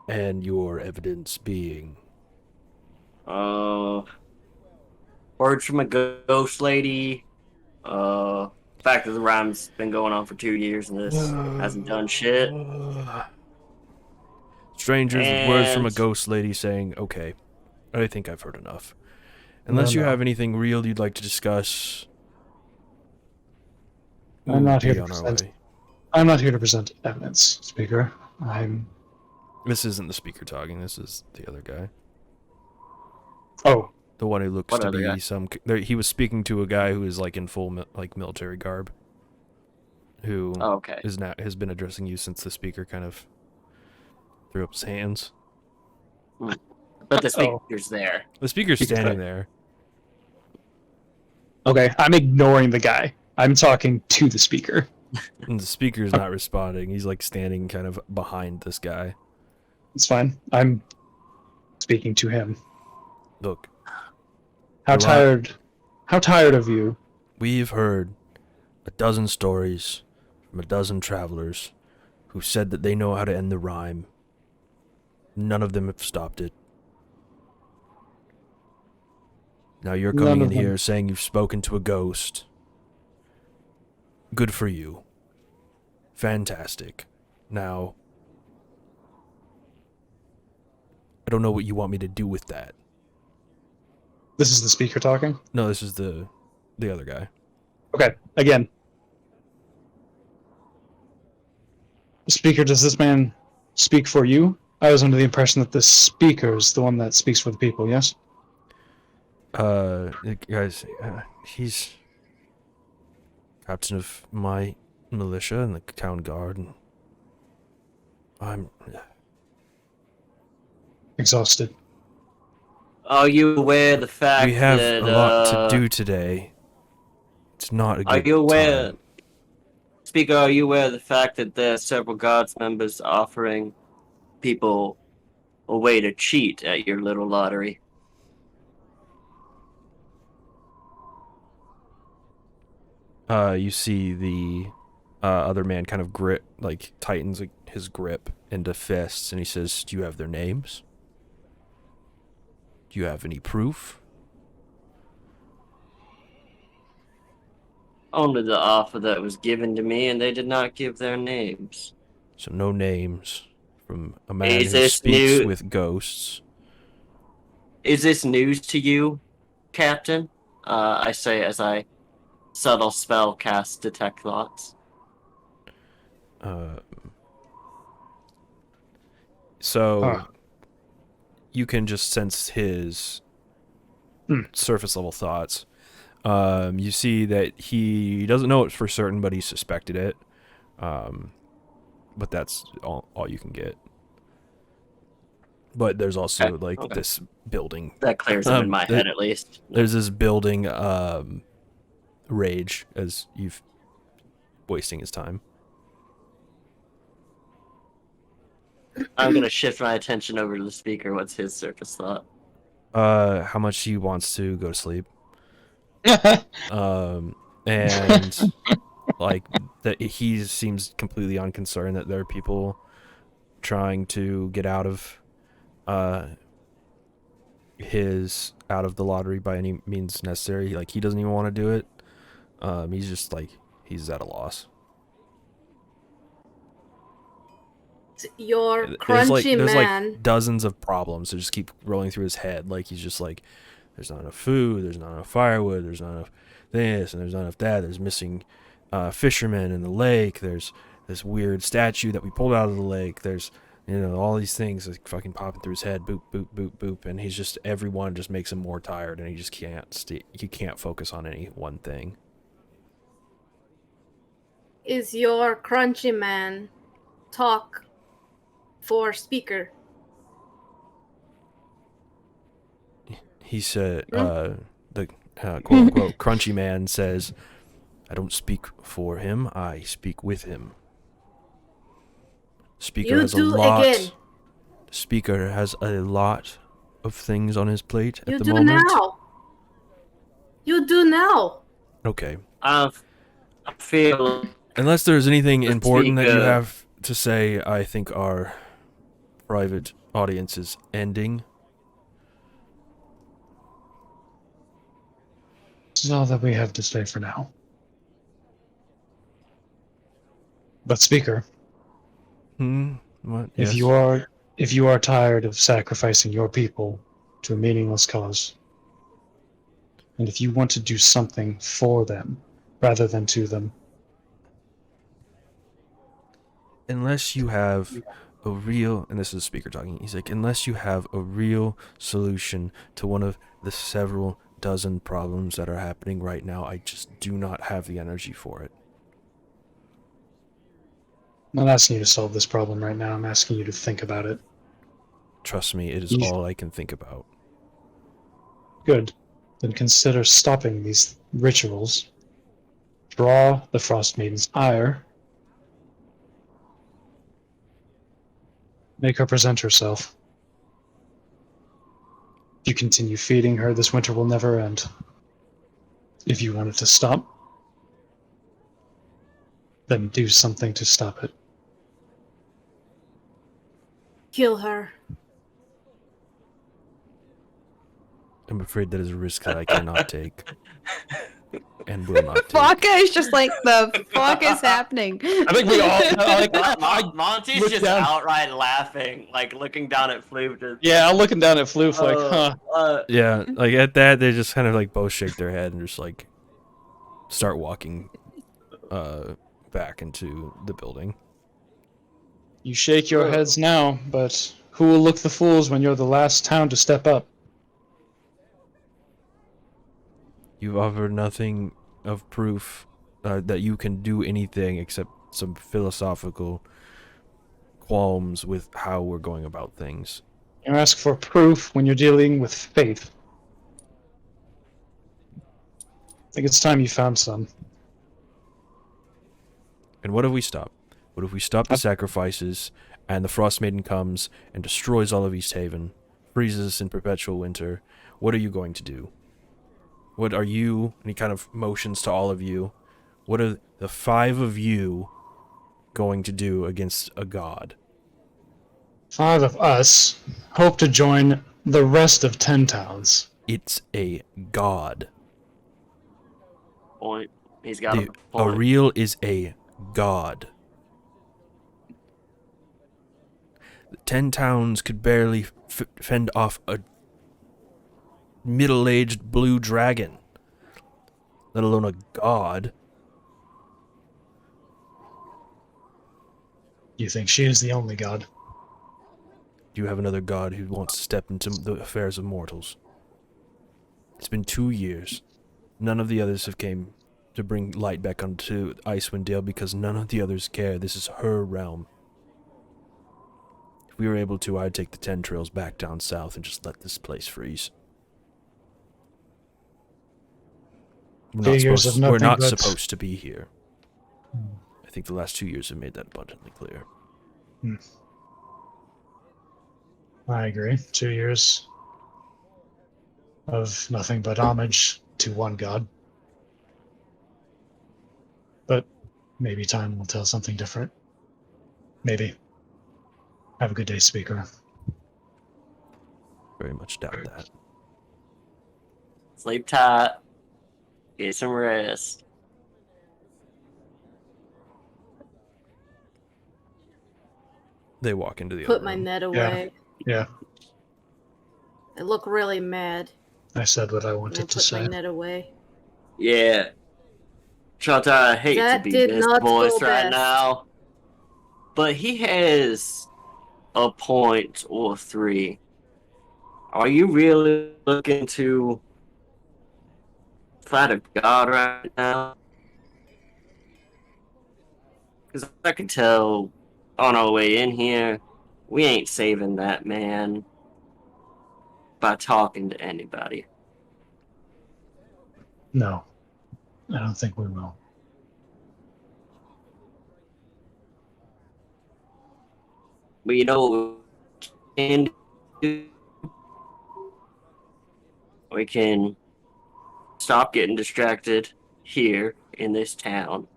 And your evidence being? Words from a ghost lady. Fact that the Rime's been going on for 2 years and this hasn't done shit. Strangers with words from a ghost lady saying, okay, I think I've heard enough. Unless you have anything real you'd like to discuss, I'm not here to on our present. way. I'm not here to present evidence, Speaker. This isn't the speaker talking. This is the other guy. Oh, the one who looks to be some. He was speaking to a guy who is like in full military garb. Who has been addressing you since the speaker kind of threw up his hands. But the speaker's there. The speaker's standing there. Okay, I'm ignoring the guy. I'm talking to the speaker. And the speaker's not responding. He's like standing kind of behind this guy. It's fine. I'm speaking to him. Look. How tired of you? We've heard a dozen stories from a dozen travelers who said that they know how to end the Rime. None of them have stopped it. Now you're coming in here saying you've spoken to a ghost. Good for you. Fantastic. Now, I don't know what you want me to do with that. This is the speaker talking? No, this is the other guy. Okay, again. Speaker, does this man speak for you? I was under the impression that the speaker is the one that speaks for the people, yes? Guys, he's captain of my militia and the town guard, and I'm exhausted. Are you aware of the fact that we have a lot to do today? It's not a Are good you aware, time. Speaker, are you aware of the fact that there are several Guards members offering people a way to cheat at your little lottery? You see the other man kind of tightens his grip into fists, and he says, "Do you have their names? Do you have any proof?" Only the offer that was given to me, and they did not give their names. So no names from a man Is who this speaks new? with ghosts. Is this news to you, Captain? I say as I subtle spell cast detect thoughts. So you can just sense his surface level thoughts. You see that he doesn't know it for certain, but he suspected it. But that's all you can get. But there's also Okay. this building. That clears up in my head at least. There's this building rage as you've wasting his time. I'm gonna shift my attention over to the speaker. What's his surface thought? How much he wants to go to sleep. And that he seems completely unconcerned that there are people trying to get out of the lottery by any means necessary. Like, he doesn't even want to do it. He's just he's at a loss. Your There's crunchy man. dozens of problems that just keep rolling through his head. Like, he's just there's not enough food, there's not enough firewood, there's not enough this, and there's not enough that. There's missing fishermen in the lake. There's this weird statue that we pulled out of the lake. There's, all these things fucking popping through his head. Boop, boop, boop, boop. And he's just, everyone just makes him more tired, and he just he can't focus on any one thing. Is your crunchy man talk for speaker? He said, the quote-unquote crunchy man says, "I don't speak for him, I speak with him." Speaker has a lot. Again. Speaker has a lot of things on his plate at the do moment. Now. You do now. Okay. I feel. Unless there's anything important that you Speaker. have to say, I think our private audience is ending. This is all that we have to say for now. But speaker, What? if Yes? you are tired of sacrificing your people to a meaningless cause, and if you want to do something for them rather than to them, Unless you have a real, and this is the speaker talking, he's like, unless you have a real solution to one of the several dozen problems that are happening right now, I just do not have the energy for it. I'm not asking you to solve this problem right now. I'm asking you to think about it. Trust me, it is You- all I can think about. Good. Then consider stopping these rituals. Draw the Frostmaiden's ire. Make her present herself. If you continue feeding her, this winter will never end. If you want it to stop, then do something to stop it. Kill her. I'm afraid that is a risk that I cannot take. And will not take. Flocka is just like, the fuck is happening? I think we all. Monty's look just down. outright laughing, looking down at Floof. Yeah, I'm looking down at Floof Yeah, at that, they just kind of both shake their head and just start walking back into the building. You shake your heads now, but who will look the fools when you're the last town to step up? You've offered nothing of proof that you can do anything except some philosophical qualms with how we're going about things. You ask for proof when you're dealing with faith. think it's time you found some. And what if we stop? What if we stop the sacrifices and the Frostmaiden comes and destroys all of East Haven, freezes us in perpetual winter? What are you going to do? What are you, and he kind of motions to all of you, what are the 5 of you going to do against a god? 5 of us hope to join the rest of 10 towns. It's a god. Point. He's got a point. Ariel is a god. The 10 towns could barely fend off a middle-aged blue dragon, let alone a god. You think she is the only god? Do you have another god who wants to step into the affairs of mortals? It's been 2 years. None of the others have came to bring light back onto Icewind Dale because none of the others care. This is her realm. If we were able to, I'd take the 10 trails back down south and just let this place freeze. We're not supposed to be here. I think the last 2 years have made that abundantly clear. I agree. 2 years of nothing but homage to one god. But maybe time will tell something different. Maybe. Have a good day, speaker. Very much doubt that. Sleep tight. Get some rest. They walk into the Put other my room. net away. Yeah, I look really mad. I said what I And I wanted to put say. my net away. Yeah. Shota, I hate That to be did this not voice go right best. now, but he has a point or 3. Are you really looking to fight a god right now? Because I can tell on our way in here, we ain't saving that man by talking to anybody. No, I don't think we will. But you know what we can do? We can stop getting distracted here in this town.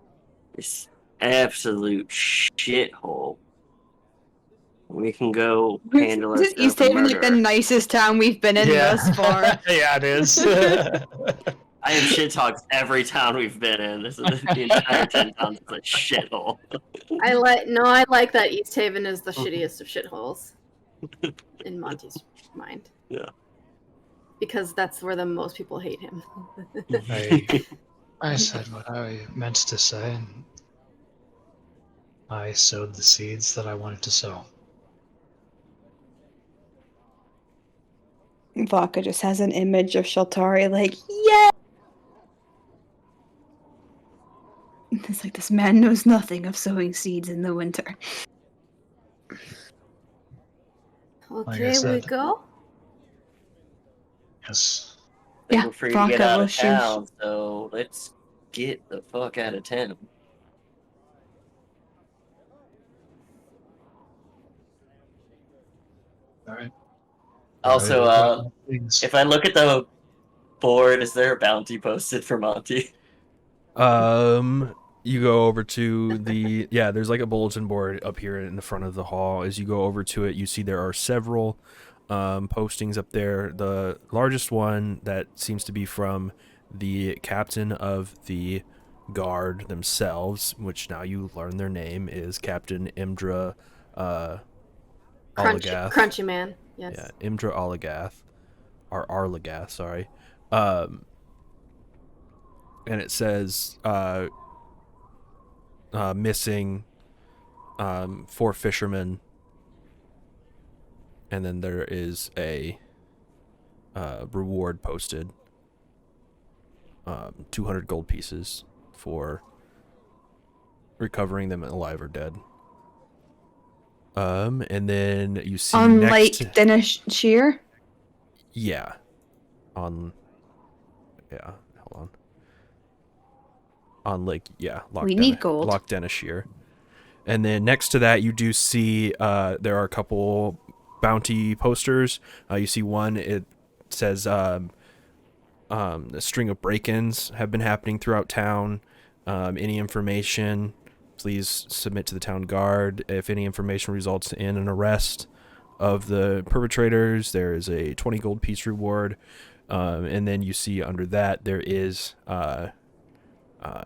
This absolute shithole. We can go handle Isn't ourselves East a Haven like the murder. nicest town we've been in thus far? Yeah, it is. I have shit talks every town we've been in. This is the entire 10 towns is a shithole. I like that East Haven is the shittiest of shitholes. In Monty's mind. Yeah. Because that's where the most people hate him. I said what I meant to say, and I sowed the seeds that I wanted to sow. Vodka just has an image of Shaltari like, yeah! It's like, this man knows nothing of sowing seeds in the winter. Okay, we said. go. Yes. Yeah, We're free to Vodka get out will of shoot. town, so let's get the fuck out of town. All right. Also, Please. if I look at the board, is there a bounty posted for Monty? You go over to the there's like a bulletin board up here in the front of the hall. As you go over to it, you see there are several postings up there. The largest one that seems to be from the captain of the guard themselves, which now you learn their name is Captain Imdra Olagath. Crunchy man. Yes. Yeah, Imdra Olagath. Or Arlagath, sorry. And it says missing 4 fishermen, and then there is a reward posted, 200 gold pieces for recovering them alive or dead. And then you see On next Lake to- Denishir? yeah, hold on. We need gold. Loch Denishire. And then next to that, you do see there are a couple bounty posters. You see one, it says a string of break-ins have been happening throughout town. Any information, please submit to the town guard. If any information results in an arrest of the perpetrators, there is a 20 gold piece reward. And then you see under that there is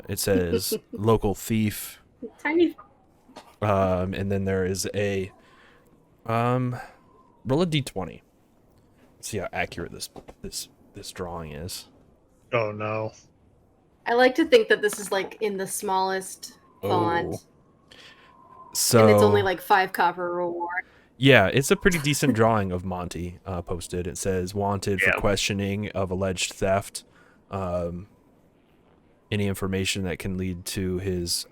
it says local thief. Tiny. And then there is a roll a d20. Let's see how accurate this drawing is. Oh no. I like to think that this is like in the smallest font, So and it's only like 5 copper reward. yeah, it's a pretty decent drawing of Monty posted. It says wanted for questioning of alleged theft. Any information that can lead to his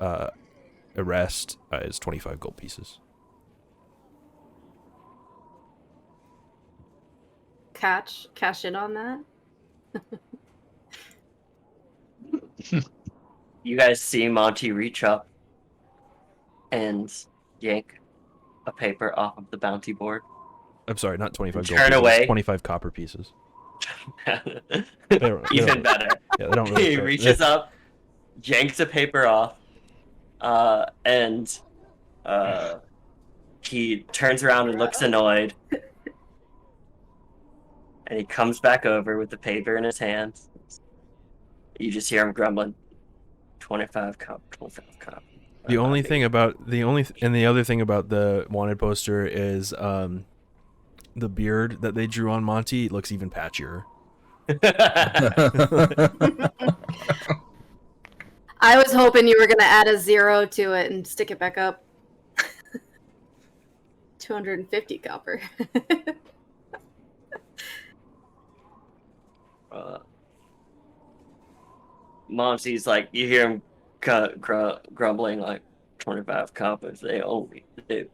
arrest is 25 gold pieces. Cash in on that. You guys see Monty reach up and yank a paper off of the bounty board. I'm sorry, not 25 gold Turn pieces. away. 25 copper pieces. Even better. Yeah, they don't really He care. reaches up, yanks a paper off, and he turns around and looks annoyed. And he comes back over with the paper in his hands. You just hear him grumbling, 25 copper, 25 copper. The other thing about the wanted poster is the beard that they drew on Monty looks even patchier. I was hoping you were gonna add a 0 to it and stick it back up. 250 copper. Monty's like, you hear him grumbling like 25 coppers, they only do.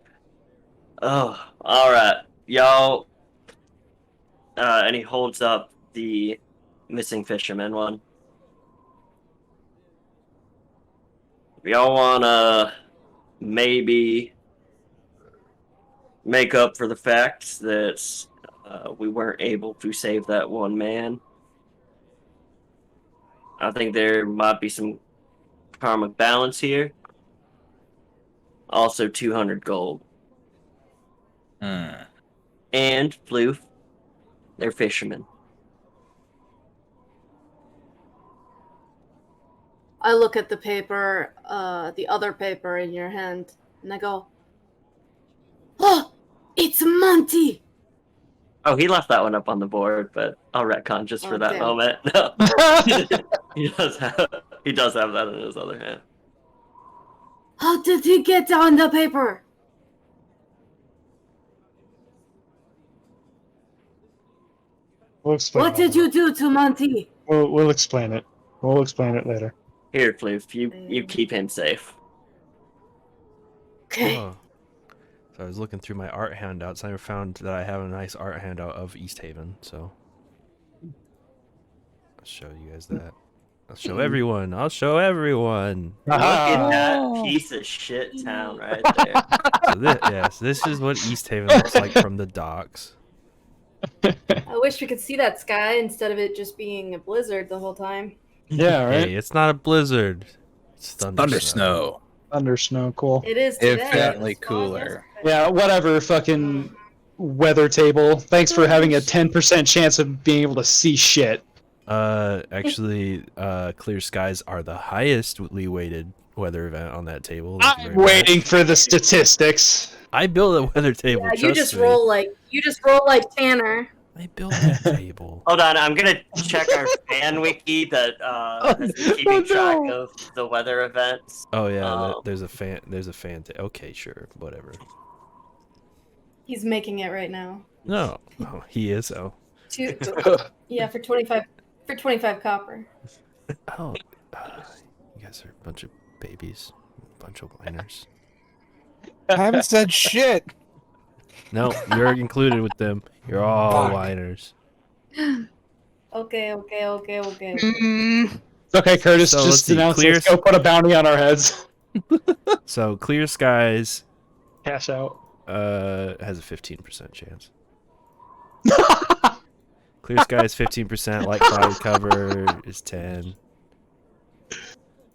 Oh, alright. Y'all. And he holds up the missing fisherman one. If y'all wanna maybe make up for the fact that we weren't able to save that one man, I think there might be some karmic balance here. Also 200 gold. And Floof, they're fishermen. I look at the paper, the other paper in your hand, and I go, "Oh, it's Monty!" Oh, he left that one up on the board, but I'll retcon just for that damn. moment. No. he does have that in his other hand. How did he get on the paper? We'll explain. What did you do to Monty? We'll explain it. We'll explain it later. Here, Floof, you keep him safe. Okay. Oh. So I was looking through my art handouts and I found that I have a nice art handout of East Haven, so I'll show you guys that. I'll show everyone. Look at that piece of shit town right there. So this is what East Haven looks like from the docks. I wish we could see that sky instead of it just being a blizzard the whole time. Yeah, right. Hey, it's not a blizzard. It's thunder snow. Thunder snow, cool. It is today. Infinitely It was fog cooler. yesterday. Yeah, whatever. Fucking weather table. Thanks for having a 10% chance of being able to see shit. Actually, clear skies are the highestly weighted weather event on that table. Thank you I'm very waiting much. for the statistics. I built a weather table. Yeah, you trust just me. roll like Tanner. I built that table. Hold on, I'm gonna check our fan wiki that has been keeping track of the weather events. Oh yeah, there's a fan. Okay, sure, whatever. He's making it right now. No, oh, he is. Oh, Yeah, for 25 copper. oh, you guys are a bunch of babies, a bunch of whiners. I haven't said shit. No, you're included with them. You're all whiners. Okay. Mm, It's okay, Curtis. So let's just see, announce clear let's go put a bounty on our heads. So clear skies Cash out. has a 15% chance. Clear skies 15%. Light cloud cover is 10.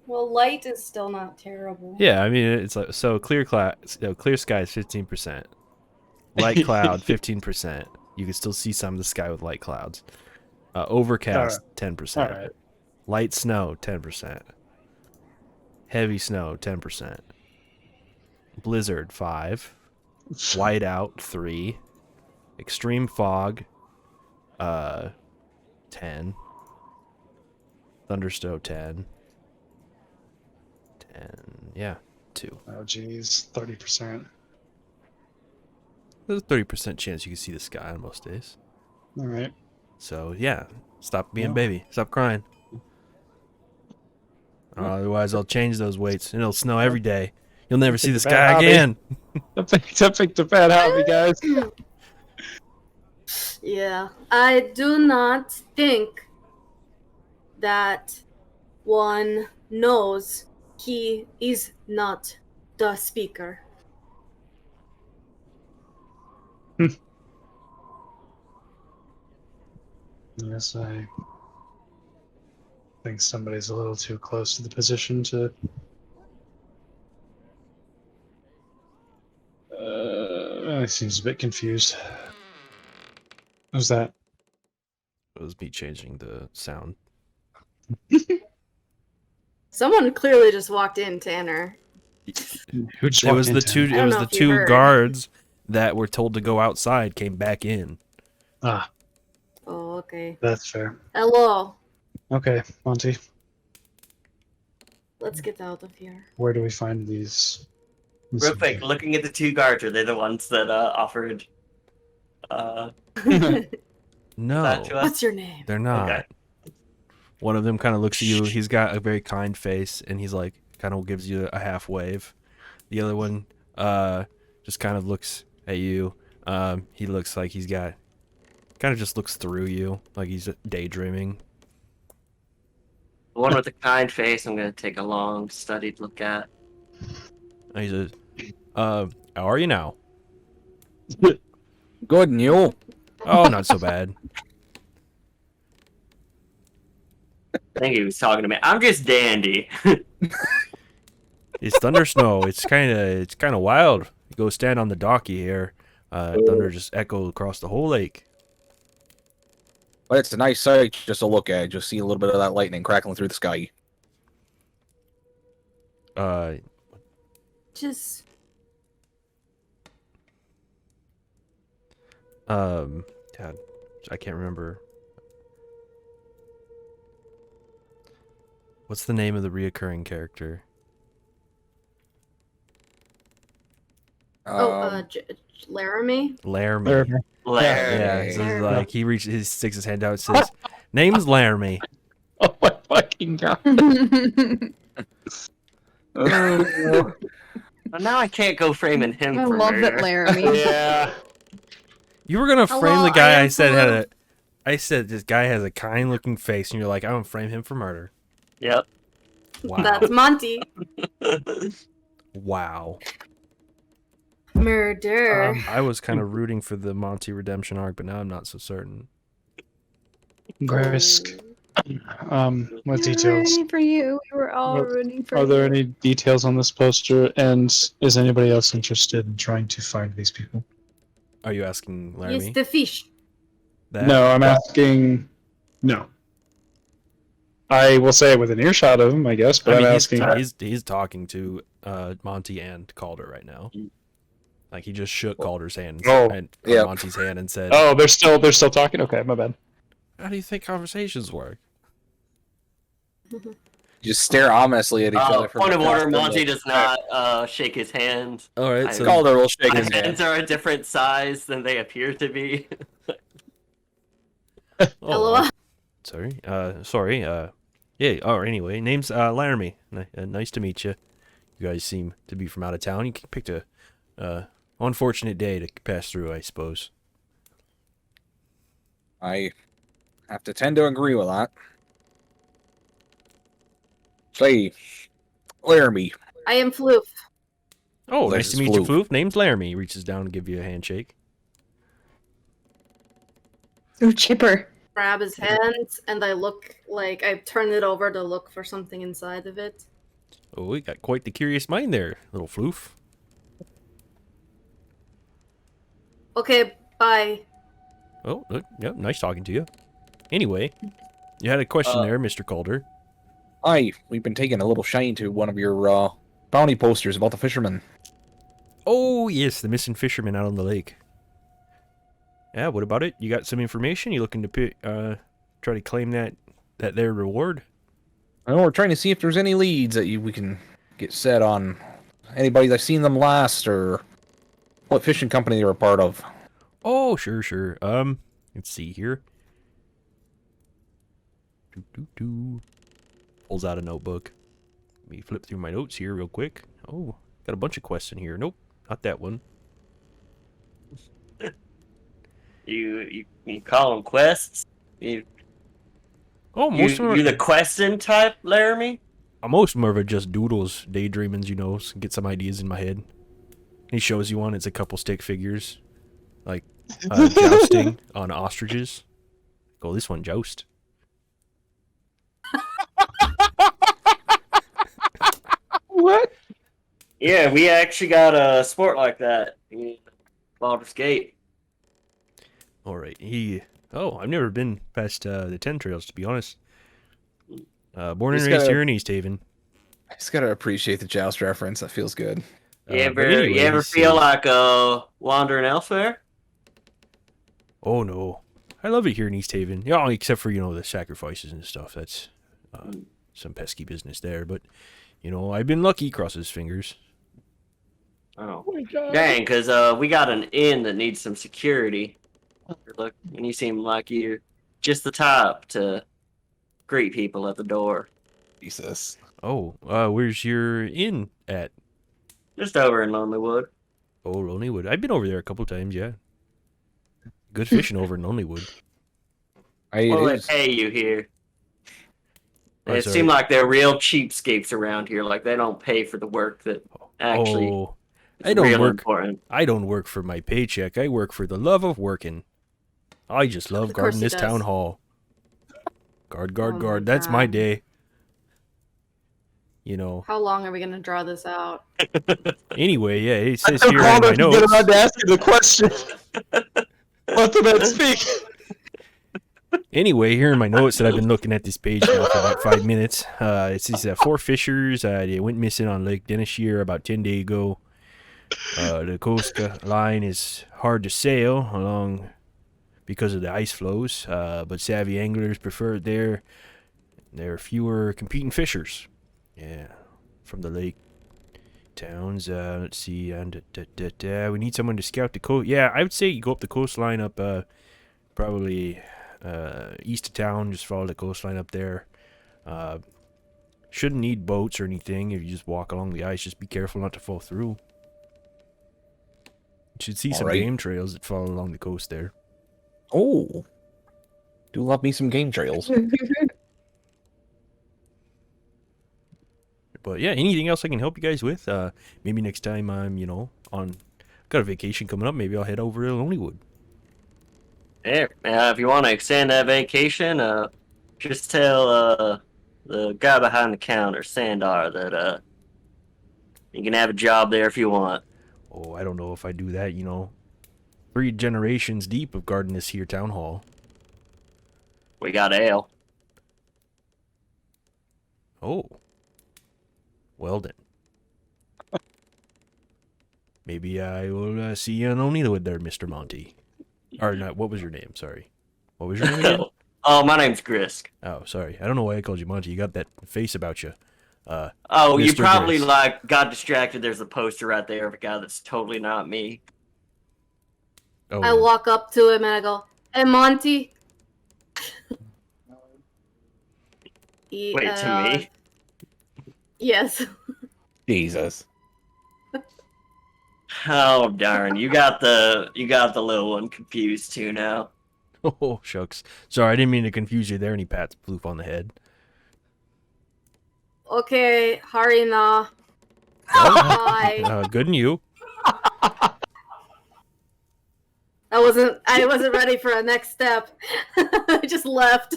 Well, light is still not terrible. Yeah, I mean it's like so clear clear skies 15%. Light cloud 15%. You can still see some of the sky with light clouds. Overcast 10%. All right. Light snow 10%. Heavy snow 10%. Blizzard 5. Whiteout 3. Extreme fog 10. Thunderstorm 10. Yeah, 2. Oh, geez, 30%. There's a 30% chance you can see the sky on most days. All right. So yeah, stop being Yeah. baby. Stop crying. Otherwise, I'll change those weights, and it'll snow every day. You'll never see the It's a bad sky hobby. again. I picked a bad hobby, guys. Yeah, I do not think that one knows he is not the speaker. Yes, I think somebody's a little too close to the position to. He seems a bit confused. Who's that? It was me changing the sound. Someone clearly just walked in, Tanner. Who just It was the two. I It don't was know the if you two heard. guards that were told to go outside came back in. Ah, Oh, okay. that's fair. Hello. Okay, Monty, Let's get out of here. where do we find these? Real quick, looking at the two guards, are they the ones that offered that No, to us? What's your name? they're not. Okay. One of them kind of looks at you. He's got a very kind face, and he's like, kind of gives you a half wave. The other one, just kind of looks at you. He looks like he's got, kind of just looks through you, like he's daydreaming. The one with the kind face, I'm gonna take a long, studied look at. And he says, how are you now? Good, and you? Oh, not so bad. I think he was talking to me. I'm just dandy. It's thunder snow. It's kind of wild. You go stand on the docky here. Thunder just echoed across the whole lake. But it's a nice sight just to look at. Just see a little bit of that lightning crackling through the sky. Just God, I can't remember. What's the name of the reoccurring character? Laramie. Laramie. Larry. Yeah, so Laramie. like he sticks his hand out and says, "Name's Laramie." Oh my fucking god! Well, now I can't go framing him I for love murder. it, Laramie. Yeah. You were gonna frame Hello, the guy I I said am had Blue. a. I said this guy has a kind-looking face, and you're like, I'm gonna frame him for murder. Yep. Wow. That's Monty. Wow. Murder. I was kind of rooting for the Monty redemption arc, but now I'm not so certain. Grisk. What We were details? rooting for you. We were all What- rooting for Are you. there any details on this poster? And is anybody else interested in trying to find these people? Are you asking Yes, Laramie? the fish. That? No, I'm asking. No. I will say it with an earshot of him, I guess, but I mean, I'm he's, asking. he's talking to Monty and Calder right now. Like he just shook Calder's hand Oh, and yeah. Monty's hand and said, Oh, they're still talking. Okay, my bad. "How do you think conversations work?" Just stare ominously at each other. from Point of across order: the Monty lake. does not shake his hand. All right, I- so Calder will shake My his hand. hands are a different size than they appear to be. oh, LOL. sorry. Yeah. Oh, anyway, name's Laramie. Nice to meet you. You guys seem to be from out of town. You picked a unfortunate day to pass through, I suppose. I have to tend to agree with that. Say, Laramie. I am Floof. Oh, This nice to is meet you, Floof. Floof. Name's Laramie. He reaches down and give you a handshake. So chipper. Grab his hand, and I turn it over to look for something inside of it. Oh, we got quite the curious mind there, little Floof. Okay, bye. Oh, look, yep, nice talking to you. Anyway, you had a question there, Mr. Calder. Hi, we've been taking a little shine to one of your bounty posters about the fishermen. Oh, yes, the missing fisherman out on the lake. Yeah, what about it? You got some information? You looking to try to claim that their reward? Well, we're trying to see if there's any leads that we can get set on. Anybody that's seen them last, or what fishing company they were a part of. Oh, sure. Let's see here. Pulls out a notebook. Let me flip through my notes here real quick. Oh, got a bunch of quests in here. Nope, not that one. You call them quests? Most of them You the questing type, Laramie? most of them are just doodles, daydreamings, get some ideas in my head. He shows you one. It's a couple stick figures, like jousting on ostriches. Go, this one joust. What? Yeah, we actually got a sport like that in Baldur's Gate. All right. I've never been past the 10 Trails, to be honest. Born and Just raised gotta- here in East Haven. I just gotta appreciate the joust reference. That feels good. You ever, But anyways, you ever feel like a wandering elsewhere? Oh, no. I love it here in East Haven. Yeah, except for, the sacrifices and stuff. That's some pesky business there. But, I've been lucky, cross his fingers. Oh, dang, because we got an inn that needs some security. Look, and you seem like you're just the type to greet people at the door. Jesus. Oh, where's your inn at? Just over in Lonelywood. Oh, Lonelywood. I've been over there a couple times, yeah. Good fishing over in Lonelywood. Well, they pay you here. Oh, It sorry. seems like they're real cheapskates around here. Like, they don't pay for the work that actually Oh, is I don't real work. important. I don't work for my paycheck. I work for the love of working. I just love Of course guarding he this does. town hall. Guard, Oh my That's my God. day. How long are we gonna draw this out? Anyway, yeah, it says here in my notes. to ask you the question. Let the man speak. Anyway, here in my notes that I've been looking at this page now for about 5 minutes. It says 4 fishers. They went missing on Lake Denishire about 10 days ago. The coast line is hard to sail along because of the ice flows, but savvy anglers prefer it there. There are fewer competing fishers. Yeah, from the lake towns. Let's see. We need someone to scout the coast. Yeah, I would say you go up the coastline up probably east of town. Just follow the coastline up there. Shouldn't need boats or anything if you just walk along the ice. Just be careful not to fall through. You should see some Alright. game trails that follow along the coast there. Oh. Do love me some game trails. But yeah, anything else I can help you guys with? Maybe next time I'm, got a vacation coming up. Maybe I'll head over to Lonelywood. Yeah, if you want to extend that vacation, just tell the guy behind the counter, Sandar, that you can have a job there if you want. Oh, I don't know if I do that, 3 generations deep of guarding this here town hall. We got ale. Oh. Well then. Maybe I will see you on Lonelywood there, Mr. Monty. Or not, what was your name? Sorry. What was your name again? Oh, my name's Grisk. Oh, sorry. I don't know why I called you Monty. You got that face about you. Oh, you Mr. probably Grisk. got distracted. There's a poster right there of a guy that's totally not me. Oh, I walk up to him and I go, "Hey, Monty." Wait, to me? Yes. Jesus. Oh darn! You got the little one confused too now. Oh, shucks. Sorry, I didn't mean to confuse you there, and he pats Floof on the head. Okay, Harina. Well, Bye. good and you. I wasn't ready for a next step. I just left.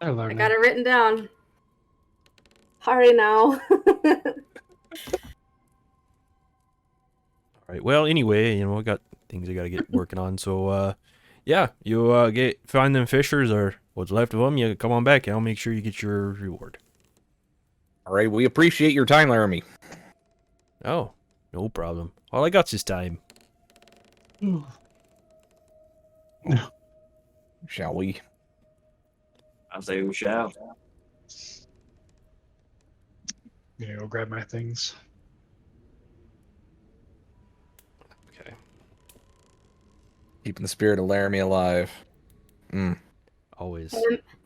I learned I got it written down. Hurry now. All right. Well, anyway, I got things I got to get working on. So, yeah, you find them fishers or what's left of them. You come on back, and I'll make sure you get your reward. All right, we appreciate your time, Laramie. Oh, no problem. All I got's this time. Shall we? I say we shall. Gonna go grab my things. Okay. Keeping the spirit of Laramie alive. Always.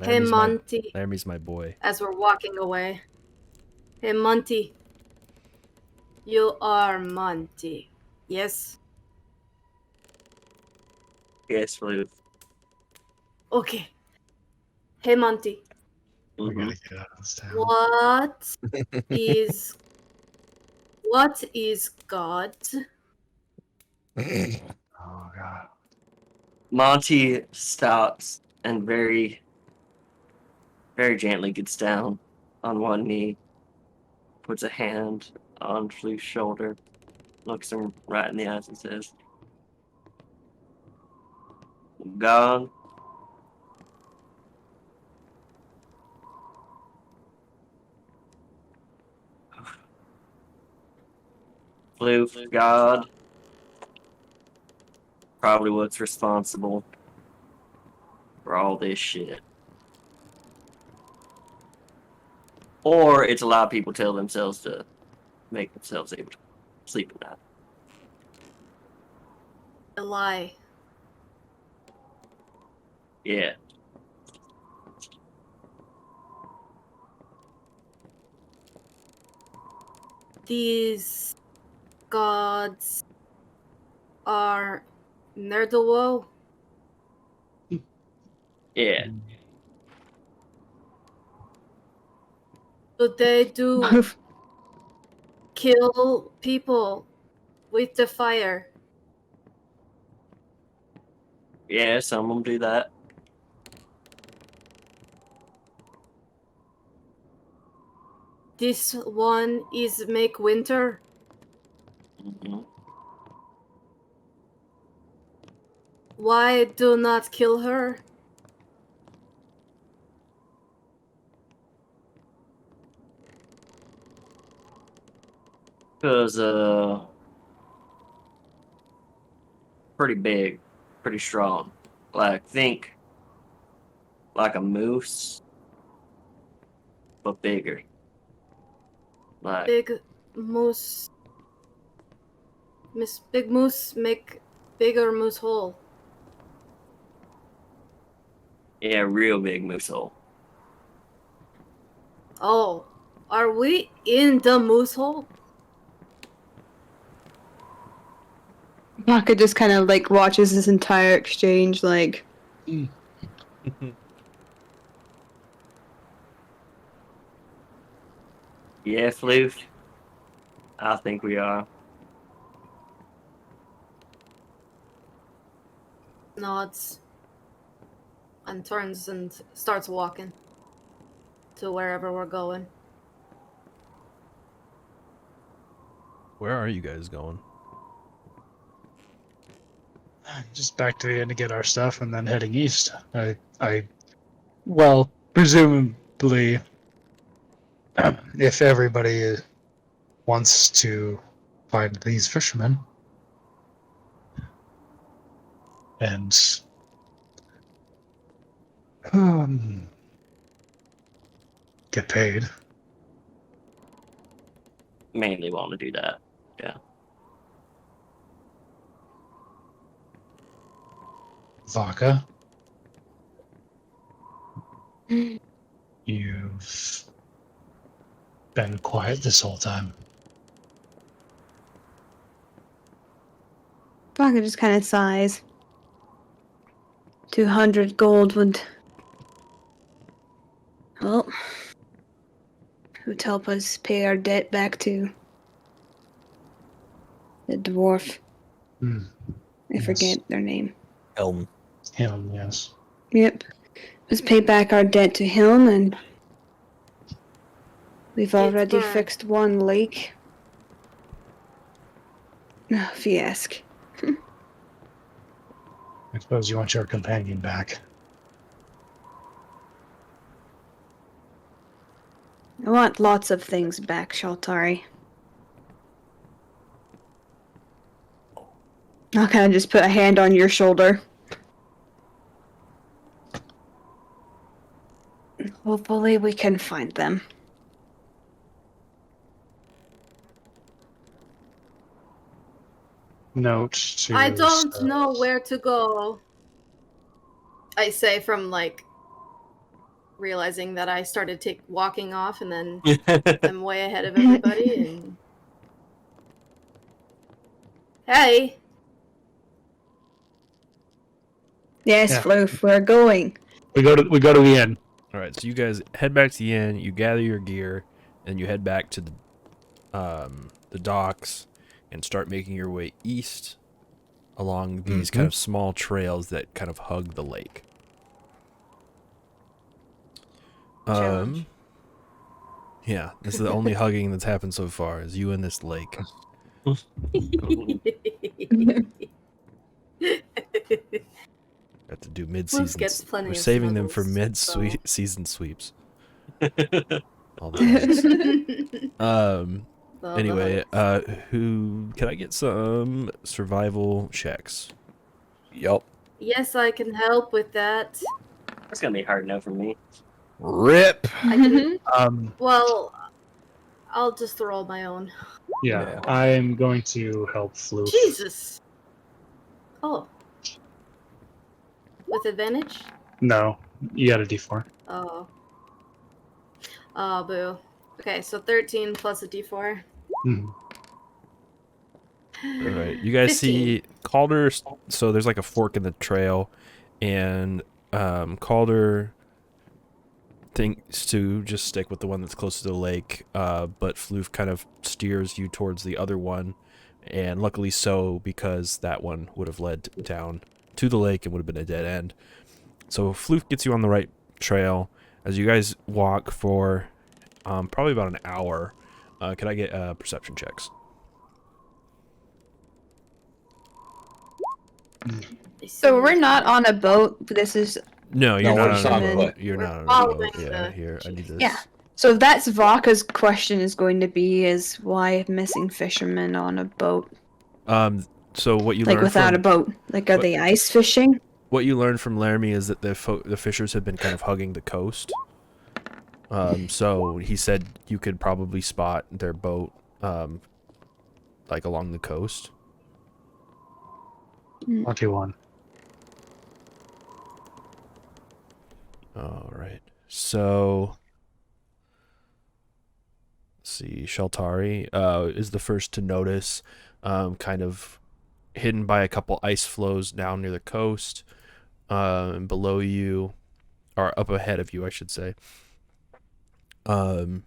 Hey, Monty. Laramie's my boy. As we're walking away. Hey, Monty. You are Monty. Yes? Yes, Floof. Okay. Hey, Monty. We Mhm. gotta get out of this town. What is God? Oh god. Monty stops and very, very gently gets down on one knee, puts a hand on Floof's shoulder, looks him right in the eyes and says, God, Floof, God, probably what's responsible for all this shit. Or it's a lot of people tell themselves to make themselves able to sleep at night. A lie. Yeah. These gods are Nerdawoe? Yeah. Do they do kill people with the fire? Yeah, some of them do that. This one is make winter. Mhm. Why do not kill her? Because, pretty big, pretty strong. Like, think like a moose, but bigger. Like, Big moose. Big moose make bigger moose hole. yeah, real big moose hole. Oh, are we in the moose hole? Baka just kind of like watches this entire exchange, like, Yeah, Floof. I think we are. Nods and turns and starts walking to wherever we're going. Where are you guys going? Just back to the inn to get our stuff and then heading east. Well, presumably, if everybody wants to find these fishermen and get paid. Mainly want to do that. Yeah. Vodka, you've been quiet this whole time. Baka just kind of sighs. 200 gold would help us pay our debt back to the dwarf. Hmm. I Yes. forget their name. Helm. Him, yes. Yep. Let's pay back our debt to him, and we've already burned. fixed one leak. If you ask. I suppose you want your companion back. I want lots of things back, Shaltari. I'll kind of just put a hand on your shoulder. Hopefully we can find them. Note to I don't self. know where to go. I say from like realizing that I started walking off and then I'm way ahead of everybody and hey. Yes, Yeah. Floof, we're going. We go to the inn. All right, so you guys head back to the inn. You gather your gear, and you head back to the docks and start making your way east along these kind of small trails that kind of hug the lake. Challenge. Yeah, this is the only hugging that's happened so far, is you and this lake. Got to do mid-season. gets plenty We're of saving them for snuggles, so. mid-season sweeps. All the hugs. Anyway, who can I get some survival checks? Yup. Yes, I can help with that. That's gonna be hard enough for me. Rip. I can, Um, well, I'll just roll my own. yeah, I'm going to help Floof. Jesus. Oh. With advantage? No, you got a D4. Oh. Oh, boo. Okay, so 13 plus a d4. Mhm. All right, you guys 15. see Calder. So there's like a fork in the trail, and Calder thinks to just stick with the one that's close to the lake, but Floof kind of steers you towards the other one, and luckily so, because that one would have led down to the lake and would have been a dead end. So Floof gets you on the right trail as you guys walk for probably about an hour. Can I get perception checks? So we're not on a boat. This is No, you're No, not we're just on on a a boat. boat. You're We're not on a following boat. Yeah, the here, I need this. Yeah. So that's Vaka's question is going to be is why missing fishermen on a boat? So what you Like learned without from a boat. Like are what- they ice fishing? what you learned from Laramie is that the fishers had been kind of hugging the coast. So he said you could probably spot their boat, like along the coast. Lucky one. All right. So, let's see. Shaltari is the first to notice, kind of hidden by a couple ice floes down near the coast, and below you, or up ahead of you, I should say. Sorry.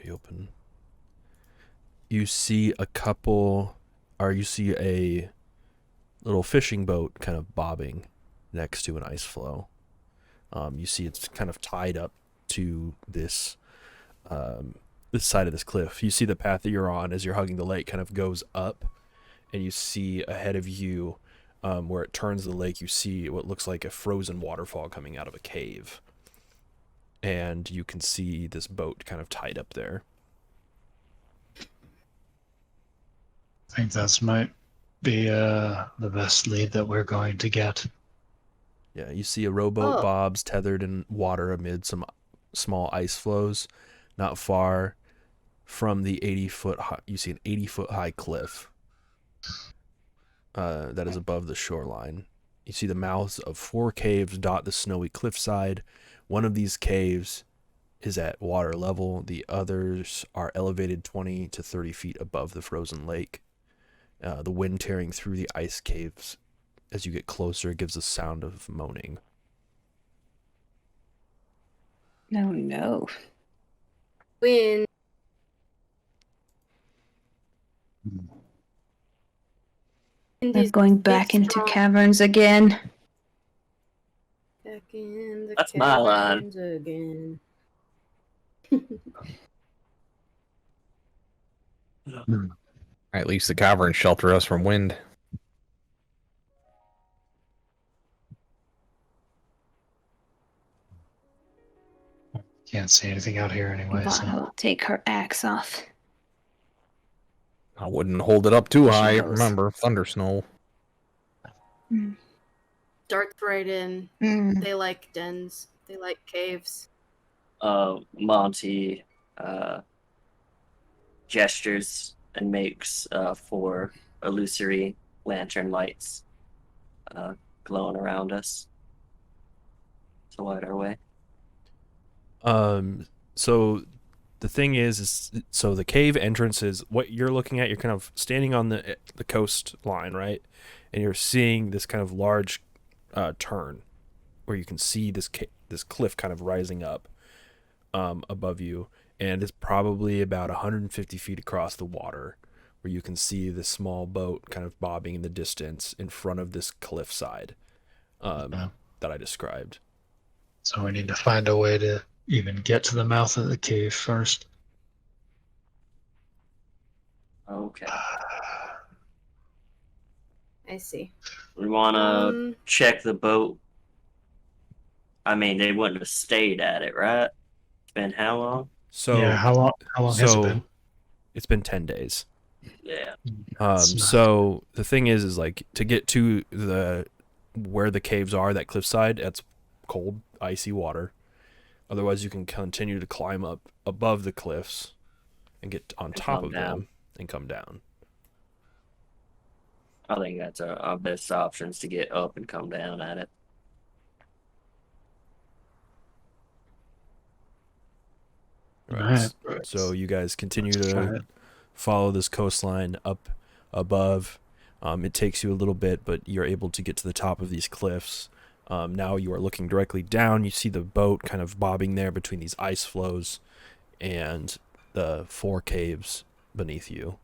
Reopen. You see a little fishing boat kind of bobbing next to an ice floe. You see it's kind of tied up to this side of this cliff. You see the path that you're on as you're hugging the lake kind of goes up, and you see ahead of you, where it turns the lake, you see what looks like a frozen waterfall coming out of a cave. And you can see this boat kind of tied up there. I think this might be the best lead that we're going to get. Yeah, you see a rowboat Oh. bobs tethered in water amid some small ice floes. Not far from the 80-foot high, you see an 80-foot high cliff that is above the shoreline. You see the mouths of 4 caves dot the snowy cliffside. One of these caves is at water level. The others are elevated 20 to 30 feet above the frozen lake. The wind tearing through the ice caves as you get closer gives a sound of moaning. No, no. When They're going back into caverns again. Back in the That's my line. caverns again. At least the caverns shelter us from wind. Can't see anything out here anyway. So. Vana will take her axe off. I wouldn't hold it up too She high. goes. Remember, thunder snow. Darts right in. Mm. They like dens. They like caves. Monty gestures and makes 4 illusory lantern lights glowing around us to light our way. So the thing is so the cave entrance is what you're looking at. You're kind of standing on the coastline, right? And you're seeing this kind of large turn where you can see this cliff kind of rising up above you, and it's probably about 150 feet across the water, where you can see this small boat kind of bobbing in the distance in front of this cliffside that I described. So we need to find a way to even get to the mouth of the cave first. Okay. I see. We want to check the boat. I mean, they wouldn't have stayed at it, right? It's been how long? So yeah, how long has it been? It's been 10 days. Yeah. So the thing is like to get to where the caves are, that cliffside, that's cold, icy water. Otherwise, you can continue to climb up above the cliffs and get on top of them and come down. I think that's our best options, to get up and come down at it. Right. So you guys continue to follow this coastline up above. It takes you a little bit, but you're able to get to the top of these cliffs. Now you are looking directly down. You see the boat kind of bobbing there between these ice floes and the 4 caves beneath you.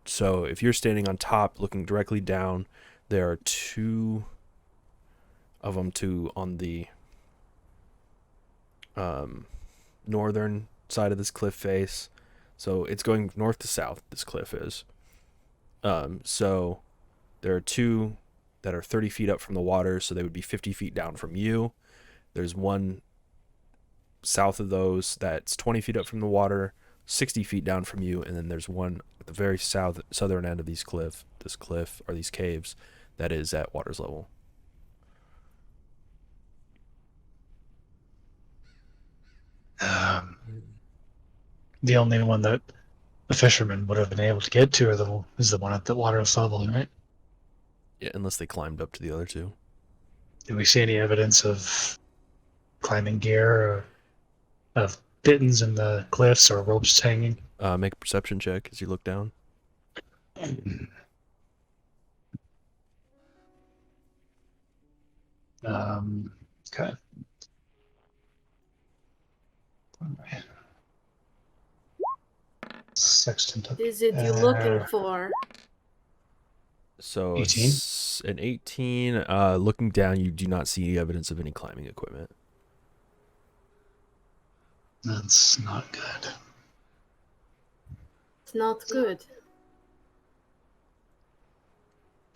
So if you're standing on top looking directly down, there are 2 of them on the northern side of this cliff face. So it's going north to south, this cliff is. So there are 2 that are 30 feet up from the water, so they would be 50 feet down from you. There's one south of those that's 20 feet up from the water, 60 feet down from you, and then there's one at the very southern end of these caves that is at water's level. The only one that the fishermen would have been able to get to is the one at the water's level, right? Yeah, unless they climbed up to the other 2. Did we see any evidence of climbing gear or of bittens in the cliffs or ropes hanging? Make a perception check as you look down. Okay. Sextant. What is it you're looking for? So 18? An 18. Looking down, you do not see evidence of any climbing equipment. That's not good. It's not good.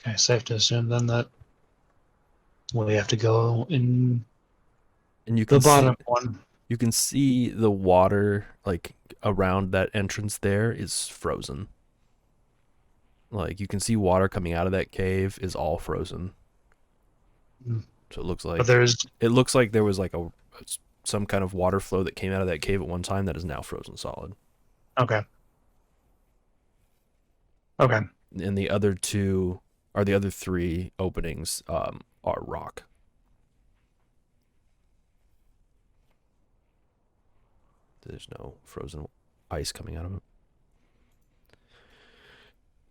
Okay, safe to assume then that we have to go in And you the can bottom one. You can see the water like around that entrance there is frozen. Like you can see water coming out of that cave is all frozen. So it looks like there was like some kind of water flow that came out of that cave at one time that is now frozen solid. Okay. And the other 3 openings are rock. There's no frozen ice coming out of it.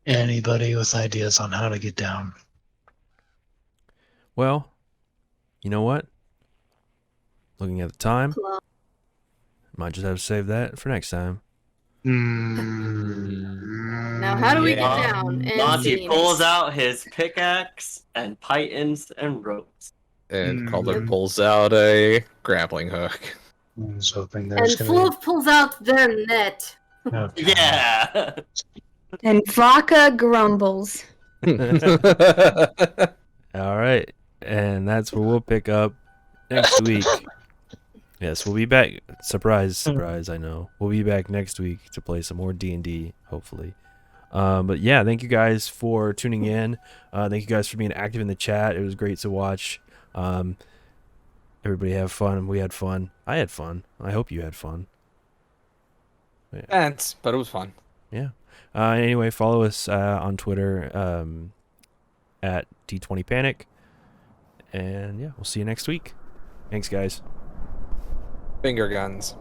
Anybody with ideas on how to get down? Well, you know what? Looking at the time, Plum. might just have to save that for next time. Now, how do we get Yeah. down? And Monty scene. pulls out his pickaxe and pythons and ropes. And Calder pulls out a grappling hook. I was hoping there And was going to Floof pulls out their net. be. Okay. Yeah. And Vodka grumbles. All right, and that's where we'll pick up next week. Yes, we'll be back. Surprise, surprise! I know we'll be back next week to play some more D&D, hopefully. But yeah, thank you guys for tuning in. Thank you guys for being active in the chat. It was great to watch. Everybody have fun. We had fun. I had fun. I hope you had fun. But it was fun. Yeah. Anyway, follow us on Twitter at D20Panic. And yeah, we'll see you next week. Thanks, guys. Finger guns.